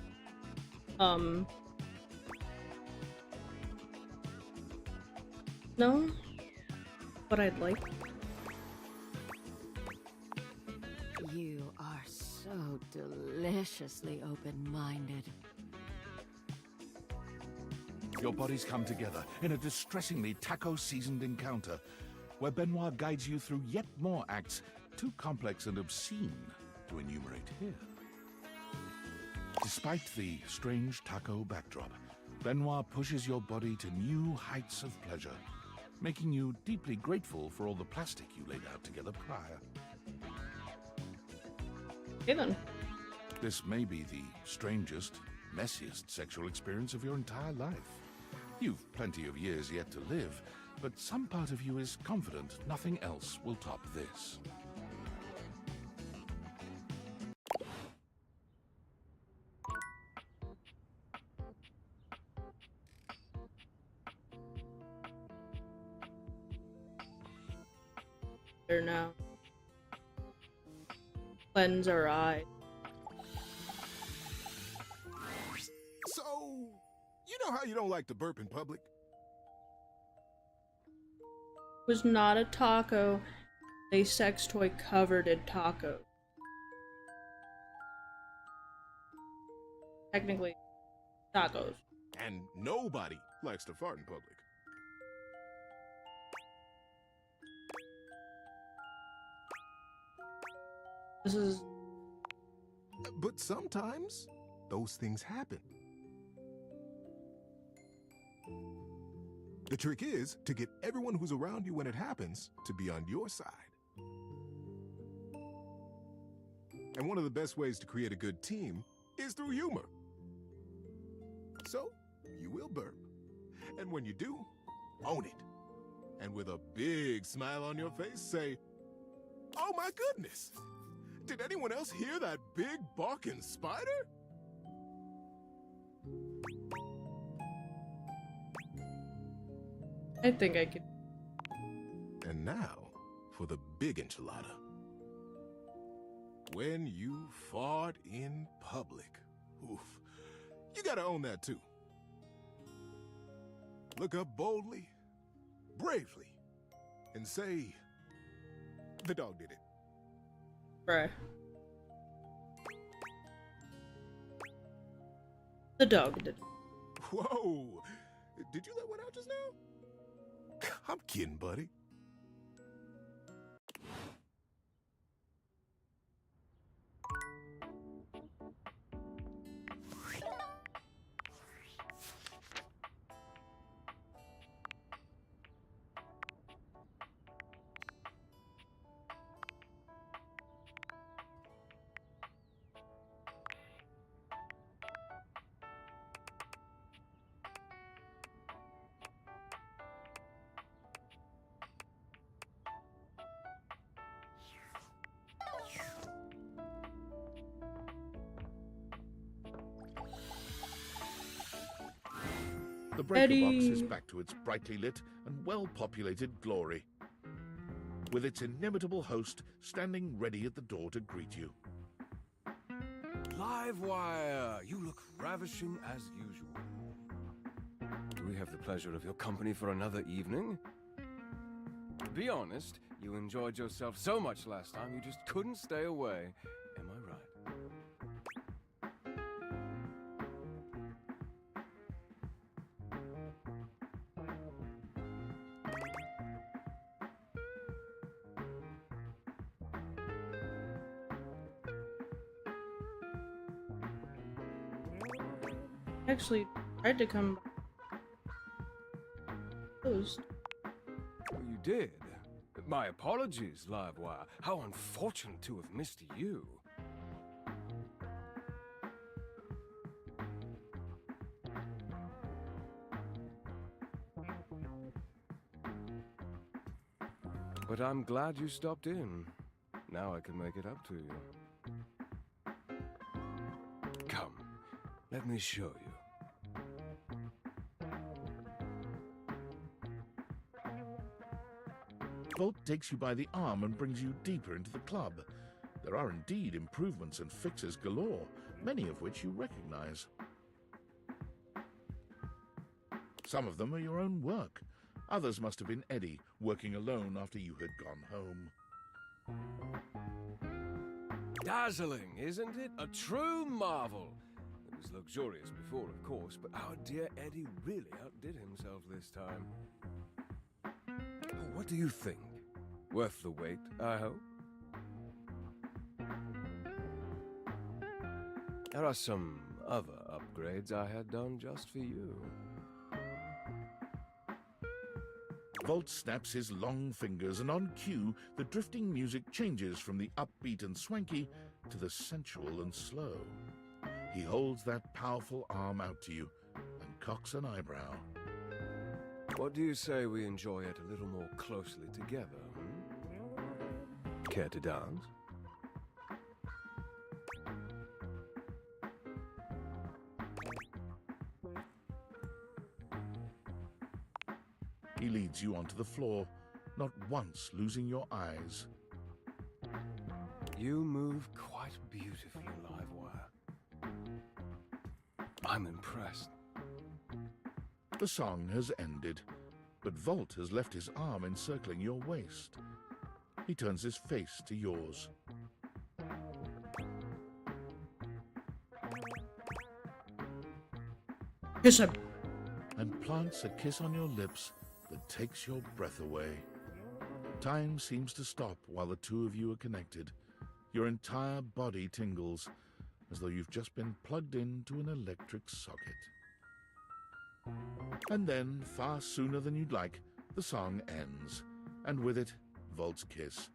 No, but I'd like. You are so deliciously open-minded. Your bodies come together in a distressingly taco-seasoned encounter, where Benoit guides you through yet more acts too complex and obscene to enumerate here. Despite the strange taco backdrop, Benoit pushes your body to new heights of pleasure, making you deeply grateful for all the plastic you laid out together prior. Okay then. This may be the strangest, messiest sexual experience of your entire life. You've plenty of years yet to live, but some part of you is confident nothing else will top this. There now. Cleanse our eyes. So, you know how you don't like to burp in public? It was not a taco, a sex toy covered in taco. Technically, tacos. And nobody likes to fart in public. This is... But sometimes, those things happen. The trick is to get everyone who's around you when it happens to be on your side. And one of the best ways to create a good team is through humor. So, you will burp. And when you do, own it. And with a big smile on your face, say, "Oh my goodness! Did anyone else hear that big barking spider?" I think I could. And now, for the big enchilada. When you fart in public, oof, you gotta own that too. Look up boldly, bravely, and say, "The dog did it." Bruh. The dog did it. Whoa! Did you let one out just now? I'm kidding, buddy. The breaker box Eddie. is back to its brightly lit and well-populated glory, with its inimitable host standing ready at the door to greet you. Livewire! You look ravishing as usual. Do we have the pleasure of your company for another evening? Be honest, you enjoyed yourself so much last time you just couldn't stay away. Am I right? Actually tried to come closed. You did? My apologies, Livewire. How unfortunate to have missed you. But I'm glad you stopped in. Now I can make it up to you. Come, let me show you. Volt takes you by the arm and brings you deeper into the club. There are indeed improvements and fixes galore, many of which you recognize. Some of them are your own work. Others must have been Eddie, working alone after you had gone home. Dazzling, isn't it? A true marvel. It was luxurious before, of course, but our dear Eddie really outdid himself this time. What do you think? Worth the wait, I hope? There are some other upgrades I had done just for you. Volt snaps his long fingers, and on cue, the drifting music changes from the upbeat and swanky to the sensual and slow. He holds that powerful arm out to you and cocks an eyebrow. What do you say we enjoy it a little more closely together, hmm? Care to dance? He leads you onto the floor, not once losing your eyes. You move quite beautifully, Livewire. I'm impressed. The song has ended, but Volt has left his arm encircling your waist. He turns his face to yours. Kiss him. And plants a kiss on your lips that takes your breath away. Time seems to stop while the two of you are connected. Your entire body tingles, as though you've just been plugged into an electric socket. And then, far sooner than you'd like, the song ends, and with it, Volt's kiss.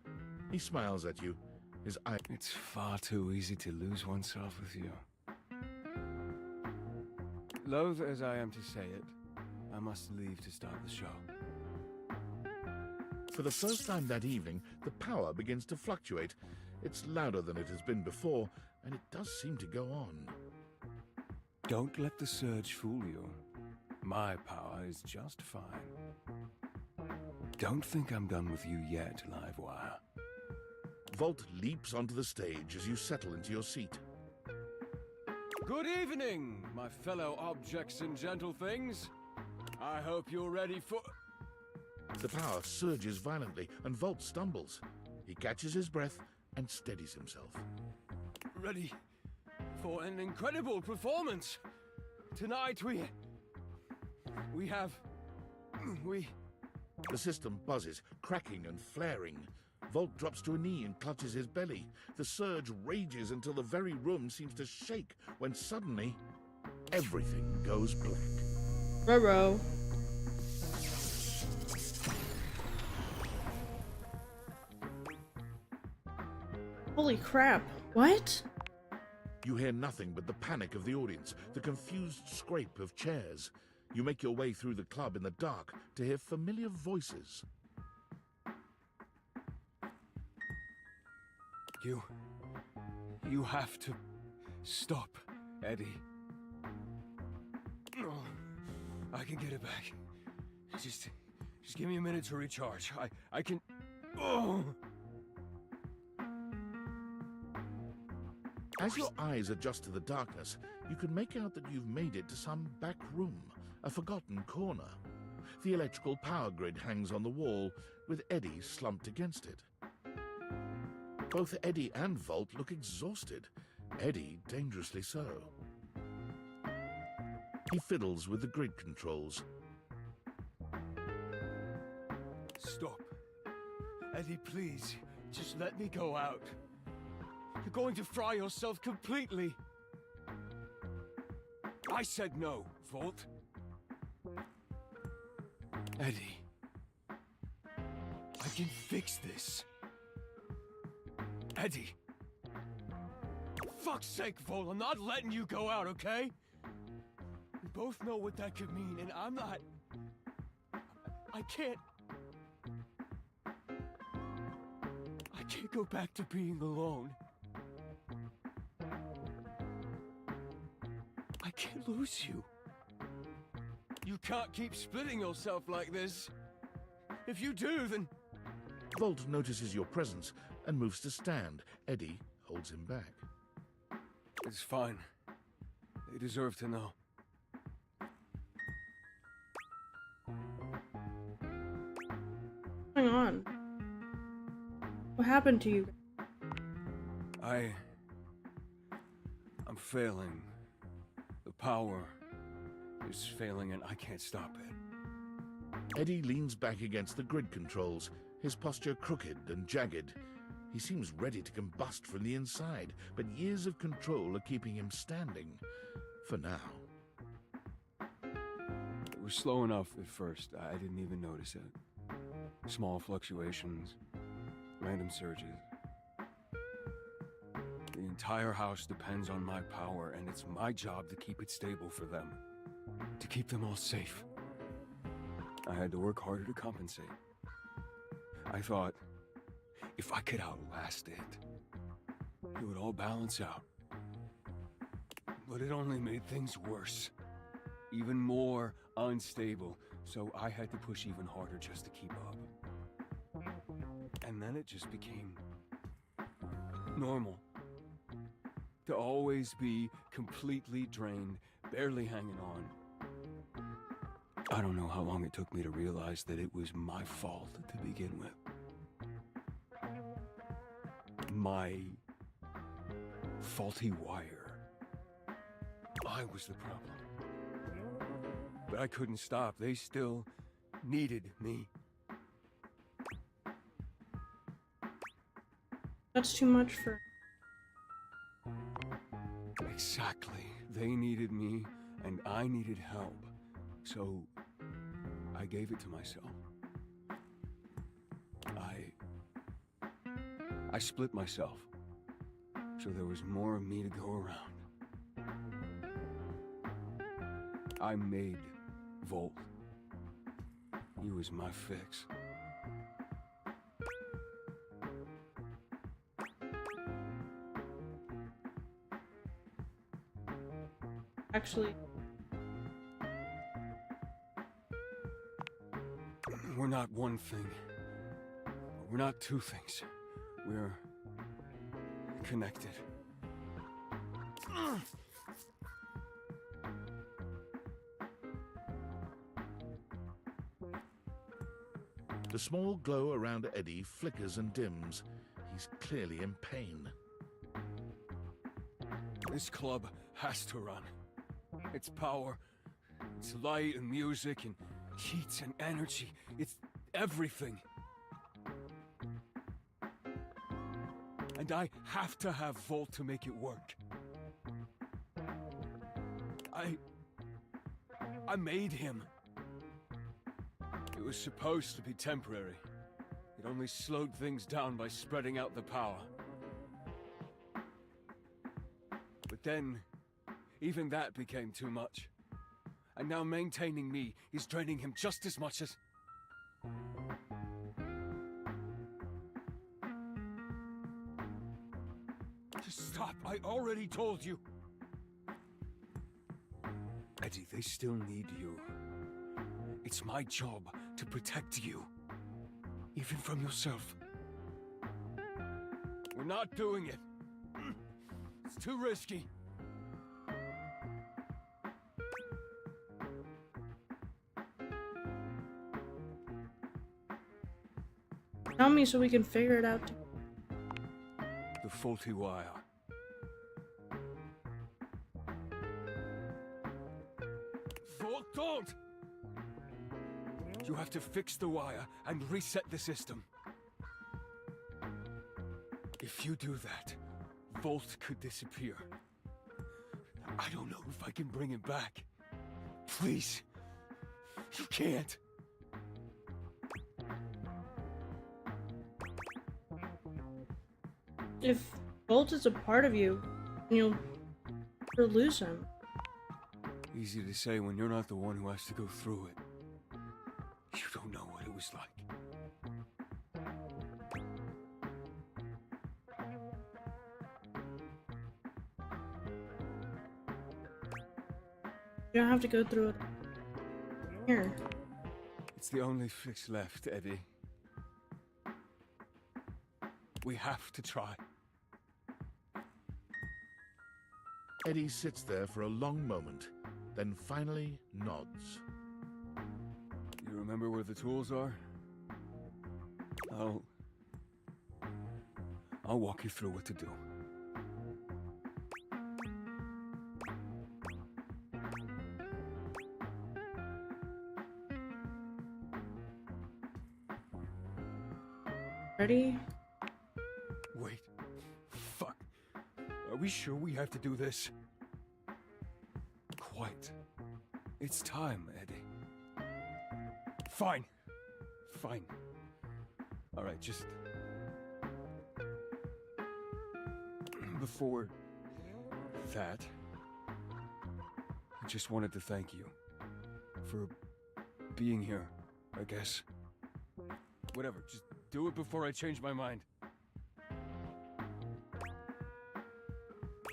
He smiles at you, his eye... It's far too easy to lose oneself with you. Loath as I am to say it, I must leave to start the show. For the first time that evening, the power begins to fluctuate. It's louder than it has been before, and it does seem to go on. Don't let the surge fool you. My power is just fine. Don't think I'm done with you yet, Livewire. Volt leaps onto the stage as you settle into your seat. Good evening, my fellow objects and gentle things. I hope you're ready for... The power surges violently, and Volt stumbles. He catches his breath and steadies himself. Ready for an incredible performance. Tonight we have... The system buzzes, cracking and flaring. Volt drops to a knee and clutches his belly. The surge rages until the very room seems to shake, when suddenly, everything goes black. Ruh-roh. Holy crap. What? You hear nothing but the panic of the audience, the confused scrape of chairs. You make your way through the club in the dark to hear familiar voices. You have to stop, Eddie. I can get it back. Just give me a minute to recharge. I can... Oh! As your eyes adjust to the darkness, you can make out that you've made it to some back room, a forgotten corner. The electrical power grid hangs on the wall, with Eddie slumped against it. Both Eddie and Volt look exhausted, Eddie dangerously so. He fiddles with the grid controls. Stop. Eddie, please. Just let me go out. You're going to fry yourself completely. I said no, Volt. Eddie. I can fix this. Eddie. Fuck's sake, Volt, I'm not letting you go out, okay? We both know what that could mean, and I'm not... I can't go back to being alone. I can't lose you. You can't keep splitting yourself like this. If you do, then... Volt notices your presence and moves to stand. Eddie holds him back. It's fine. They deserve to know. What's going on? What happened to you? I'm failing. The power is failing and I can't stop it. Eddie leans back against the grid controls, his posture crooked and jagged. He seems ready to combust from the inside, but years of control are keeping him standing. For now. It was slow enough at first. I didn't even notice it. Small fluctuations, random surges. The entire house depends on my power, and it's my job to keep it stable for them. To keep them all safe. I had to work harder to compensate. I thought, if I could outlast it would all balance out. But it only made things worse. Even more unstable, so I had to push even harder just to keep up. And then it just became normal. To always be completely drained, barely hanging on. I don't know how long it took me to realize that it was my fault to begin with. My faulty wire. I was the problem. But I couldn't stop. They still needed me. That's too much for... Exactly. They needed me, and I needed help. So, I gave it to myself. I split myself, so there was more of me to go around. I made Volt. He was my fix. Actually... We're not one thing. We're not two things. We're connected. The small glow around Eddie flickers and dims. He's clearly in pain. This club has to run. Its power, its light and music and heat and energy. It's everything. And I have to have Volt to make it work. I made him. It was supposed to be temporary. It only slowed things down by spreading out the power. But then, even that became too much. And now maintaining me is draining him just as much as... Just stop, I already told you! Eddie, they still need you. It's my job to protect you. Even from yourself. We're not doing it. It's too risky. Tell me so we can figure it out. The faulty wire. Vault, don't! You have to fix the wire and reset the system. If you do that, Volt could disappear. I don't know if I can bring him back. Please. You can't. If Bolt is a part of you, you'll lose him. Easy to say when you're not the one who has to go through it. You don't know what it was like. You don't have to go through it. Here. It's the only fix left, Eddie. We have to try. Eddie sits there for a long moment, then finally nods. You remember where the tools are? I'll walk you through what to do. Ready? Wait. Fuck. Are we sure we have to do this? Quite. It's time, Eddie. Fine. Fine. Alright, just... Before... that... I just wanted to thank you. For... being here, I guess. Whatever, just do it before I change my mind.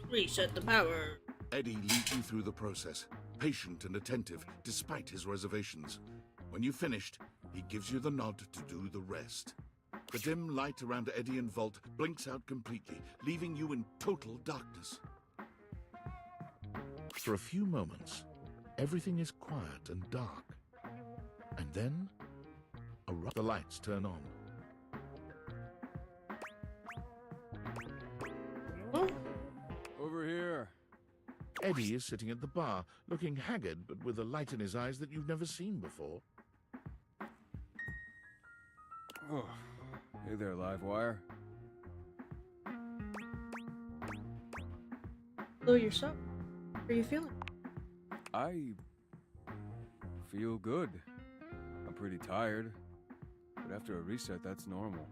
Reset the power. Eddie leads you through the process, patient and attentive, despite his reservations. When you've finished, he gives you the nod to do the rest. The dim light around Eddie and Volt blinks out completely, leaving you in total darkness. For a few moments, everything is quiet and dark. And then, the lights turn on. Over here. Eddie is sitting at the bar, looking haggard but with a light in his eyes that you've never seen before. Oh, hey there, Livewire. Hello yourself. How are you feeling? I feel good. I'm pretty tired, but after a reset, that's normal.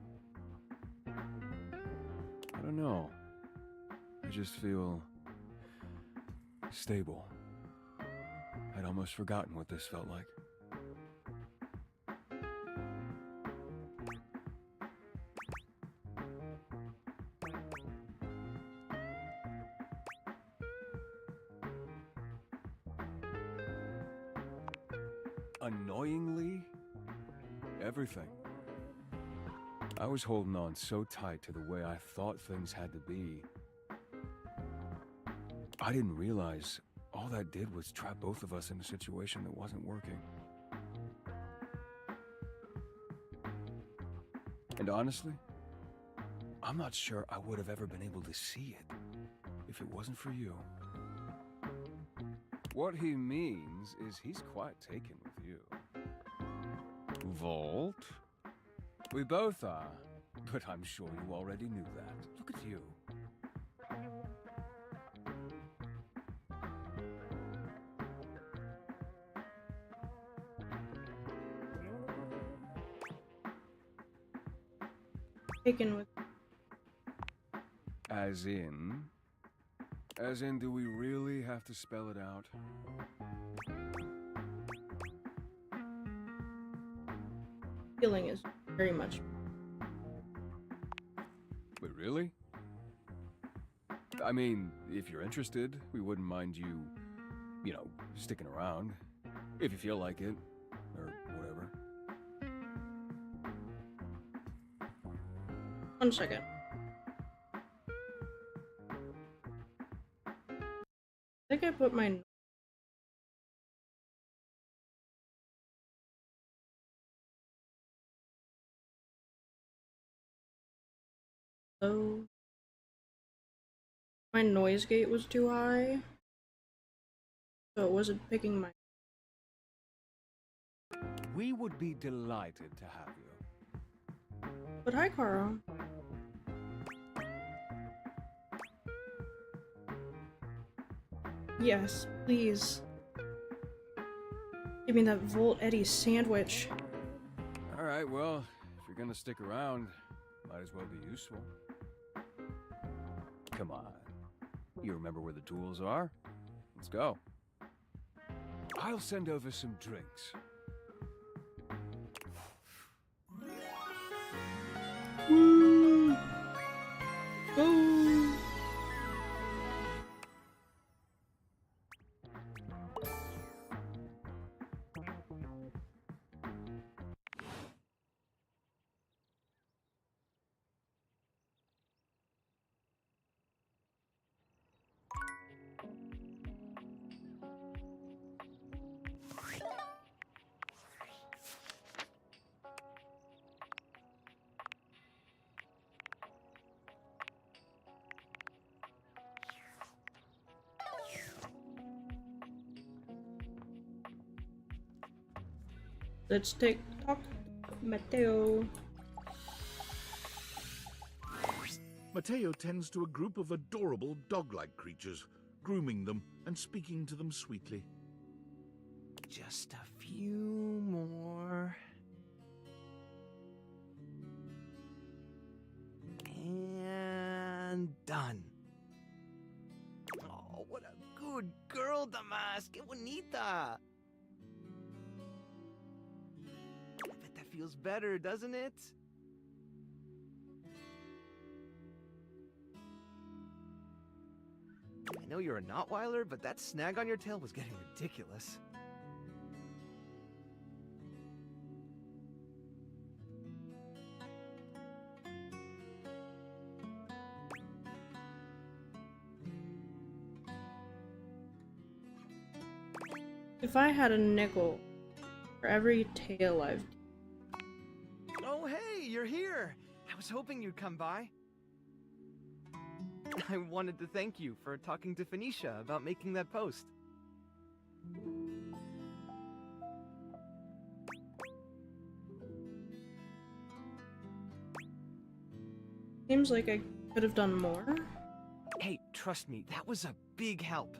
I don't know. I just feel stable. I'd almost forgotten what this felt like. Annoyingly, everything. I was holding on so tight to the way I thought things had to be. I didn't realize all that did was trap both of us in a situation that wasn't working. And honestly, I'm not sure I would have ever been able to see it if it wasn't for you. What he means is he's quite taken with you. Volt? We both are, but I'm sure you already knew that. Look at you. Taken with. As in, do we really have to spell it out? Feeling is very much. But really? I mean, if you're interested, we wouldn't mind you, sticking around. If you feel like it. Or 1 second. I think I put my... Oh. My noise gate was too high. So it wasn't picking my... We would be delighted to have you. But hi, Carl. Yes, please. Give me that Volt Eddie sandwich. Alright, well, if you're gonna stick around, might as well be useful. Come on. You remember where the tools are? Let's go. I'll send over some drinks. Woo! Go! Let's talk Mateo. Mateo tends to a group of adorable dog-like creatures, grooming them and speaking to them sweetly. Just a few more. And done. Oh, what a good girl, Damas. Que bonita. I bet that feels better, doesn't it? I know you're a Notweiler, but that snag on your tail was getting ridiculous. If I had a nickel for every tail I've... Oh, hey, you're here. I was hoping you'd come by. I wanted to thank you for talking to Phoenicia about making that post. Seems like I could have done more. Hey, trust me, that was a big help.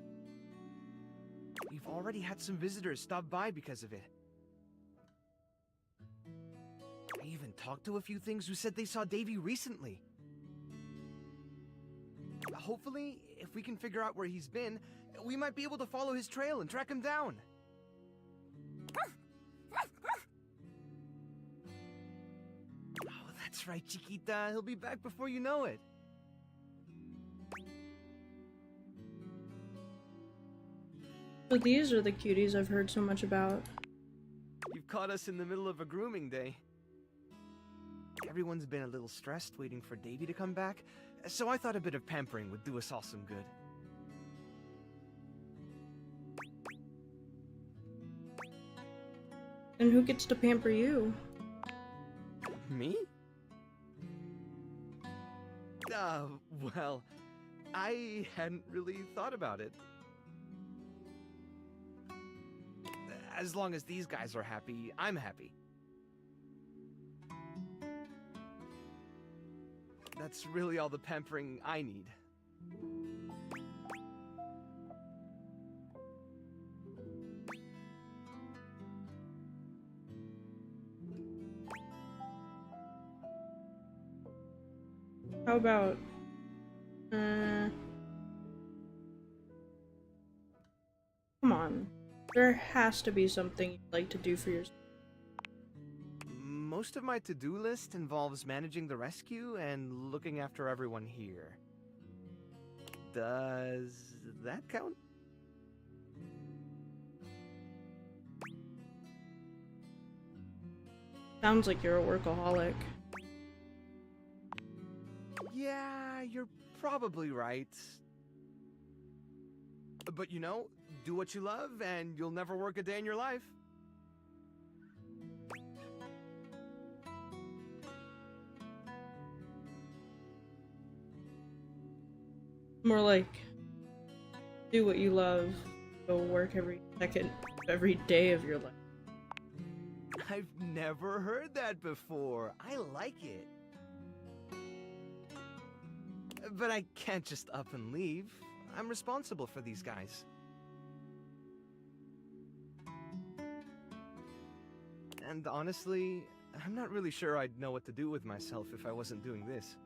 We've already had some visitors stop by because of it. I even talked to a few things who said they saw Davy recently. Hopefully, if we can figure out where he's been, we might be able to follow his trail and track him down. Oh, that's right, Chiquita. He'll be back before you know it. So these are the cuties I've heard so much about. You've caught us in the middle of a grooming day. Everyone's been a little stressed waiting for Davy to come back, so I thought a bit of pampering would do us all some good. And who gets to pamper you? Me? Well, I hadn't really thought about it. As long as these guys are happy, I'm happy. That's really all the pampering I need. How about... Come on. There has to be something you'd like to do for yourself. Most of my to-do list involves managing the rescue and looking after everyone here. Does that count? Sounds like you're a workaholic. Yeah, you're probably right. But you know, do what you love and you'll never work a day in your life. More like, do what you love, go work every second, every day of your life. I've never heard that before. I like it. But I can't just up and leave. I'm responsible for these guys. And honestly, I'm not really sure I'd know what to do with myself if I wasn't doing this.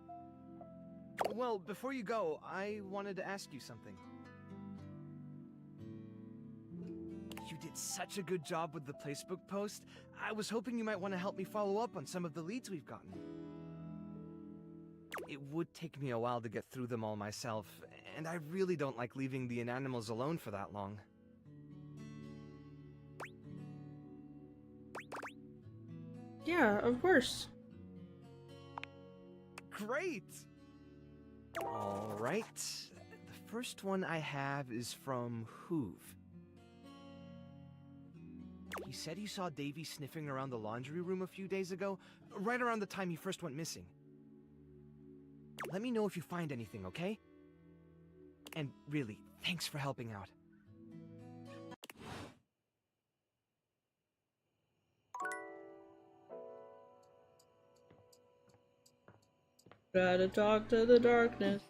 Well, before you go, I wanted to ask you something. You did such a good job with the Facebook post. I was hoping you might want to help me follow up on some of the leads we've gotten. It would take me a while to get through them all myself, and I really don't like leaving the inanimals alone for that long. Yeah, of course. Great! Alright, the first one I have is from Hoove. He said he saw Davy sniffing around the laundry room a few days ago, right around the time he first went missing. Let me know if you find anything, okay? And really, thanks for helping out. Gotta talk to the darkness.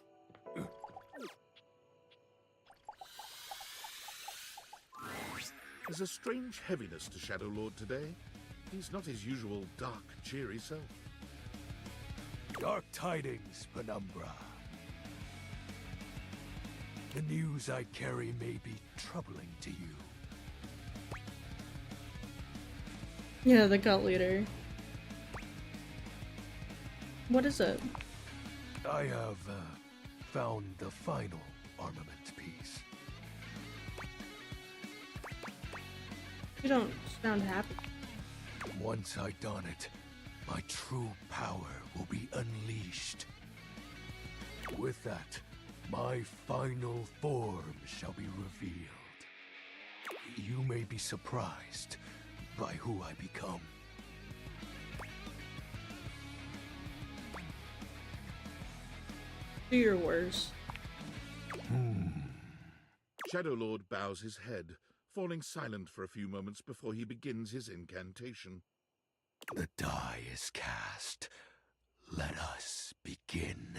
There's a strange heaviness to Shadow Lord today. He's not his usual dark, cheery self. Dark tidings, Penumbra. The news I carry may be troubling to you. Yeah, the cult leader. What is it? I have found the final armament piece. You don't sound happy. Once I don it, my true power will be unleashed. With that, my final form shall be revealed. You may be surprised by who I become. Do your worst. Shadow Lord bows his head, falling silent for a few moments before he begins his incantation. The die is cast. Let us begin.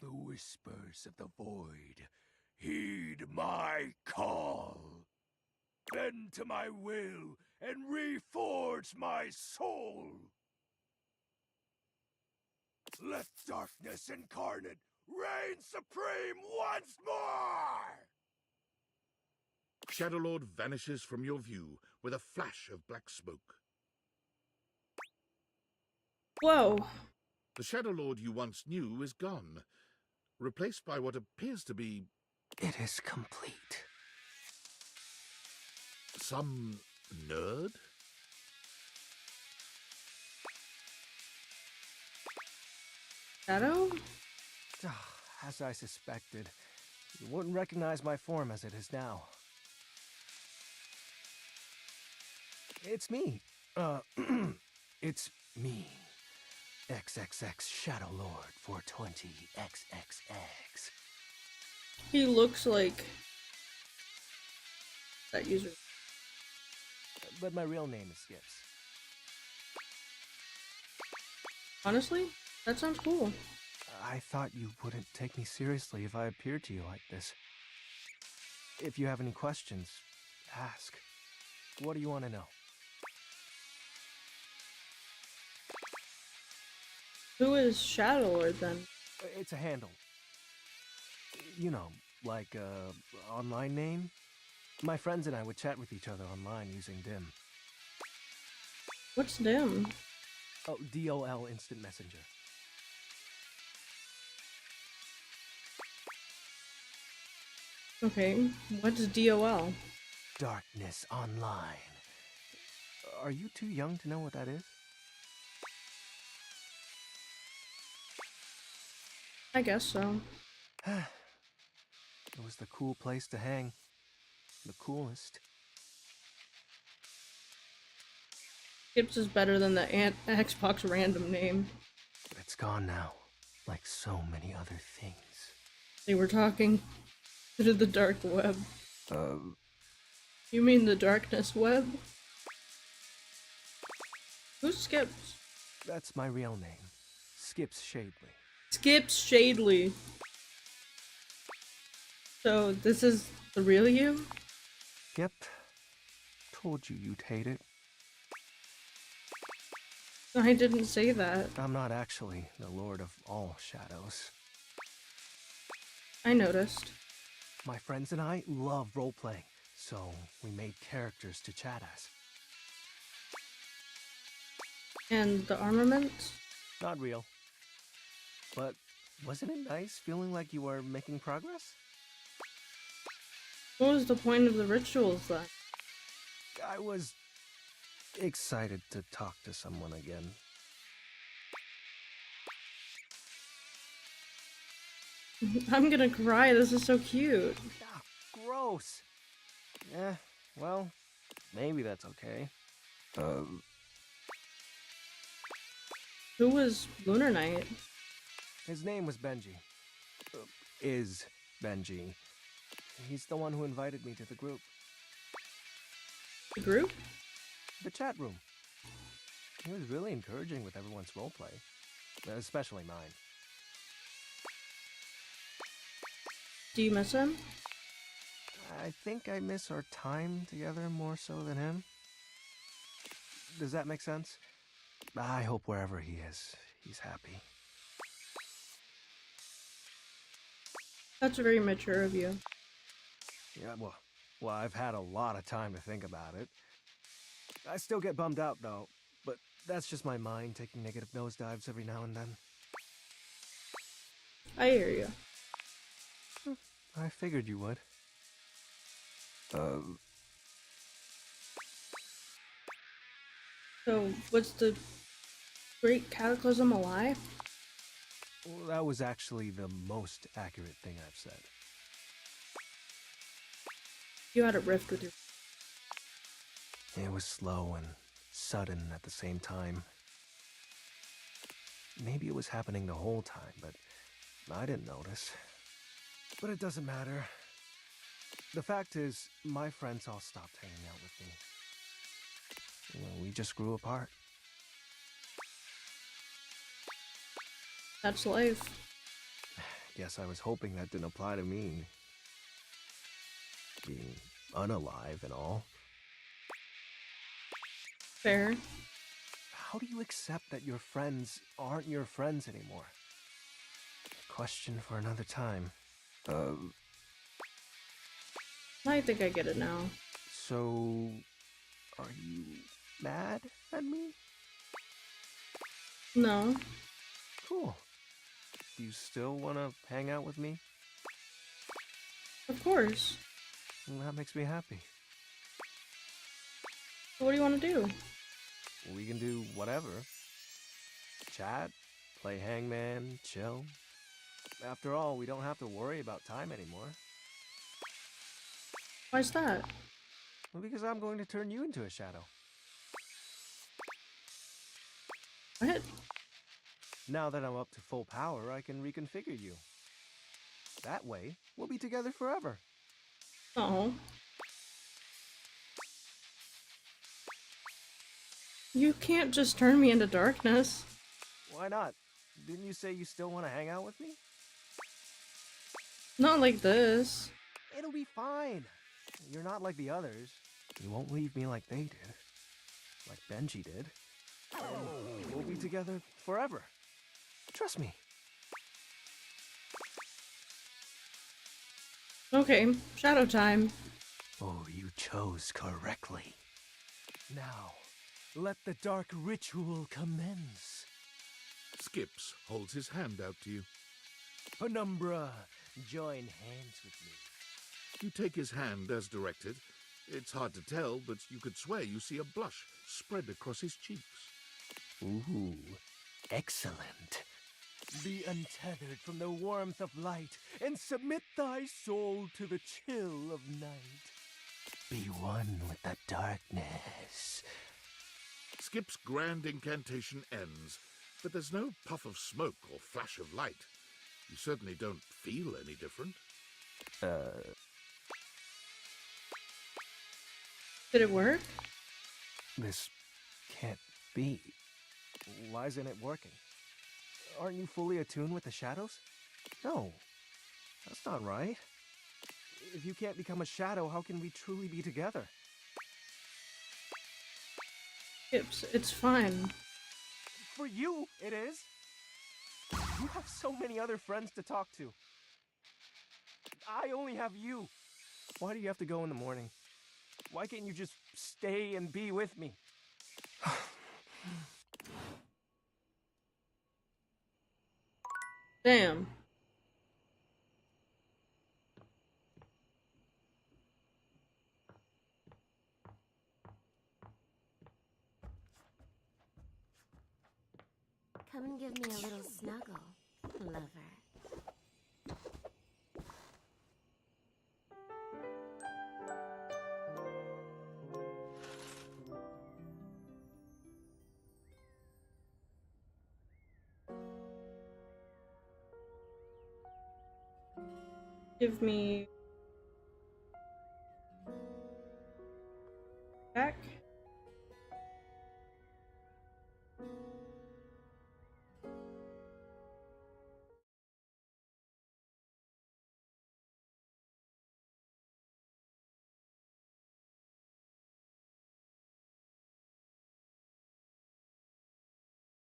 The whispers of the void, heed my call. Bend to my will and reforge my soul. Let darkness incarnate reign supreme once more! Shadow Lord vanishes from your view with a flash of black smoke. Whoa. The Shadow Lord you once knew is gone, replaced by what appears to be... It is complete. Some nerd? Shadow? As I suspected, you wouldn't recognize my form as it is now. It's me. It's me. XXX Shadow Lord 420 XXX. He looks like that user. But my real name is Skips. Honestly, that sounds cool. I thought you wouldn't take me seriously if I appeared to you like this. If you have any questions, ask. What do you want to know? Who is Shadow Lord then? It's a handle. You know, like a online name. My friends and I would chat with each other online using DIM. What's DIM? Oh, DOL Instant Messenger. Okay, what's DOL? Darkness Online. Are you too young to know what that is? I guess so. It was the cool place to hang. The coolest. Skips is better than the Xbox random name. It's gone now, like so many other things. They were talking to the dark web. You mean the darkness web? Who's Skips? That's my real name. Skips Shadley. Skips Shadley. So, this is the real you? Yep. Told you you'd hate it. I didn't say that. I'm not actually the Lord of all Shadows. I noticed. My friends and I love role-playing, so we made characters to chat as. And the armament? Not real. But wasn't it nice feeling like you were making progress? What was the point of the rituals then? I was excited to talk to someone again. I'm gonna cry, this is so cute. Ah, gross. Eh, well, maybe that's okay. Who was Lunar Knight? His name was Benji. Is Benji. He's the one who invited me to the group. The group? The chat room. He was really encouraging with everyone's roleplay, especially mine. Do you miss him? I think I miss our time together more so than him. Does that make sense? I hope wherever he is, he's happy. That's very mature of you. Yeah, well, I've had a lot of time to think about it. I still get bummed out, though, but that's just my mind taking negative nosedives every now and then. I hear you. I figured you would. So, was the Great Cataclysm alive? Well, that was actually the most accurate thing I've said. You had a rift with your... It was slow and sudden at the same time. Maybe it was happening the whole time, but I didn't notice. But it doesn't matter. The fact is, my friends all stopped hanging out with me. Well, we just grew apart. That's life. Guess I was hoping that didn't apply to me. Being unalive and all. Fair. How do you accept that your friends aren't your friends anymore? A question for another time. I think I get it now. So, are you mad at me? No. Cool. Do you still want to hang out with me? Of course. Well, that makes me happy. What do you want to do? We can do whatever. Chat, play hangman, chill. After all, we don't have to worry about time anymore. Why's that? Well, because I'm going to turn you into a shadow. What? Now that I'm up to full power, I can reconfigure you. That way, we'll be together forever. Oh. You can't just turn me into darkness. Why not? Didn't you say you still want to hang out with me? Not like this. It'll be fine. You're not like the others. You won't leave me like they did. Like Benji did. And we'll be together forever. Trust me. Okay, shadow time. Oh, you chose correctly. Now, let the dark ritual commence. Skips holds his hand out to you. Penumbra, join hands with me. You take his hand as directed. It's hard to tell, but you could swear you see a blush spread across his cheeks. Ooh, excellent. Be untethered from the warmth of light, and submit thy soul to the chill of night. Be one with the darkness. Skip's grand incantation ends, but there's no puff of smoke or flash of light. You certainly don't feel any different. Did it work? This can't be. Why isn't it working? Aren't you fully attuned with the shadows? No, that's not right. If you can't become a shadow, how can we truly be together? It's fine. For you, it is. You have so many other friends to talk to. I only have you. Why do you have to go in the morning? Why can't you just stay and be with me? Damn. Come and give me a little snuggle, lover. Give me back.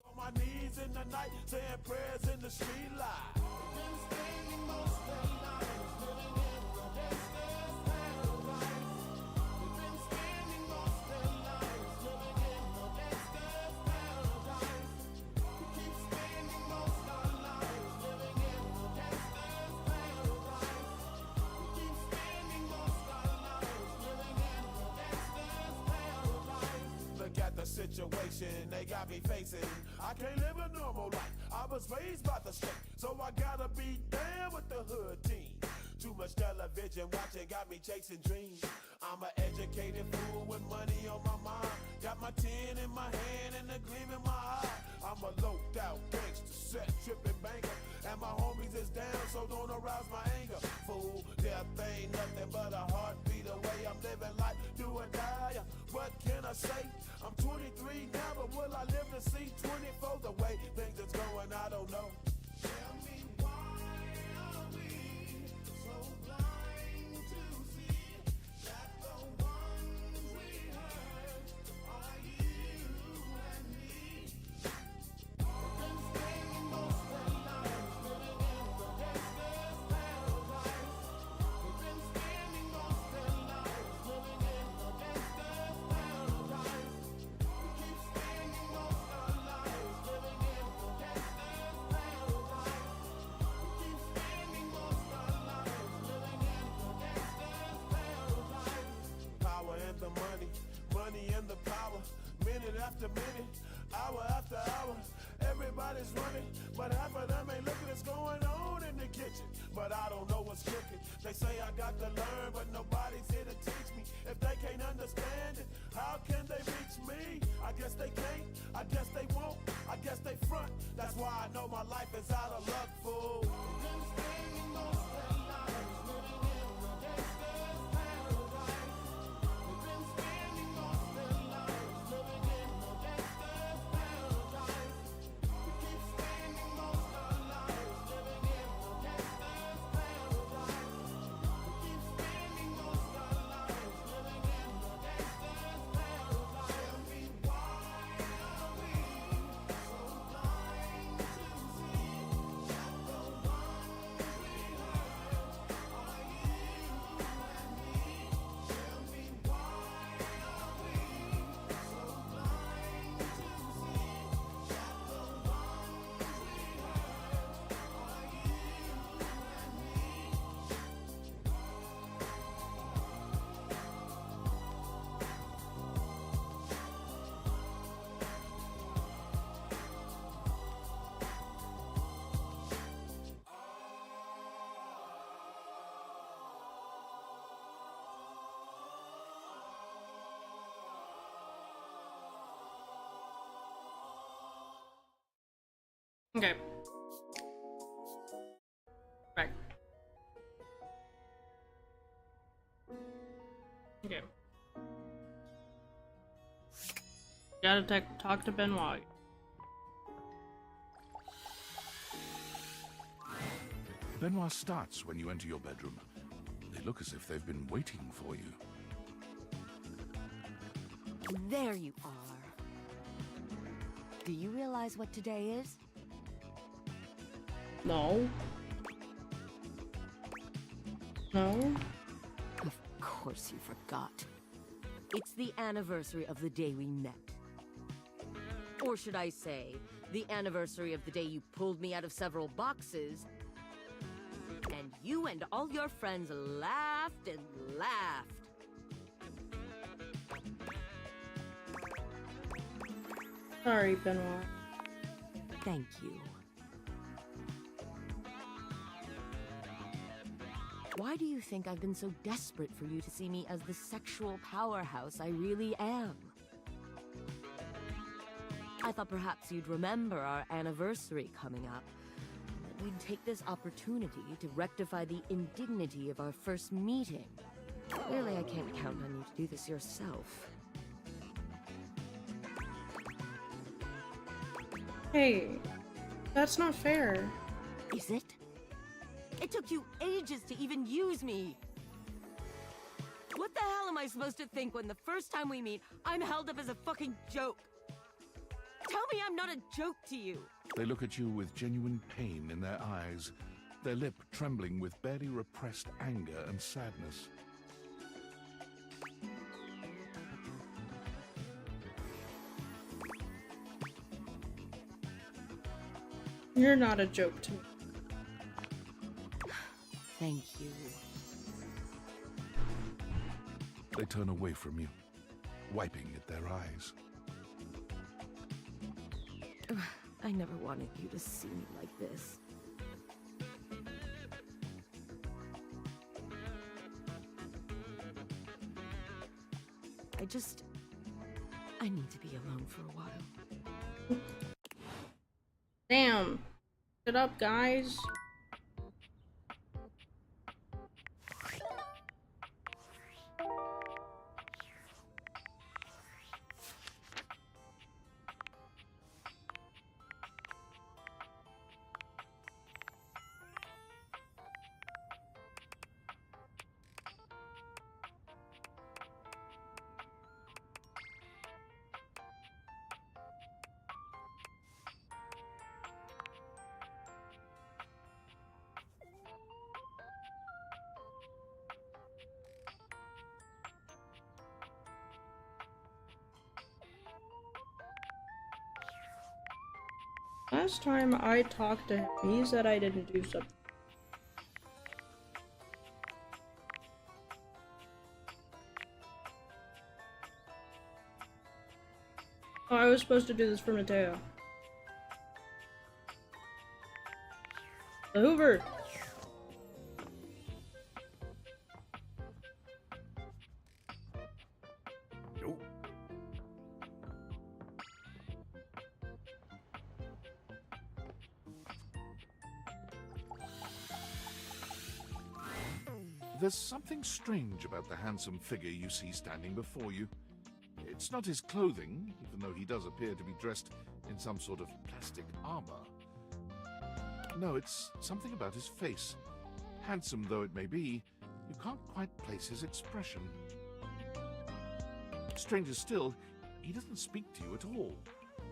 On my knees in the night, saying prayers in the street light. Been spending most of their lives living in the gangster's paradise. We've been spending most of their lives living in the gangster's paradise. We keep spending most of our lives living in the gangster's paradise. We keep spending most of our lives living in the gangster's paradise. Look at the situation they got me facing. I can't live a normal life. I was raised by the state, so I gotta be down with the hood team. Too much television watching got me chasing dreams. I'm an educated fool with money on my mind. Got my tin in my hand and a gleam in my eye. I'm a loped out gangster, set tripping banker, and my homies is down, so don't arouse my anger. Fool, death ain't nothing but a heartbeat away. I'm living life, do or die. What can I say? I'm 23 now, but will I live to see 24? The way things is going, I don't know. Tell me why are we so blind to see that the ones we hurt are you and me? We've been spending most of our lives living in the gangster's paradise. We've been spending most of our lives living in the gangster's paradise. We keep spending most of our lives living in the gangster's paradise. We keep spending most of our lives living in the gangster's paradise. Power and the money, money and the power. Minute after minute, hour after hour. Everybody's running, but half of them ain't looking what's going on in the kitchen. But I don't know what's cooking. They say I got to learn, but nobody's here to teach me. If they can't understand it, how can they reach me? I guess they can't, I guess they won't, I guess they front. That's why I know my life is out of luck, fool. We've been spending most of our lives living in the gangster's paradise. We've been spending most of our lives living in the gangster's paradise. We keep spending most of our lives living in the gangster's paradise. We keep spending most of our lives living in the gangster's paradise. Tell me why are we so blind to see Okay. Back. Okay. Gotta talk to Benoit. Benoit starts when you enter your bedroom. They look as if they've been waiting for you. There you are. Do you realize what today is? No. No? Of course you forgot. It's the anniversary of the day we met. Or should I say, the anniversary of the day you pulled me out of several boxes, and you and all your friends laughed and laughed. Sorry, Benoit. Thank you. Why do you think I've been so desperate for you to see me as the sexual powerhouse I really am? I thought perhaps you'd remember our anniversary coming up, and that we'd take this opportunity to rectify the indignity of our first meeting. Clearly, I can't count on you to do this yourself. Hey, that's not fair. Is it? It took you ages to even use me. What the hell am I supposed to think when the first time we meet, I'm held up as a fucking joke? Tell me I'm not a joke to you. They look at you with genuine pain in their eyes, their lip trembling with barely repressed anger and sadness. You're not a joke to me. Thank you. They turn away from you, wiping at their eyes. I never wanted you to see me like this. I need to be alone for a while. Damn. Get up, guys. Last time I talked to him, he said I didn't do something. Oh, I was supposed to do this for Mateo. The Hoover! There's something strange about the handsome figure you see standing before you. It's not his clothing, even though he does appear to be dressed in some sort of plastic armor. No, it's something about his face. Handsome though it may be, you can't quite place his expression. Stranger still, he doesn't speak to you at all.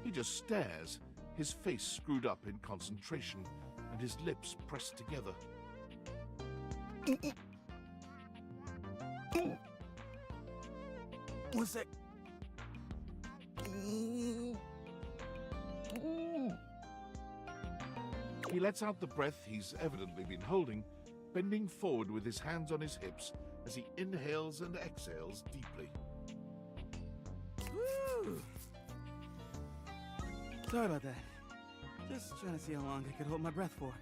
He just stares, his face screwed up in concentration, and his lips pressed together. What's that? He lets out the breath he's evidently been holding, bending forward with his hands on his hips as he inhales and exhales deeply. Woo. Sorry about that. Just trying to see how long I could hold my breath for.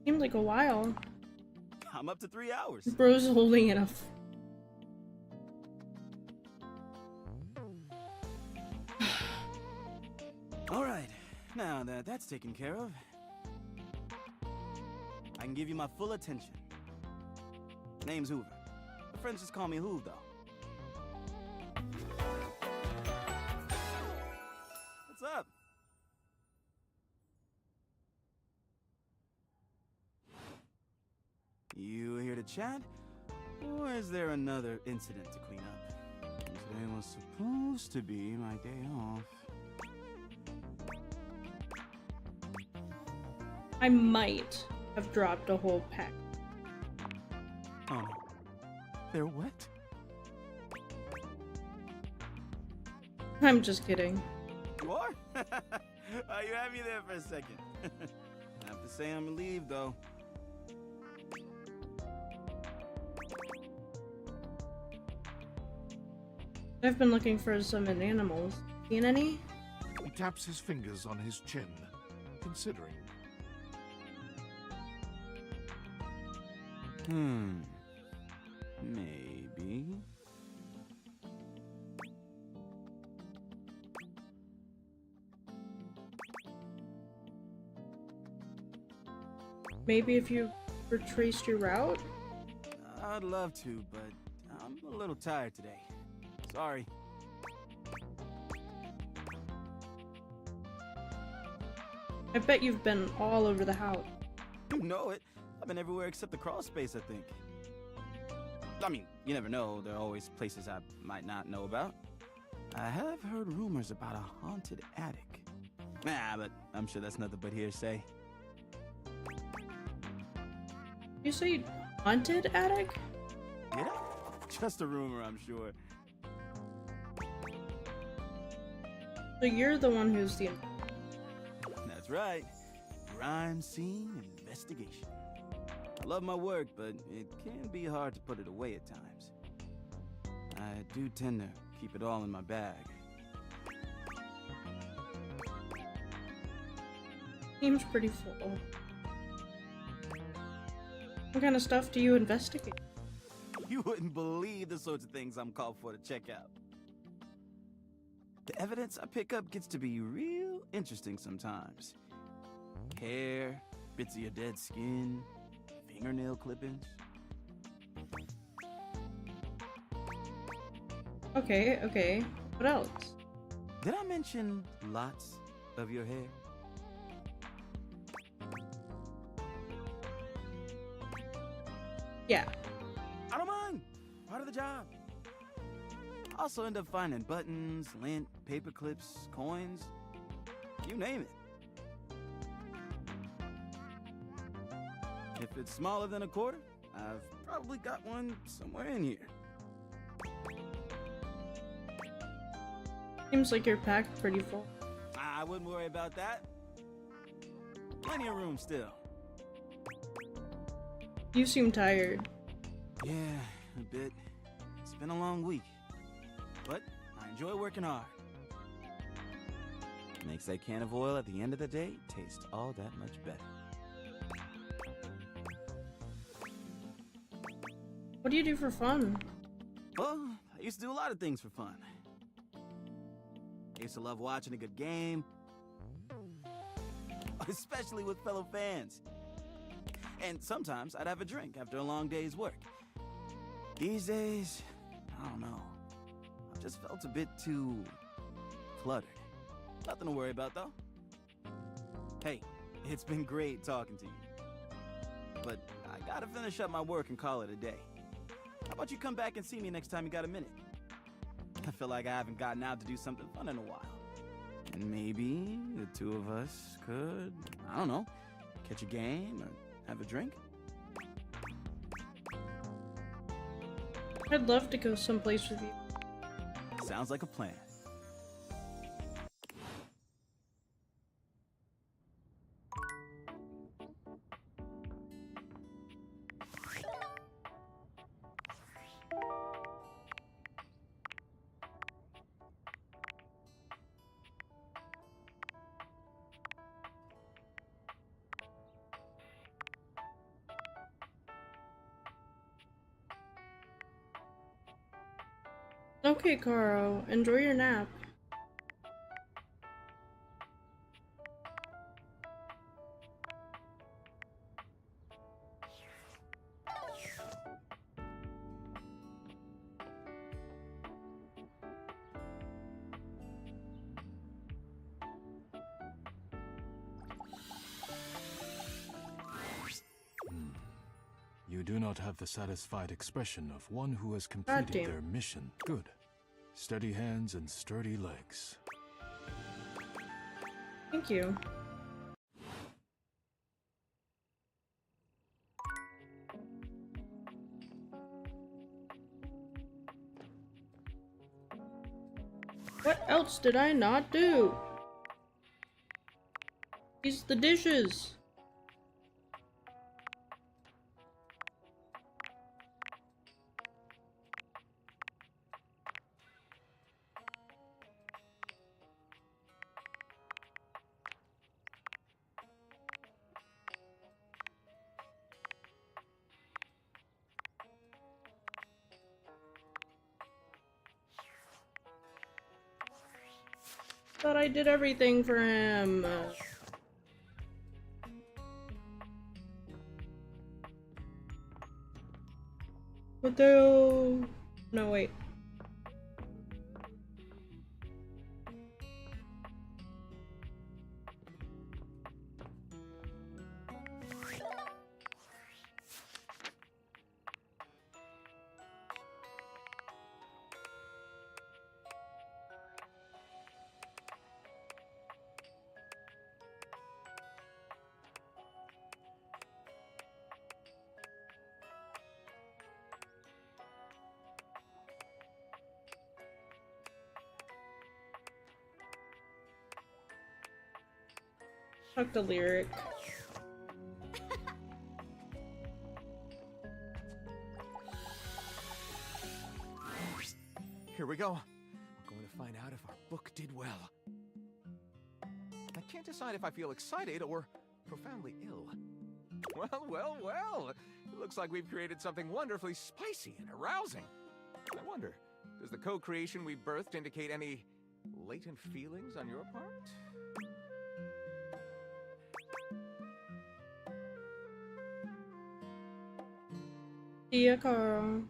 Seemed like a while. I'm up to 3 hours. Bro's holding it up. Alright, now that that's taken care of, I can give you my full attention. Name's Hoover. My friends just call me Hoove, though. What's up? You here to chat? Or is there another incident to clean up? Today was supposed to be my day off. I might have dropped a whole pack. Oh no. They're what? I'm just kidding. You are? You had me there for a second. I have to say I'm relieved, though. I've been looking for some animals. Seen any? He taps his fingers on his chin, considering. Maybe. Maybe if you retraced your route? I'd love to, but I'm a little tired today. Sorry. I bet you've been all over the house. You know it. I've been everywhere except the crawl space, I think. I mean, you never know. There are always places I might not know about. I have heard rumors about a haunted attic. But I'm sure that's nothing but hearsay. You say haunted attic? Yeah, just a rumor, I'm sure. So you're the one who's the... That's right. Crime scene investigation. I love my work, but it can be hard to put it away at times. I do tend to keep it all in my bag. Seems pretty full. What kind of stuff do you investigate? You wouldn't believe the sorts of things I'm called for to check out. The evidence I pick up gets to be real interesting sometimes. Hair, bits of your dead skin, fingernail clippings. Okay. What else? Did I mention lots of your hair? Yeah. I don't mind. Part of the job. I also end up finding buttons, lint, paper clips, coins. You name it. If it's smaller than a quarter, I've probably got one somewhere in here. Seems like you're packed pretty full. I wouldn't worry about that. Plenty of room still. You seem tired. Yeah, a bit. It's been a long week. But I enjoy working hard. Makes that can of oil at the end of the day taste all that much better. What do you do for fun? Well, I used to do a lot of things for fun. I used to love watching a good game. Especially with fellow fans. And sometimes I'd have a drink after a long day's work. These days, I don't know. I've just felt a bit too cluttered. Nothing to worry about, though. Hey, it's been great talking to you. But I gotta finish up my work and call it a day. How about you come back and see me next time you got a minute? I feel like I haven't gotten out to do something fun in a while. And maybe the two of us could, I don't know, catch a game or have a drink? I'd love to go someplace with you. Sounds like a plan. Okay, Caro, enjoy your nap. You do not have the satisfied expression of one who has completed damn. their mission. Good. Steady hands and sturdy legs. Thank you. What else did I not do? These the dishes. Thought I did everything for him. Mateo. No, wait. Fuck the lyric. Here we go. We're going to find out if our book did well. I can't decide if I feel excited or profoundly ill. Well, well, well. It looks like we've created something wonderfully spicy and arousing. I wonder, does the co-creation we birthed indicate any latent feelings on your part? Yeah, Carl.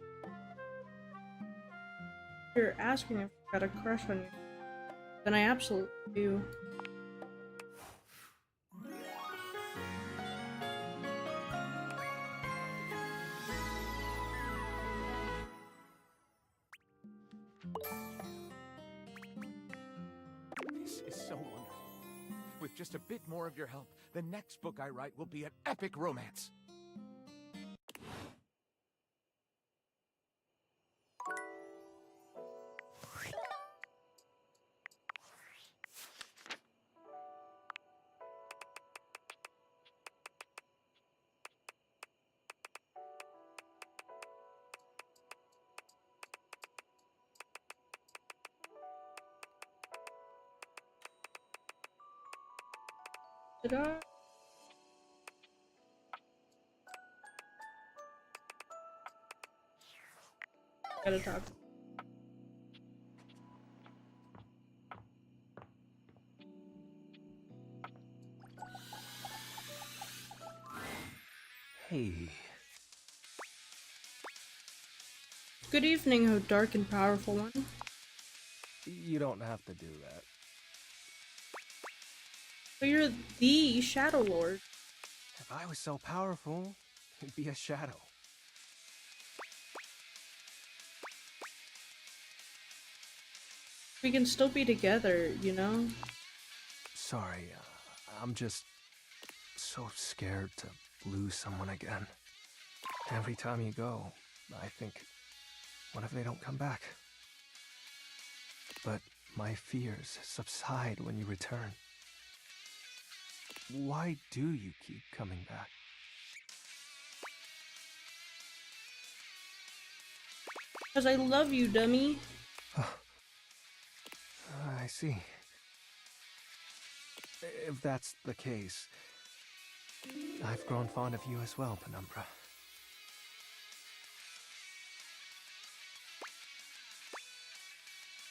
You're asking if I got a crush on you. Then I absolutely do. This is so wonderful. With just a bit more of your help, the next book I write will be an epic romance. Did I? Gotta talk. Hey. Good evening, O dark and powerful one. You don't have to do that. But you're the Shadow Lord. If I was so powerful, it'd be a shadow. We can still be together, you know? Sorry, I'm just so scared to lose someone again. Every time you go, I think, what if they don't come back? But my fears subside when you return. Why do you keep coming back? Because I love you, dummy. I see. If that's the case, I've grown fond of you as well, Penumbra.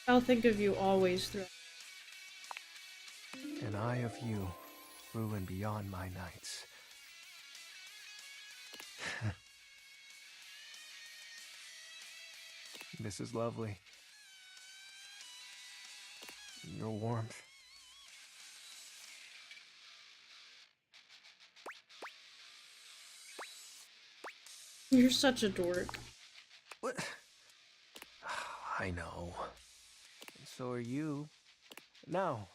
I'll think of you always through. And I of you, through and beyond my nights. This is lovely. Your warmth. You're such a dork. What? I know. And so are you. Now,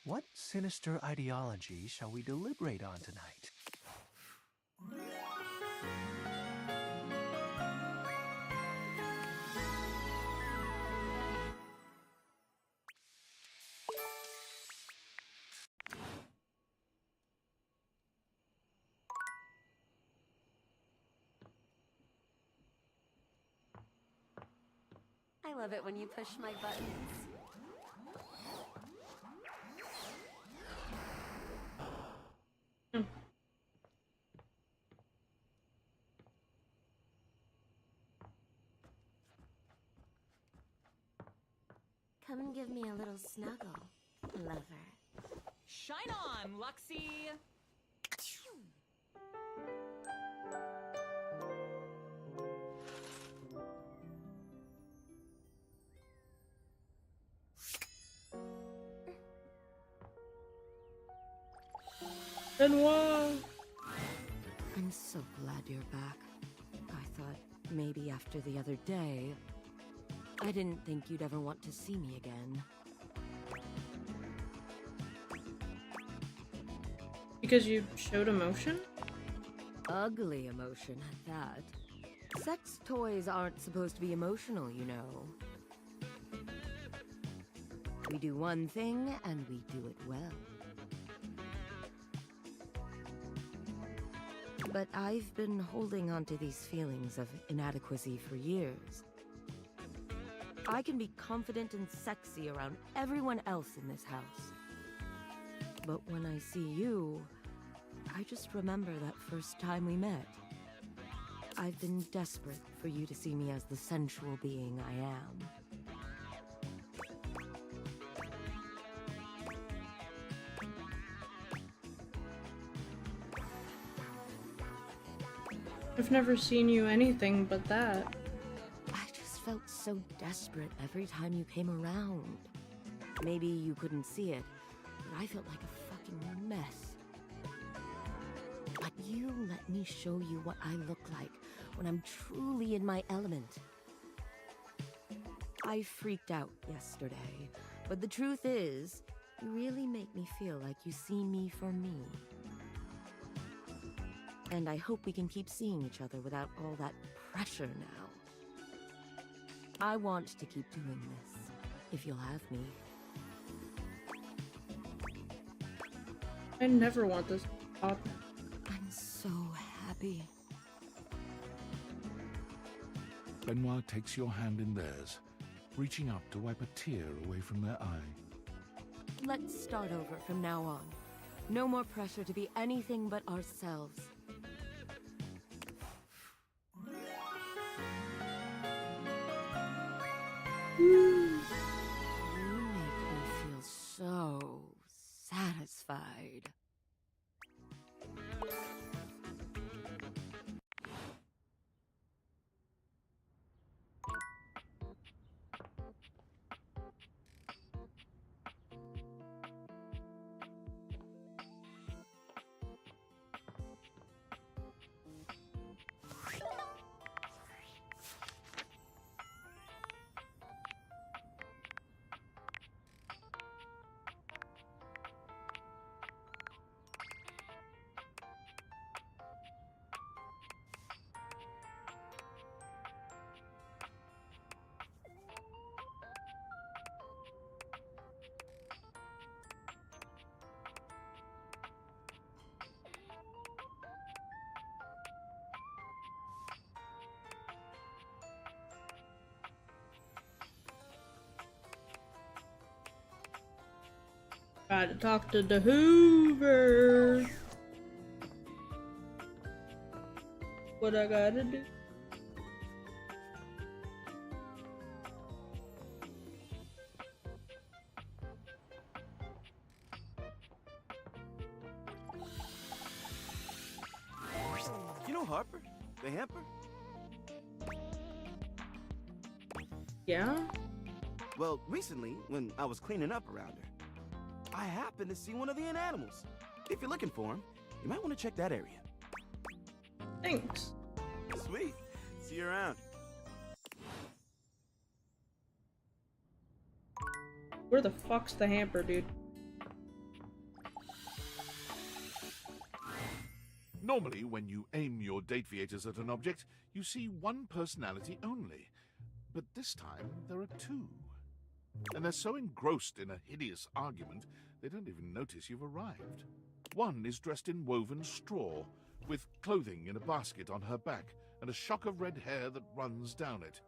what sinister ideology shall we deliberate on tonight? I love it when you push my buttons. Come and give me a little snuggle, lover. Shine on, Luxie! Benoit! I'm so glad you're back. I thought maybe after the other day, I didn't think you'd ever want to see me again. Because you showed emotion? Ugly emotion at that. Sex toys aren't supposed to be emotional, you know. We do one thing, and we do it well. But I've been holding on to these feelings of inadequacy for years. I can be confident and sexy around everyone else in this house. But when I see you, I just remember that first time we met. I've been desperate for you to see me as the sensual being I am. I've never seen you anything but that. I just felt so desperate every time you came around. Maybe you couldn't see it, but I felt like a fucking mess. But you let me show you what I look like when I'm truly in my element. I freaked out yesterday, but the truth is, you really make me feel like you see me for me. And I hope we can keep seeing each other without all that pressure now. I want to keep doing this, if you'll have me. I never want this to stop. I'm so happy. Benoit takes your hand in theirs, reaching up to wipe a tear away from their eye. Let's start over from now on. No more pressure to be anything but ourselves. You make me feel so satisfied. Gotta talk to the Hoover. What I gotta do? You know Harper? The hamper? Yeah? Well, recently, when I was cleaning up around her, I happened to see one of the animals. If you're looking for him, you might want to check that area. Thanks. Sweet. See you around. Where the fuck's the hamper, dude? Normally, when you aim your date viators at an object, you see one personality only. But this time, there are two. And they're so engrossed in a hideous argument, they don't even notice you've arrived. One is dressed in woven straw, with clothing in a basket on her back, and a shock of red hair that runs down it.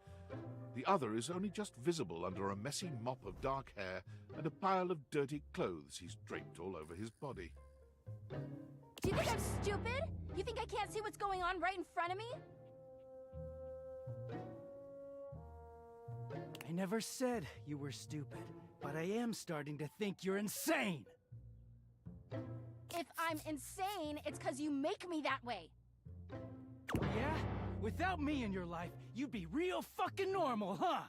The other is only just visible under a messy mop of dark hair and a pile of dirty clothes he's draped all over his body. Do you think I'm stupid? You think I can't see what's going on right in front of me? I never said you were stupid, but I am starting to think you're insane! If I'm insane, it's because you make me that way. Yeah? Without me in your life, you'd be real fucking normal, huh?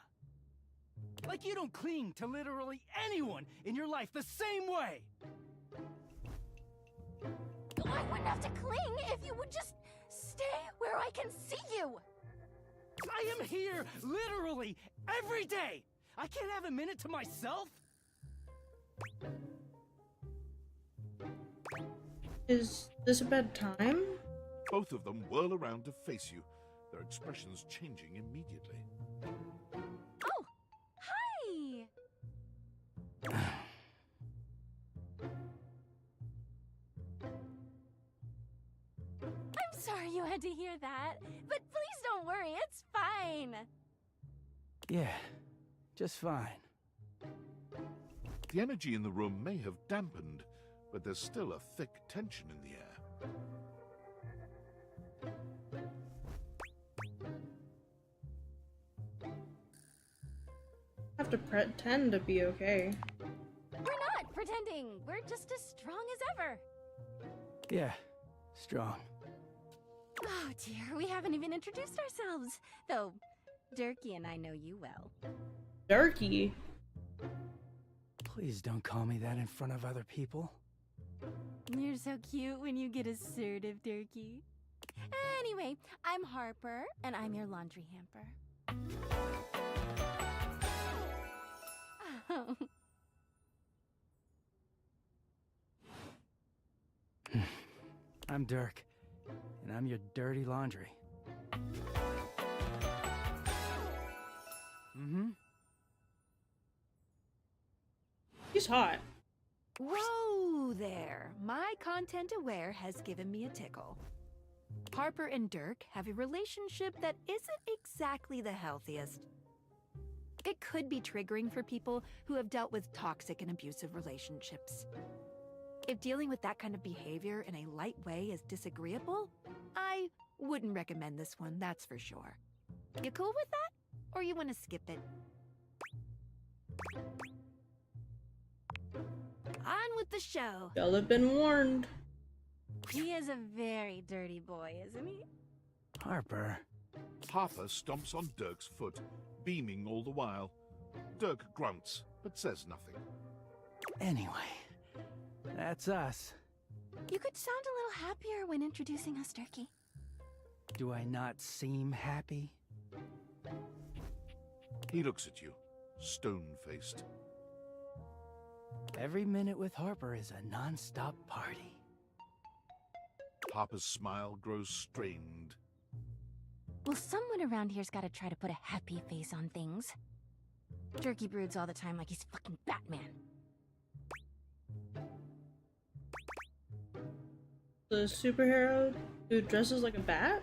Like you don't cling to literally anyone in your life the same way! I wouldn't have to cling if you would just stay where I can see you! I am here, literally, every day! I can't have a minute to myself? Is this a bad time? Both of them whirl around to face you, their expressions changing immediately. Oh! Hi! I'm sorry you had to hear that, but please don't worry, it's fine. Yeah, just fine. The energy in the room may have dampened, but there's still a thick tension in the air. Have to pretend to be okay. We're not pretending, we're just as strong as ever. Yeah, strong. Oh dear, we haven't even introduced ourselves. Though, Durkee and I know you well. Durkee? Please don't call me that in front of other people. You're so cute when you get assertive, Durkee. Anyway, I'm Harper, and I'm your laundry hamper. Oh. I'm Dirk, and I'm your dirty laundry. Mm-hmm. He's hot. Whoa there! My content aware has given me a tickle. Harper and Dirk have a relationship that isn't exactly the healthiest. It could be triggering for people who have dealt with toxic and abusive relationships. If dealing with that kind of behavior in a light way is disagreeable, I wouldn't recommend this one, that's for sure. You cool with that? Or you want to skip it? On with the show. Y'all have been warned. He is a very dirty boy, isn't he? Harper. Harper stomps on Dirk's foot, beaming all the while. Dirk grunts, but says nothing. Anyway, that's us. You could sound a little happier when introducing us, Durkee. Do I not seem happy? He looks at you, stone-faced. Every minute with Harper is a non-stop party. Harper's smile grows strained. Well, someone around here's gotta try to put a happy face on things. Durkee broods all the time like he's fucking Batman. The superhero who dresses like a bat?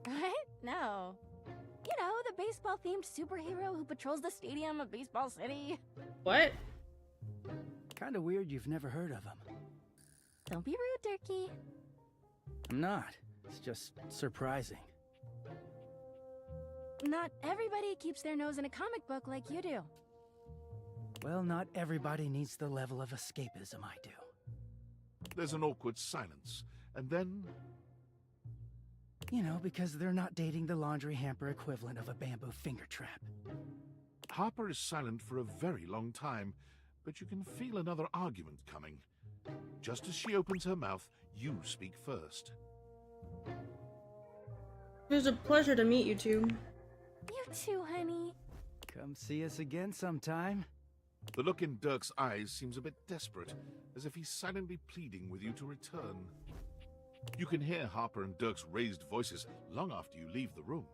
What? No. You know, the baseball-themed superhero who patrols the stadium of Baseball City. What? Kinda weird you've never heard of him. Don't be rude, Durkee. I'm not. It's just surprising. Not everybody keeps their nose in a comic book like you do. Well, not everybody needs the level of escapism I do. There's an awkward silence, and then... You know, because they're not dating the laundry hamper equivalent of a bamboo finger trap. Harper is silent for a very long time, but you can feel another argument coming. Just as she opens her mouth, you speak first. It was a pleasure to meet you two. You too, honey. Come see us again sometime. The look in Dirk's eyes seems a bit desperate, as if he's silently pleading with you to return. You can hear Harper and Dirk's raised voices long after you leave the room.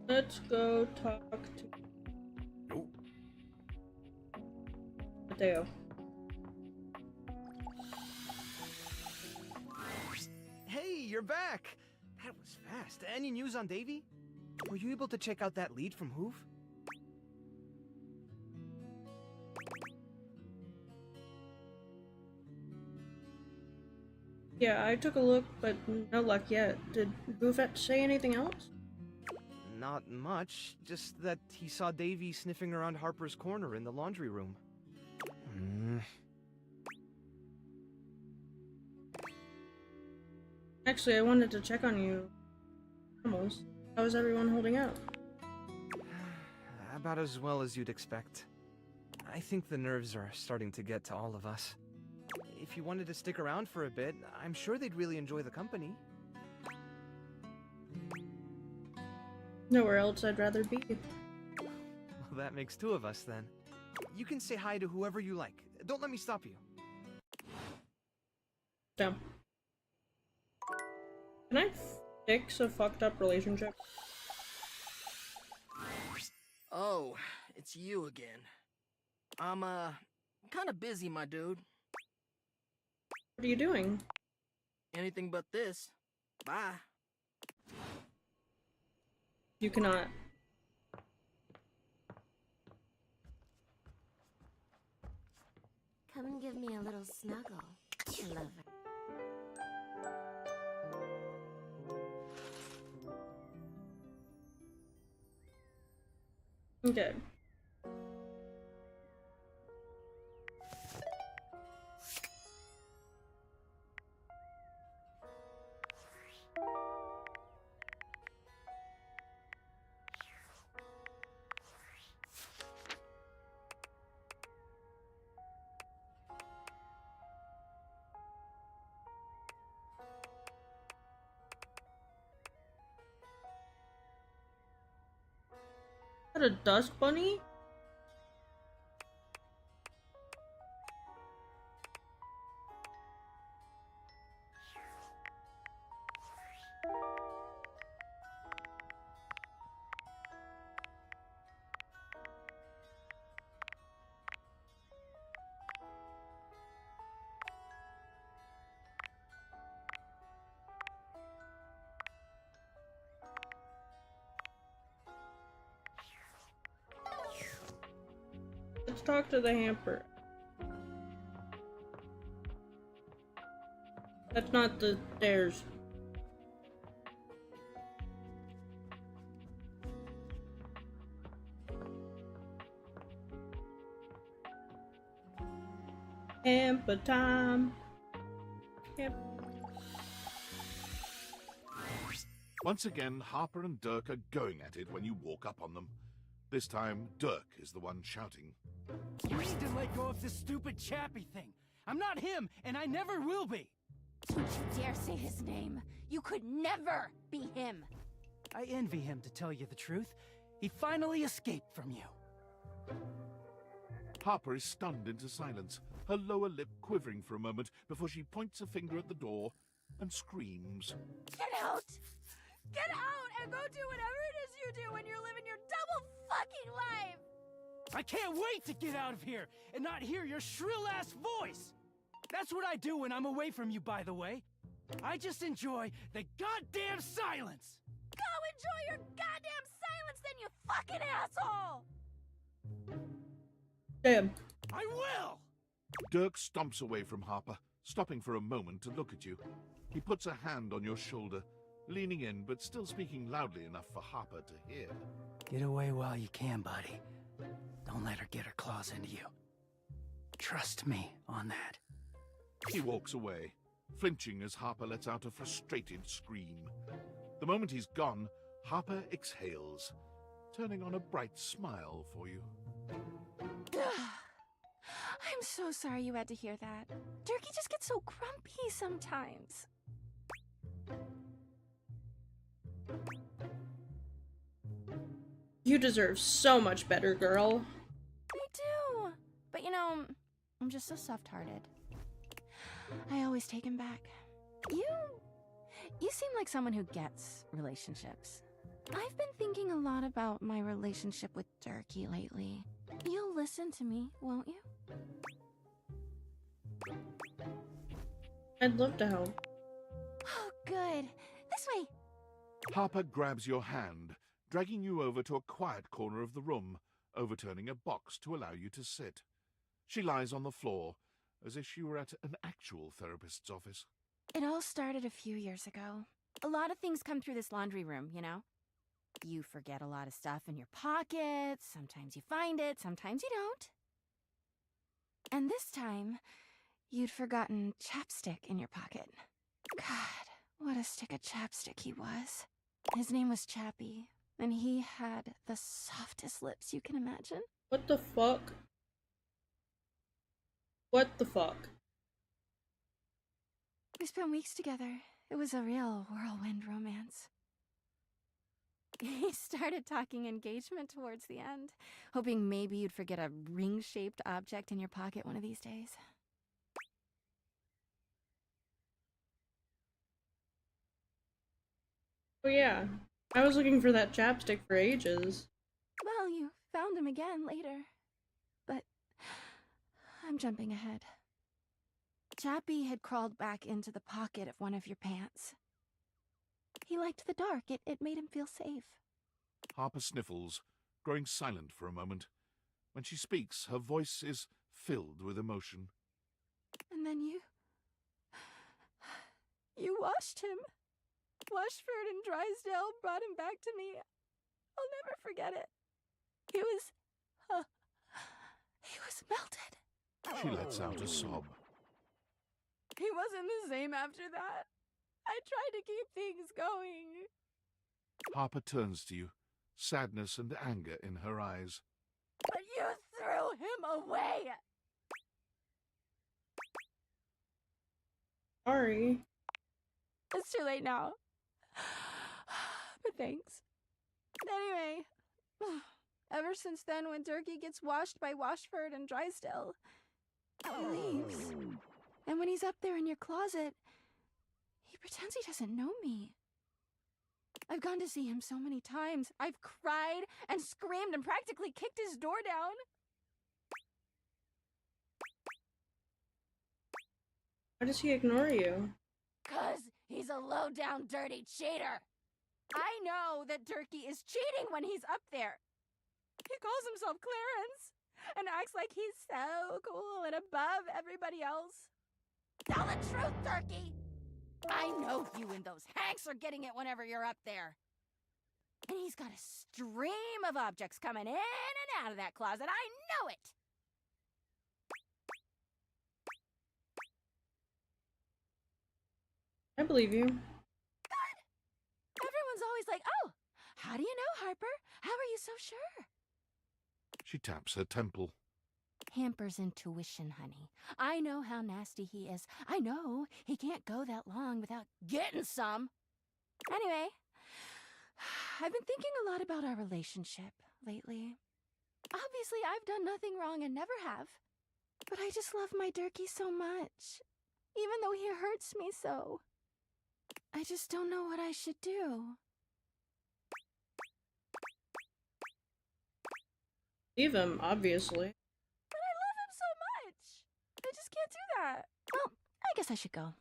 Let's go talk to Mateo. Hey, you're back! That was fast. Any news on Davy? Were you able to check out that lead from Hoof? Yeah, I took a look, but no luck yet. Did Buffett say anything else? Not much, just that he saw Davy sniffing around Harper's corner in the laundry room. Actually, I wanted to check on you. Almost. How is everyone holding up? About as well as you'd expect. I think the nerves are starting to get to all of us. If you wanted to stick around for a bit, I'm sure they'd really enjoy the company. Nowhere else I'd rather be. Well, that makes two of us then. You can say hi to whoever you like. Don't let me stop you. Damn. Can I fix a fucked up relationship? Oh, it's you again. I'm, kinda busy, my dude. What are you doing? Anything but this. Bye. You cannot. Come and give me a little snuggle, lover. Okay. Is that a dust bunny? Let's talk to the hamper. That's not the stairs. Hamper time. Once again, Harper and Dirk are going at it when you walk up on them. This time, Dirk is the one shouting. You need to let go of this stupid Chappie thing. I'm not him, and I never will be. Don't you dare say his name. You could never be him. I envy him, to tell you the truth. He finally escaped from you. Harper is stunned into silence, her lower lip quivering for a moment before she points a finger at the door and screams. Get out! Get out and go do whatever it is you do when you're living your double fucking life! I can't wait to get out of here and not hear your shrill-ass voice! That's what I do when I'm away from you, by the way. I just enjoy the goddamn silence! Go enjoy your goddamn silence then, you fucking asshole! Damn. I will! Dirk stomps away from Harper, stopping for a moment to look at you. He puts a hand on your shoulder, leaning in but still speaking loudly enough for Harper to hear. Get away while you can, buddy. Don't let her get her claws into you. Trust me on that. He walks away, flinching as Harper lets out a frustrated scream. The moment he's gone, Harper exhales, turning on a bright smile for you. I'm so sorry you had to hear that. Turkey just gets so grumpy sometimes. You deserve so much better, girl. I do. But you know, I'm just so soft-hearted. I always take him back. You seem like someone who gets relationships. I've been thinking a lot about my relationship with Turkey lately. You'll listen to me, won't you? I'd love to help. Oh, good. This way. Harper grabs your hand, dragging you over to a quiet corner of the room, overturning a box to allow you to sit. She lies on the floor, as if she were at an actual therapist's office. It all started a few years ago. A lot of things come through this laundry room, you know? You forget a lot of stuff in your pockets, sometimes you find it, sometimes you don't. And this time, you'd forgotten chapstick in your pocket. God, what a stick of chapstick he was. His name was Chappie, and he had the softest lips you can imagine. What the fuck? What the fuck? We spent weeks together. It was a real whirlwind romance. He started talking engagement towards the end, hoping maybe you'd forget a ring-shaped object in your pocket one of these days. Oh yeah, I was looking for that chapstick for ages. Well, you found him again later. But I'm jumping ahead. Chappie had crawled back into the pocket of one of your pants. He liked the dark. It made him feel safe. Harper sniffles, growing silent for a moment. When she speaks, her voice is filled with emotion. And then you washed him. Washford and Drysdale brought him back to me. I'll never forget it. He was melted. She lets out a sob. He wasn't the same after that. I tried to keep things going. Harper turns to you, sadness and anger in her eyes. But you threw him away! Sorry. It's too late now. But thanks. Anyway, ever since then, when Turkey gets washed by Washford and Drysdale, he leaves. And when he's up there in your closet, he pretends he doesn't know me. I've gone to see him so many times. I've cried and screamed and practically kicked his door down. Why does he ignore you? 'Cause he's a low-down, dirty cheater. I know that Turkey is cheating when he's up there. He calls himself Clarence and acts like he's so cool and above everybody else. Tell the truth, Turkey! I know you and those Hanks are getting it whenever you're up there. And he's got a stream of objects coming in and out of that closet. I know it! I believe you. Good! Everyone's always like, oh, how do you know, Harper? How are you so sure? She taps her temple. Hamper's intuition, honey. I know how nasty he is. I know he can't go that long without getting some. Anyway, I've been thinking a lot about our relationship lately. Obviously, I've done nothing wrong and never have. But I just love my Durkee so much, even though he hurts me so. I just don't know what I should do. Leave him, obviously. But I love him so much. I just can't do that. Well, I guess I should go.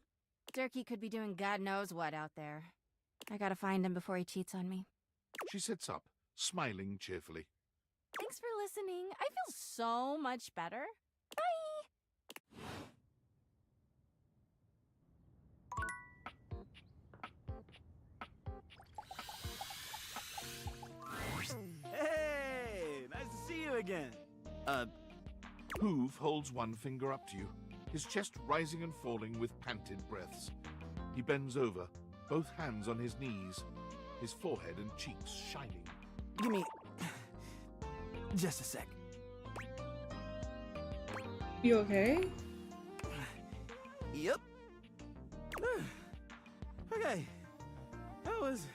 Durkee could be doing God knows what out there. I gotta find him before he cheats on me. She sits up, smiling cheerfully. Thanks for listening. I feel so much better. Bye! Hey, nice to see you again. Hoove holds one finger up to you, his chest rising and falling with panted breaths. He bends over, both hands on his knees, his forehead and cheeks shining. Give me just a sec. You okay? Yep. Okay. That was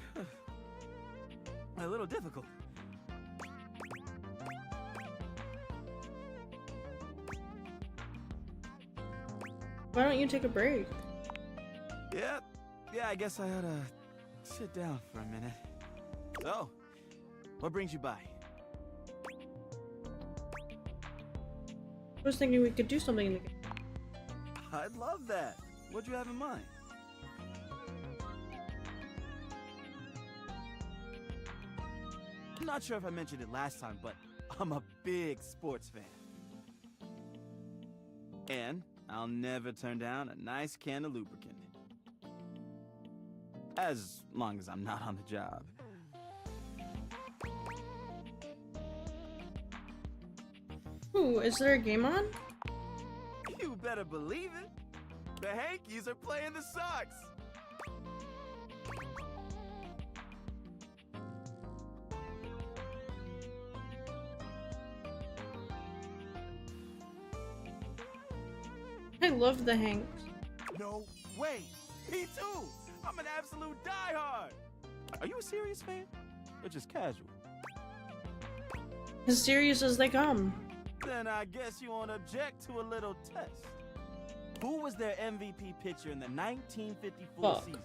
a little difficult. Why don't you take a break? Yeah, I guess I ought to sit down for a minute. So, what brings you by? I was thinking we could do something in the game. I'd love that. What'd you have in mind? I'm not sure if I mentioned it last time, but I'm a big sports fan. And I'll never turn down a nice can of lubricant. As long as I'm not on the job. Ooh, is there a game on? You better believe it. The Hankies are playing the Sox. I love the Hanks. No way. Me too. I'm an absolute diehard. Are you a serious fan? Or just casual? As serious as they come. Then I guess you won't object to a little test. Who was their MVP pitcher in the 1954 season?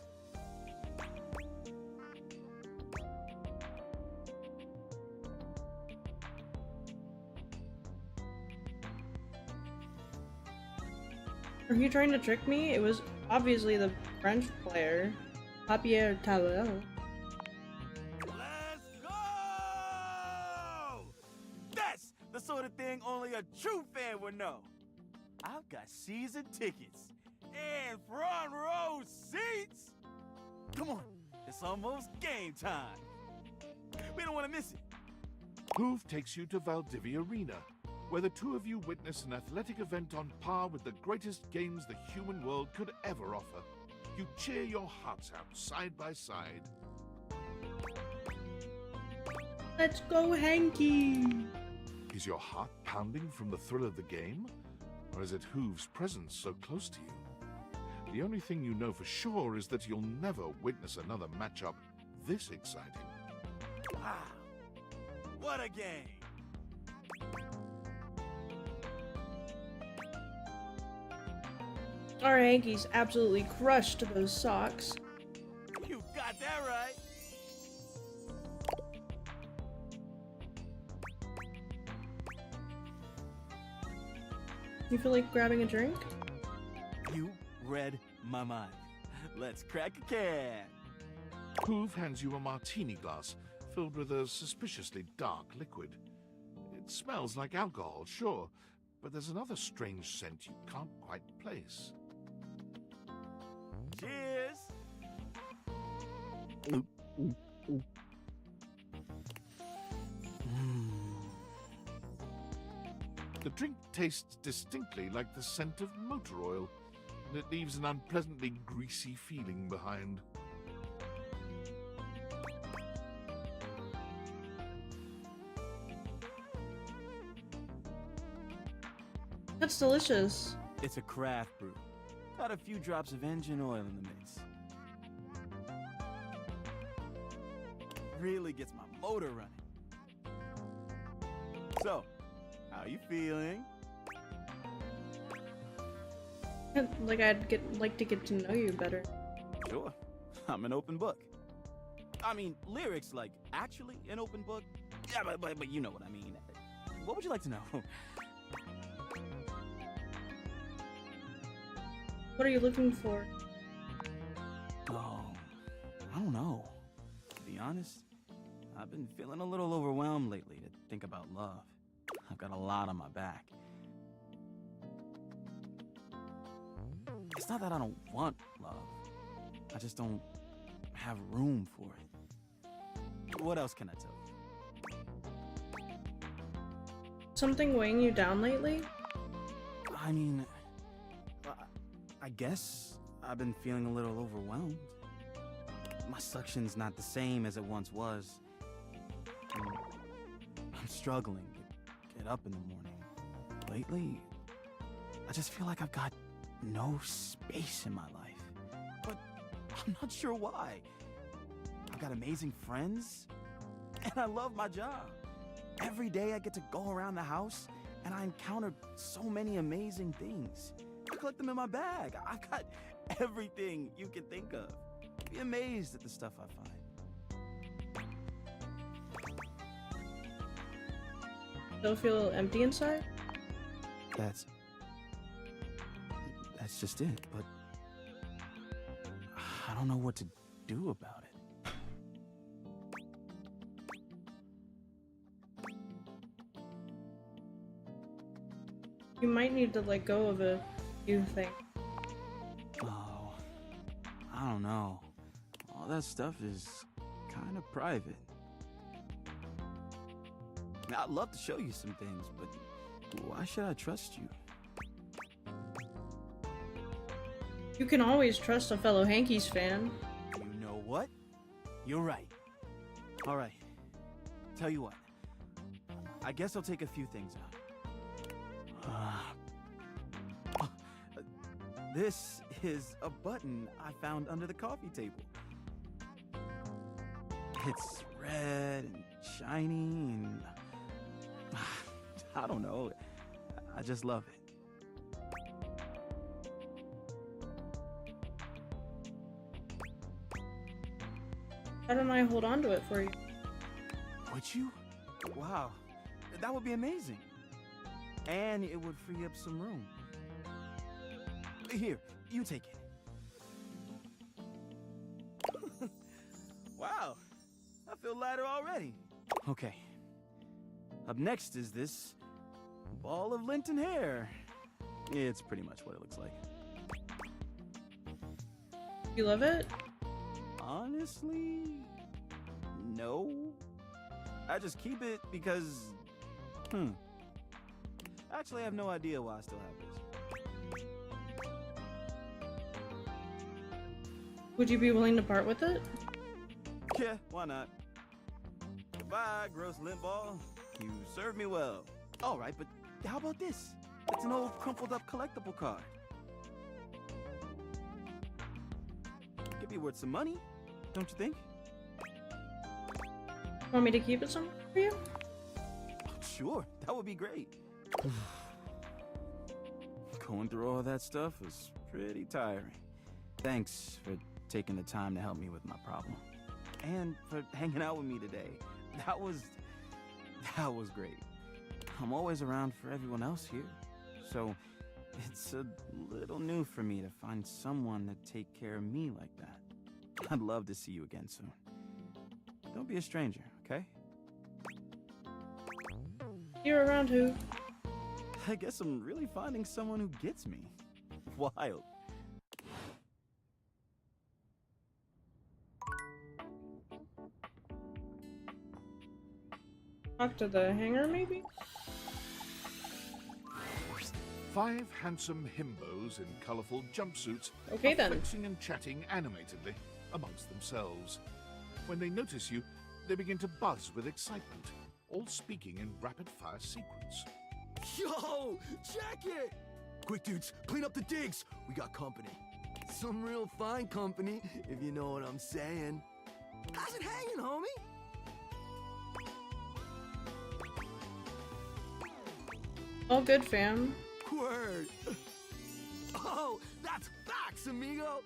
Are you trying to trick me? It was obviously the French player, Javier Talon. Let's go! That's the sort of thing only a true fan would know. I've got season tickets and front row seats. Come on, it's almost game time. We don't want to miss it. Hoove takes you to Valdivia Arena, where the two of you witness an athletic event on par with the greatest games the human world could ever offer. You cheer your hearts out side by side. Let's go, Hanky! Is your heart pounding from the thrill of the game? Or is it Hoove's presence so close to you? The only thing you know for sure is that you'll never witness another matchup this exciting. Wow, what a game! Our Hankies absolutely crushed those Sox. You got that right. You feel like grabbing a drink? You read my mind. Let's crack a can. Hoove hands you a martini glass filled with a suspiciously dark liquid. It smells like alcohol, sure, but there's another strange scent you can't quite place. Cheers! The drink tastes distinctly like the scent of motor oil, and it leaves an unpleasantly greasy feeling behind. That's delicious. It's a craft brew. Got a few drops of engine oil in the mix. Really gets my motor running. So, how you feeling? Like like to get to know you better. Sure, I'm an open book. I mean, lyrics like actually an open book. Yeah, but you know what I mean. What would you like to know? What are you looking for? Oh, I don't know. To be honest, I've been feeling a little overwhelmed lately to think about love. I've got a lot on my back. It's not that I don't want love. I just don't have room for it. What else can I tell you? Something weighing you down lately? I mean, I guess I've been feeling a little overwhelmed. My suction's not the same as it once was. I'm struggling to get up in the morning. Lately, I just feel like I've got no space in my life. But I'm not sure why. I've got amazing friends, and I love my job. Every day I get to go around the house, and I encounter so many amazing things. I collect them in my bag. I've got everything you can think of. Be amazed at the stuff I find. Still feel empty inside? That's just it, but I don't know what to do about it. You might need to let go of a few things. Oh, I don't know. All that stuff is kind of private. Now, I'd love to show you some things, but why should I trust you? You can always trust a fellow Hankies fan. You know what? You're right. All right. Tell you what. I guess I'll take a few things out. This is a button I found under the coffee table. It's red and shiny and I don't know. I just love it. Why don't I hold on to it for you? Would you? Wow. That would be amazing. And it would free up some room. Here, you take it. Wow. I feel lighter already. Okay. Up next is this ball of Linton hair. It's pretty much what it looks like. You love it? Honestly, no. I just keep it because, Actually, I have no idea why I still have this. Would you be willing to part with it? Yeah, why not? Goodbye, gross lint ball. You served me well. All right, but how about this? It's an old crumpled up collectible card. Could be worth some money, don't you think? Want me to keep it somewhere for you? Sure, that would be great. Going through all that stuff was pretty tiring. Thanks for taking the time to help me with my problem. And for hanging out with me today. That was great. I'm always around for everyone else here. So it's a little new for me to find someone to take care of me like that. I'd love to see you again soon. Don't be a stranger, okay? You're around who? I guess I'm really finding someone who gets me. Wild. Talk to the hangar, maybe? 5 handsome himbos in colourful jumpsuits Okay, are then. flexing and chatting animatedly amongst themselves. When they notice you, they begin to buzz with excitement, all speaking in rapid-fire sequence. Yo, check it! Quick, dudes, clean up the digs. We got company. Some real fine company, if you know what I'm saying. How's it hanging, homie? All good, fam. Word. Oh, that's facts, amigo.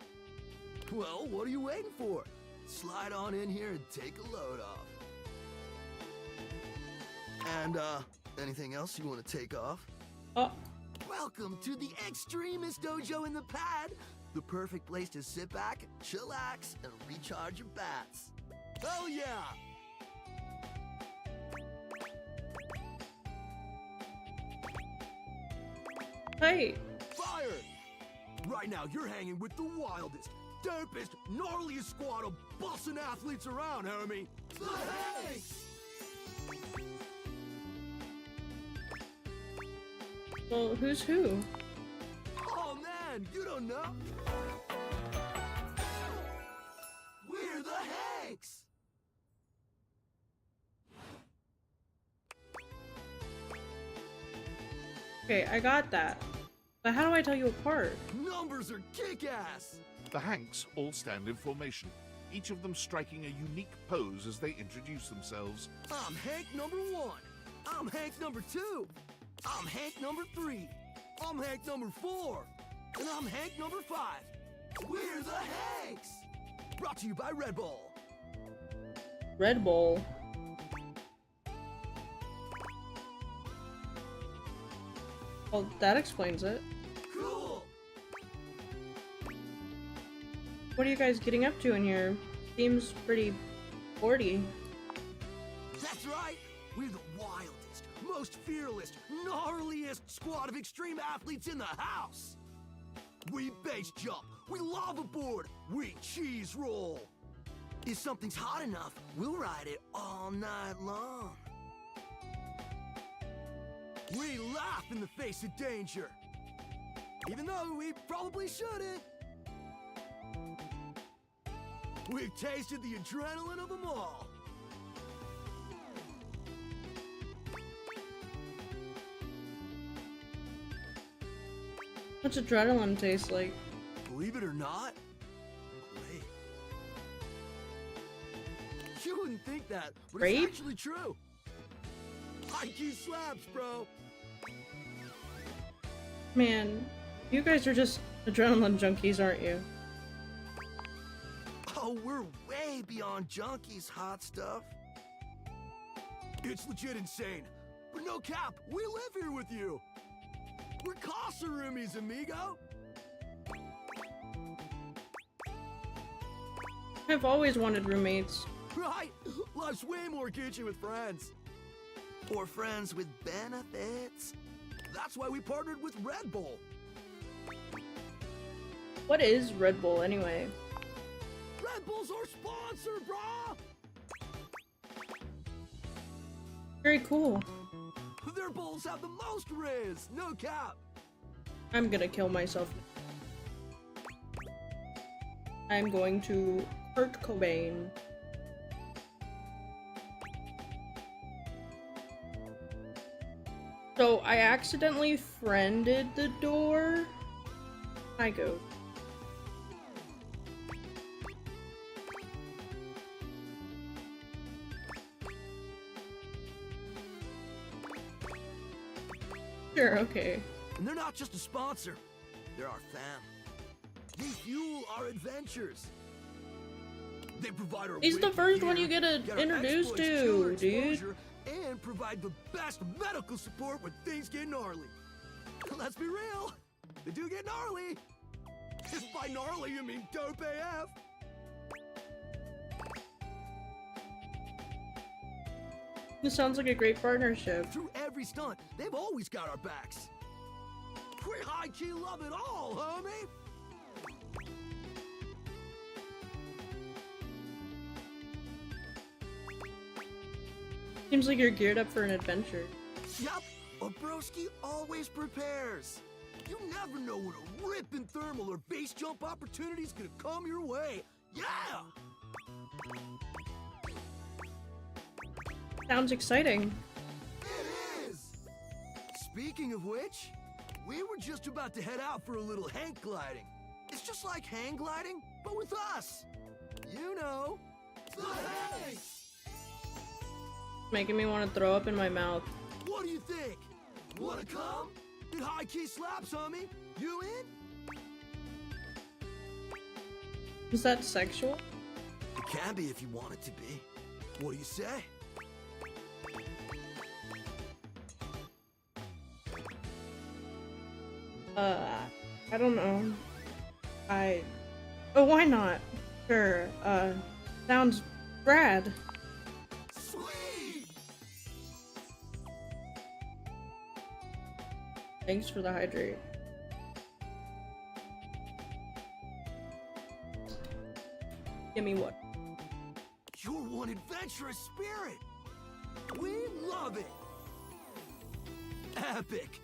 Well, what are you waiting for? Slide on in here and take a load off. And, anything else you want to take off? Welcome to the Extremist Dojo in the Pad. The perfect place to sit back, chillax, and recharge your bats. Hell yeah! Hey! Fire! Right now, you're hanging with the wildest, dopest, gnarliest squad of bussin' athletes around, homie. The Hanks! Well, who's who? Oh man, you don't know? We're the Hanks! Okay, I got that. But how do I tell you apart? Numbers are kick-ass! The Hanks all stand in formation, each of them striking a unique pose as they introduce themselves. I'm Hank number 1. I'm Hank number 2. I'm Hank number 3. I'm Hank number 4. And I'm Hank number 5. We're the Hanks! Brought to you by Red Bull. Red Bull. Well, that explains it. Cool! What are you guys getting up to in here? Seems pretty sporty. That's right! We're the wildest, most fearless, gnarliest squad of extreme athletes in the house! We base jump, we lava board, we cheese roll! If something's hot enough, we'll ride it all night long. We laugh in the face of danger, even though we probably shouldn't. We've tasted the adrenaline of them all. What's adrenaline taste like? Believe it or not, great. You wouldn't think that, but Grape? it's actually true. High-key slaps, bro. Man, you guys are just adrenaline junkies, aren't you? Oh, we're way beyond junkies, hot stuff. It's legit insane. But no cap, we live here with you. We're casa roomies, amigo. I've always wanted roommates. Right? Life's way more kitschy with friends. Or friends with benefits. That's why we partnered with Red Bull. What is Red Bull anyway? Red Bull's our sponsor, brah! Very cool. Their bowls have the most riz, no cap. I'm gonna kill myself. I'm going to Kurt Cobain. So I accidentally friended the door. I go. Sure, okay. And they're not just a sponsor, they're our fam. They fuel our adventures. They provide our He's the wicked first one gear, you get our introduced exploits, to, killer dude. exposure, and provide the best medical support when things get gnarly. Let's be real, they do get gnarly. If by gnarly you mean dope AF. This sounds like a great partnership. Through every stunt, they've always got our backs. We high-key love it all, homie! Seems like you're geared up for an adventure. Yup, a broski always prepares. You never know when a ripping thermal or base jump opportunity's gonna come your way. Yeah! Sounds exciting. It is! Speaking of which, we were just about to head out for a little hang gliding. It's just like hang gliding, but with us. You know, the Hanks! Making me want to throw up in my mouth. What do you think? Wanna come? Get high-key slaps, homie. You in? Is that sexual? It can be if you want it to be. What do you say? I don't know. Oh, why not? Sure, sounds rad. Sweet! Thanks for the hydrate. Give me what? You're one adventurous spirit. We love it. Epic.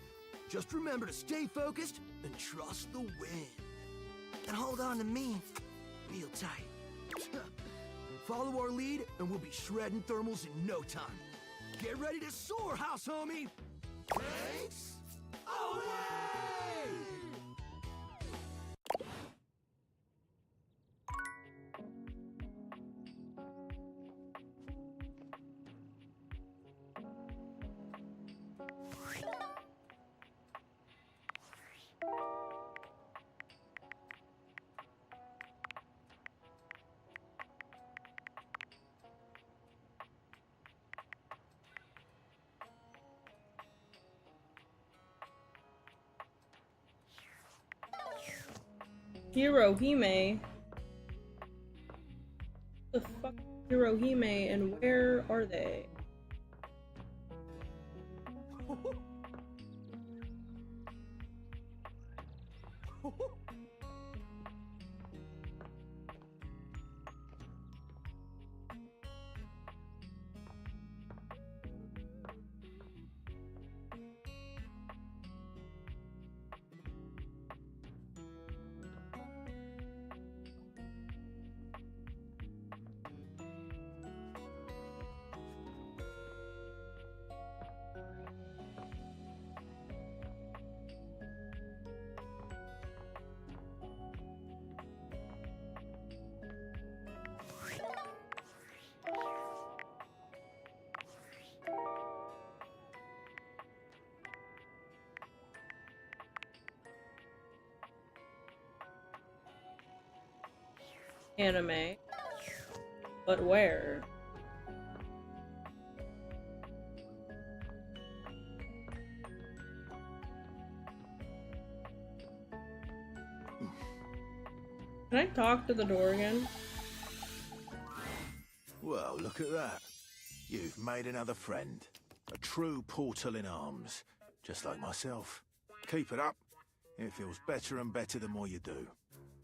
Just remember to stay focused and trust the wind. And hold on to me real tight. Follow our lead and we'll be shredding thermals in no time. Get ready to soar, house homie. Thanks. Away! Hirohime? The fuck is Hirohime and where are they? Anime. But where? Can I talk to the door again? Well, look at that. You've made another friend. A true portal in arms. Just like myself. Keep it up. It feels better and better the more you do.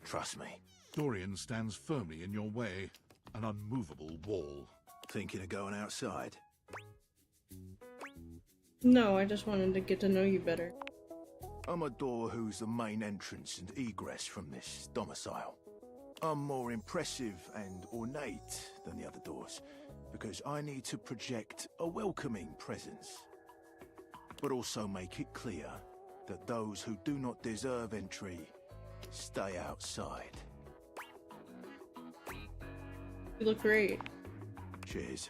Trust me. Dorian stands firmly in your way. An unmovable wall. Thinking of going outside? No, I just wanted to get to know you better. I'm a door who's the main entrance and egress from this domicile. I'm more impressive and ornate than the other doors, because I need to project a welcoming presence. But also make it clear that those who do not deserve entry stay outside. You look great. Cheers.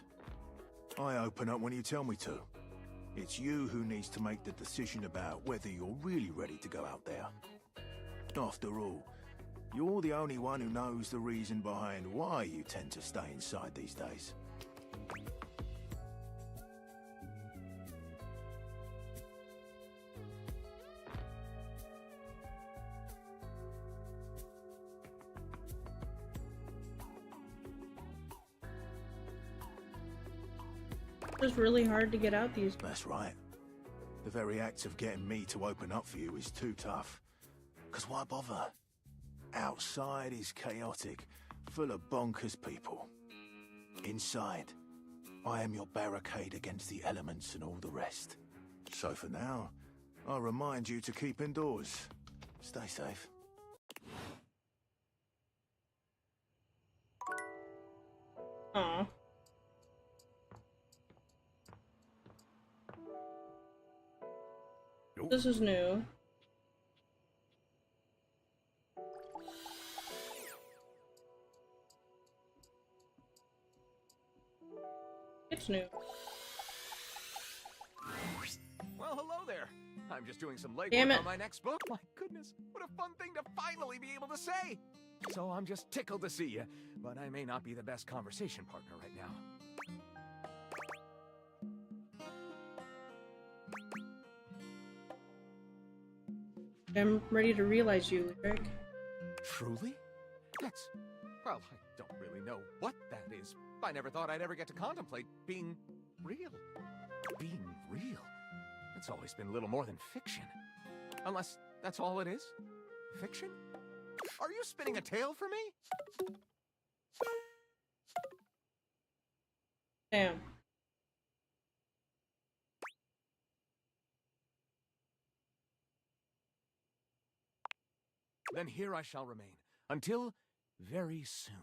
I open up when you tell me to. It's you who needs to make the decision about whether you're really ready to go out there. After all, you're the only one who knows the reason behind why you tend to stay inside these days. It's really hard to get out these days. That's right. The very act of getting me to open up for you is too tough. 'Cause why bother? Outside is chaotic, full of bonkers people. Inside, I am your barricade against the elements and all the rest. So for now, I'll remind you to keep indoors. Stay safe. Aw. This is new. It's new. Well, hello there. I'm just doing some Damn legwork it. on my next book. My goodness, what a fun thing to finally be able to say. So I'm just tickled to see you, but I may not be the best conversation partner right now. I'm ready to realize you, Lyric. Truly? That's... well, I don't really know what that is. I never thought I'd ever get to contemplate being real. Being real? It's always been little more than fiction. Unless that's all it is? Fiction? Are you spinning a tale for me? Damn. Then here I shall remain, until very soon.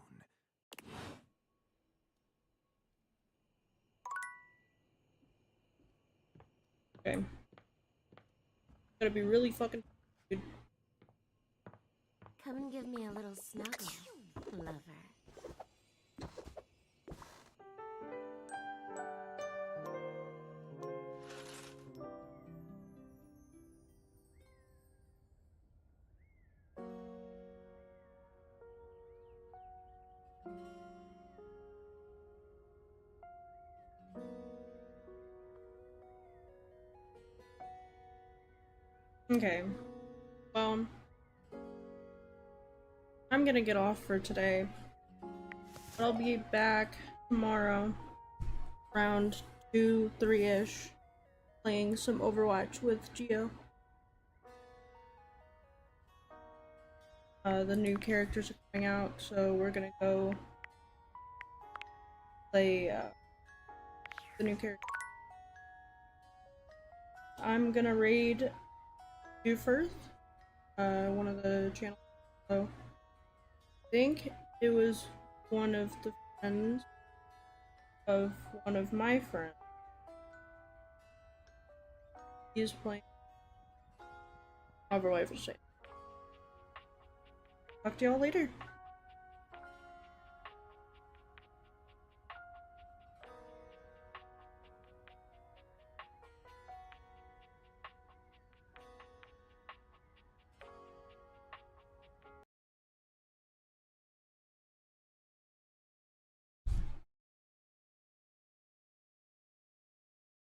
Okay. Gotta be really fucking good. Come and give me a little snuggle, lover. Okay. Well, I'm gonna get off for today. But I'll be back tomorrow around 2, 3-ish playing some Overwatch with Geo. The new characters are coming out, so we're gonna go play the new character. I'm gonna raid Dewfirth, one of the channels. So I think it was one of the friends of one of my friends. He's playing Overwatch. Talk to y'all later.